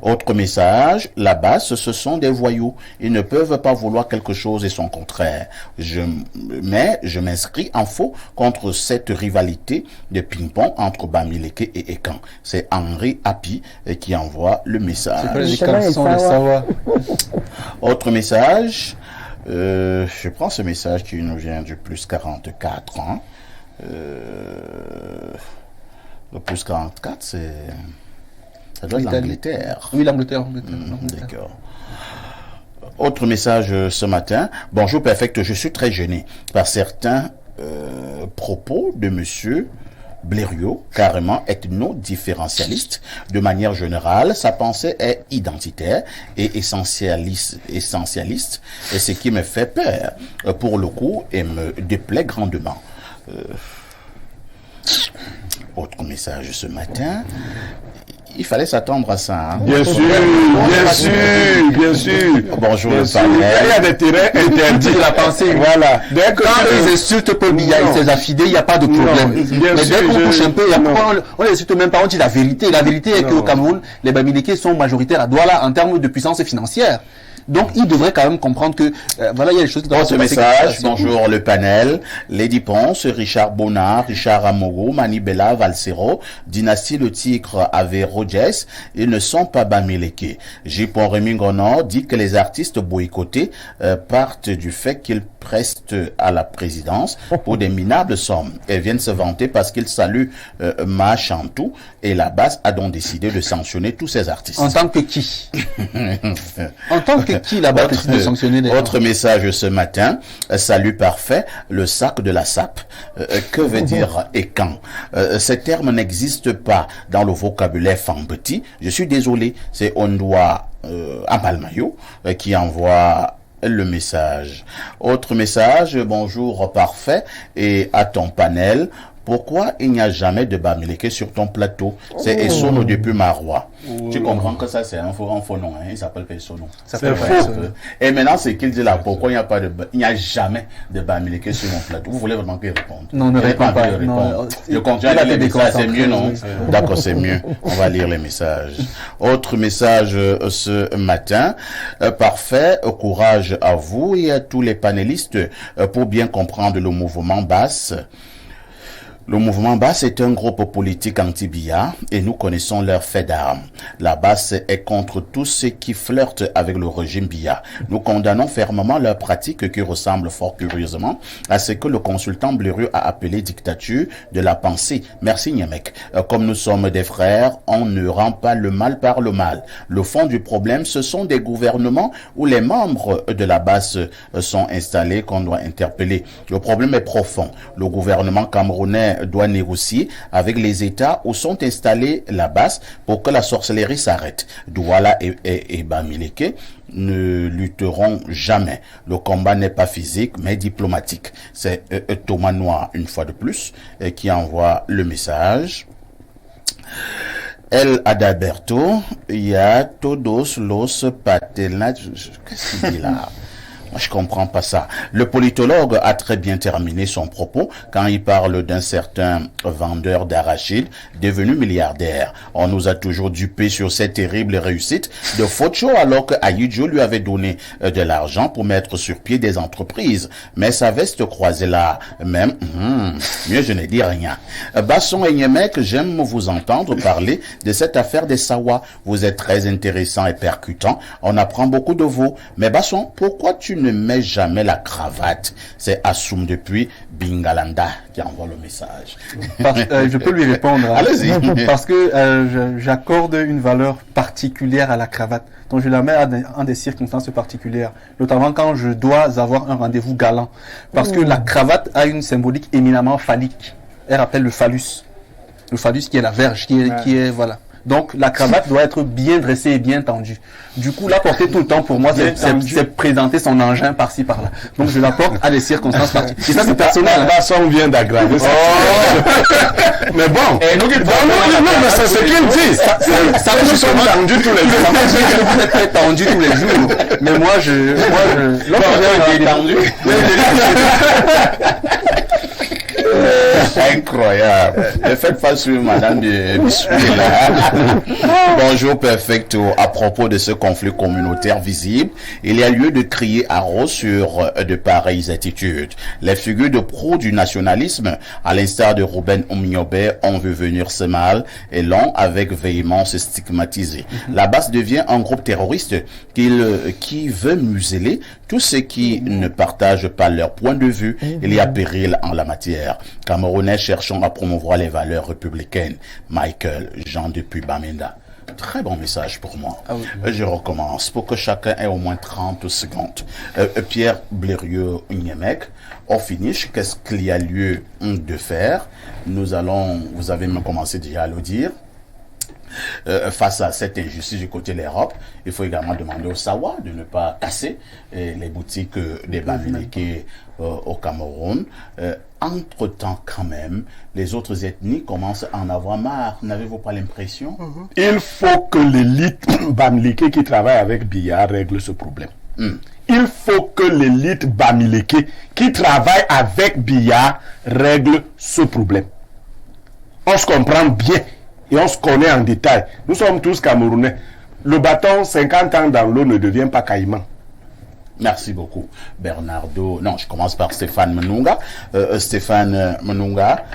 Autre message, là-bas, ce sont des voyous. Ils ne peuvent pas vouloir quelque chose et son contraire. Mais je m'inscris en faux contre cette rivalité de ping-pong entre Bamileke et Ekan. C'est Henri Happy qui envoie le message. Autre message, je prends ce message qui nous vient du plus 44. Hein. Le plus 44, c'est... Ça doit être l'Angleterre. Oui, l'Angleterre. D'accord. Autre message ce matin. Bonjour, perfect. Je suis très gêné par certains propos de monsieur Blériot, carrément ethno-différentialiste. De manière générale, sa pensée est identitaire et essentialiste, et ce qui me fait peur pour le coup et me déplaît grandement. Autre message ce matin. Il fallait s'attendre à ça. Hein? Bien sûr, bien sûr, bien sûr. Bonjour, bien sûr. Il y a des terrains interdits. La pensée. Voilà. Quand ils insultent Paul Biya et ses affidés, il n'y a pas de problème. Mais dès qu'on touche un peu, on les insulte même pas, on dit la vérité. La vérité est qu'au Cameroun, les Bamileke sont majoritaires à Douala en termes de puissance financière. Donc, il devrait quand même comprendre que, voilà, il y a des choses qui doivent Autre message, bonjour le panel, Lady Ponce, Richard Bonnard, Richard Amogo, Manibela, Valsero, Dynastie Le Tigre, Ave Rodgers, ils ne sont pas Bamileke. Jipon Rémi Gonor dit que les artistes boycottés partent du fait qu'ils prestent à la présidence pour des minables sommes et viennent se vanter parce qu'ils saluent Ma Chantou et la base a donc décidé de sanctionner tous ces artistes. En tant que qui? En tant que qui là-bas décide de sanctionner les gens? Autre message ce matin, salut parfait, le sac de la sape. Que veut dire et quand? Ces termes n'existent pas dans le vocabulaire Fambeti. Je suis désolé, c'est Ondoa Amalmayo qui envoie le message. Autre message, bonjour parfait et à ton panel. Pourquoi il n'y a jamais de Bamileke sur ton plateau? C'est Essono depuis Marois. Tu comprends que ça c'est un faux nom, hein? Il s'appelle pas Essono. C'est faux. Et maintenant c'est qu'il dit là, pourquoi il n'y a jamais de Bamileke sur mon plateau? Vous voulez vraiment qu'il réponde? Non, ne réponds pas. Je continue à lire les messages, c'est mieux, non? D'accord, c'est mieux. On va lire les messages. Autre message ce matin. Parfait, courage à vous et à tous les panélistes pour bien comprendre le mouvement basse. Le mouvement Basse est un groupe politique anti-Biya et nous connaissons leur fait d'armes. La Basse est contre tous ceux qui flirtent avec le régime Biya. Nous condamnons fermement leur pratique qui ressemble fort curieusement à ce que le consultant Blérieux a appelé dictature de la pensée. Merci Niemek. Comme nous sommes des frères, on ne rend pas le mal par le mal. Le fond du problème, ce sont des gouvernements où les membres de la Basse sont installés qu'on doit interpeller. Le problème est profond. Le gouvernement camerounais doit négocier avec les États où sont installés la base pour que la sorcellerie s'arrête. Douala et Bamileke ne lutteront jamais. Le combat n'est pas physique mais diplomatique. C'est Thomas Noir, une fois de plus, qui envoie le message. El Adalberto, il y a todos los patelas. Qu'est-ce qu'il dit là? Moi, je comprends pas ça. Le politologue a très bien terminé son propos quand il parle d'un certain vendeur d'arachides devenu milliardaire. On nous a toujours dupé sur cette terrible réussite de Focho alors que Ayujo lui avait donné de l'argent pour mettre sur pied des entreprises. Mais sa veste croisée là, même, mieux je ne dis rien. Basson et Niemek, j'aime vous entendre parler de cette affaire des Sawa. Vous êtes très intéressant et percutant. On apprend beaucoup de vous. Mais Basson, pourquoi tu ne mets jamais la cravate? C'est Assoum depuis Bingalanda qui envoie le message. Je peux lui répondre. Allez-y. Parce que j'accorde une valeur particulière à la cravate. Donc je la mets en des circonstances particulières, notamment quand je dois avoir un rendez-vous galant. Parce que la cravate a une symbolique éminemment phallique. Elle rappelle le phallus. Le phallus qui est la verge, qui est voilà. Donc la cravate doit être bien dressée et bien tendue. Du coup, la porter tout le temps pour moi, c'est présenter son engin par-ci par-là. Donc je la porte à des circonstances particulières. Et ça c'est personnel. On vient d'aggraver ça. Mais bon. Non, mais c'est ce qu'il dit. Ça nous sommes tendus tous les jours. Vous êtes très tendus tous les jours. Mais moi, j'ai tendu. Incroyable. Ne faites pas sur madame de Bonjour Perfecto. À propos de ce conflit communautaire visible, il y a lieu de crier haro sur de pareilles attitudes. Les figures de proue du nationalisme, à l'instar de Ruben Oumiobe, on veut venir ce mal et l'ont avec véhémence stigmatisé. La base devient un groupe terroriste qui veut museler tous ceux qui ne partagent pas leur point de vue. Il y a péril en la matière. Camerounais cherchant à promouvoir les valeurs républicaines. Michael Jean depuis Bamenda. Très bon message pour moi. Je recommence pour que chacun ait au moins 30 secondes. Pierre Blérieux Niemek, au finish, qu'est-ce qu'il y a lieu de faire? Vous avez même commencé déjà à le dire. Face à cette injustice du côté de l'Europe, il faut également demander au Sawa de ne pas casser les boutiques des Bamileke au Cameroun. Entre-temps, quand même, les autres ethnies commencent à en avoir marre. N'avez-vous pas l'impression? Il faut que l'élite Bamileke qui travaille avec Biya règle ce problème. Il faut que l'élite Bamileke qui travaille avec Biya règle ce problème. On se comprend bien. Et on se connaît en détail. Nous sommes tous Camerounais. Le bâton, 50 ans dans l'eau, ne devient pas caïman. Merci beaucoup, Bernardo. Non, je commence par Stéphane Menunga. Stéphane Menunga,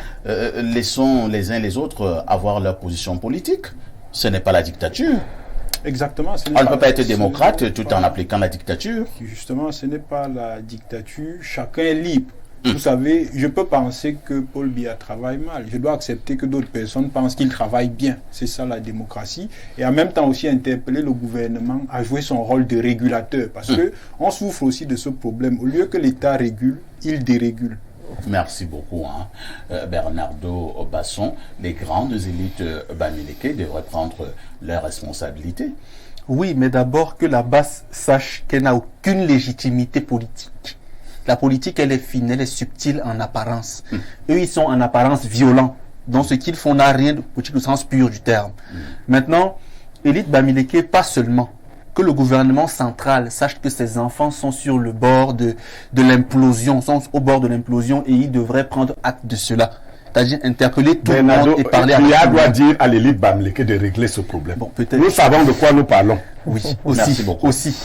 laissons les uns les autres avoir leur position politique. Ce n'est pas la dictature. Exactement. On ne peut pas être démocrate tout en appliquant la dictature. Justement, ce n'est pas la dictature. Chacun est libre. Vous savez, je peux penser que Paul Biya travaille mal. Je dois accepter que d'autres personnes pensent qu'il travaille bien. C'est ça la démocratie. Et en même temps aussi interpeller le gouvernement à jouer son rôle de régulateur. Parce que on souffre aussi de ce problème. Au lieu que l'État régule, il dérégule. Merci beaucoup, Bernardo Basson. Les grandes élites bamileke devraient prendre leurs responsabilités. Oui, mais d'abord que la base sache qu'elle n'a aucune légitimité politique. La politique, elle est fine, elle est subtile en apparence. Eux, ils sont en apparence violents. Donc, ce qu'ils font n'a rien de politique au sens pur du terme. Maintenant, élite bamileke, pas seulement. Que le gouvernement central sache que ses enfants sont sur le bord de l'implosion, sont au bord de l'implosion et ils devraient prendre acte de cela. C'est-à-dire interpeller tout le monde et parler avec tout le monde. Doit dire à l'élite bamileke de régler ce problème. Bon, peut-être. Nous savons de quoi nous parlons. Oui, Merci beaucoup. Aussi.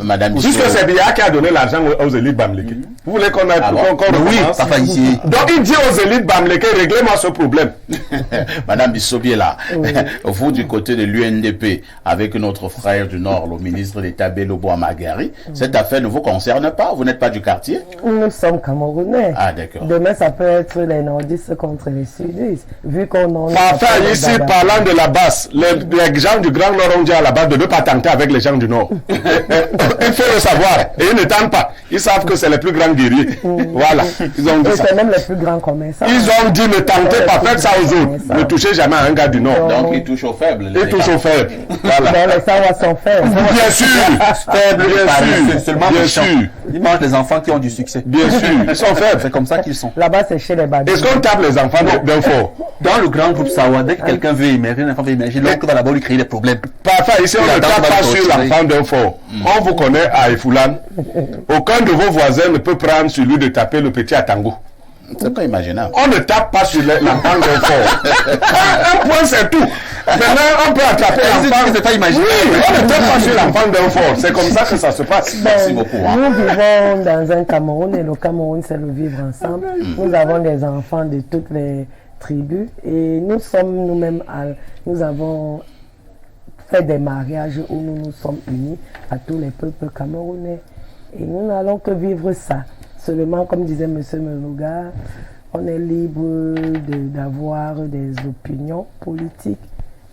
Madame Puisque c'est Biya qui a donné l'argent aux élites bamileke. Vous voulez qu'on oui, papa, ici. Donc il dit aux élites bamileke, réglez-moi ce problème. Madame Bissobié là, vous du côté de l'UNDP, avec notre frère du Nord, le ministre d'État Belobo Amagari, cette affaire ne vous concerne pas? Vous n'êtes pas du quartier? Nous sommes Camerounais. Ah, d'accord. Demain, ça peut être les nordistes contre les sudistes. Vu qu'on en Enfin, ici, parlant de la base, les gens du Grand Nord ont dit à la base de ne pas tenter avec les gens du Nord. Il faut le savoir. Et ils ne tentent pas. Ils savent que c'est les plus grands guerriers. Voilà. Ils ont dit ça. C'est même les plus grands commerçants. Ils ont dit ne tentez pas, faites ça aux autres. Ne touchez jamais à un gars du Nord. Donc ils touchent aux faibles. Ils touchent aux faibles. Voilà. Mais les Sawa sont faibles. Bien sûr. Faibles, bien sûr. Bien sûr. Ils mangent les enfants qui ont du succès. Bien sûr. Ils sont faibles. C'est comme ça qu'ils sont. Là-bas, c'est chez les Badis. Est-ce qu'on tape les enfants d'un fort? Dans le grand groupe Sawa, dès que quelqu'un veut émerger, un enfant veut émerger, l'autre va d'abord lui créer des problèmes. Parfois, ici, on ne tape pas sur l'enfant d'un fort. On vous connaît à Ifoulan. Aucun de vos voisins ne peut prendre sur lui de taper le petit à Tango. C'est pas imaginable. On ne tape pas sur l'enfant d'un fort. Un point, c'est tout. Maintenant, on peut attraper l'enfant. C'est pas imaginable. Oui, on ne tape pas sur l'enfant d'un fort. C'est comme ça que ça se passe. Merci beaucoup. Nous vivons dans un Cameroun et le Cameroun, c'est le vivre ensemble. Nous avons des enfants de toutes les tribus et nous sommes nous-mêmes, nous avons fait des mariages où nous nous sommes unis à tous les peuples camerounais. Et nous n'allons que vivre ça. Seulement, comme disait M. Menunga, on est libre d'avoir des opinions politiques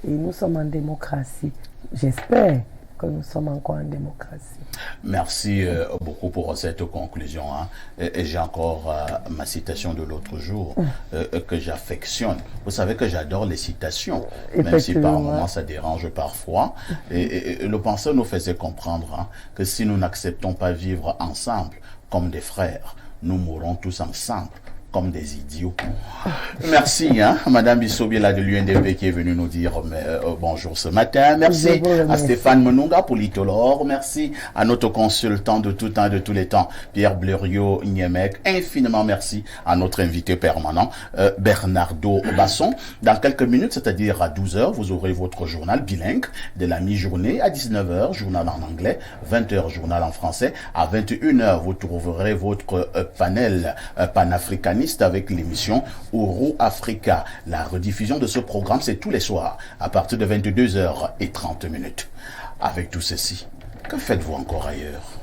et nous sommes en démocratie. J'espère que nous sommes encore en démocratie. Merci beaucoup pour cette conclusion. Et j'ai encore ma citation de l'autre jour que j'affectionne. Vous savez que j'adore les citations, même si par moments ça dérange parfois. Et le penseur nous faisait comprendre que si nous n'acceptons pas vivre ensemble comme des frères, nous mourrons tous ensemble comme des idiots. Merci, Madame Bissobiela de l'UNDP qui est venue nous dire bonjour ce matin. Merci à Stéphane Menunga, politologue. Merci à notre consultant de tout temps et de tous les temps, Pierre Blériot Niemek. Infiniment merci à notre invité permanent, Bernardo Basson. Dans quelques minutes, c'est-à-dire à 12h, vous aurez votre journal bilingue de la mi-journée. À 19h, journal en anglais. 20h, journal en français. À 21h, vous trouverez votre panel panafricaniste avec l'émission Euro Africa. La rediffusion de ce programme, c'est tous les soirs à partir de 22h30. Avec tout ceci, que faites-vous encore ailleurs?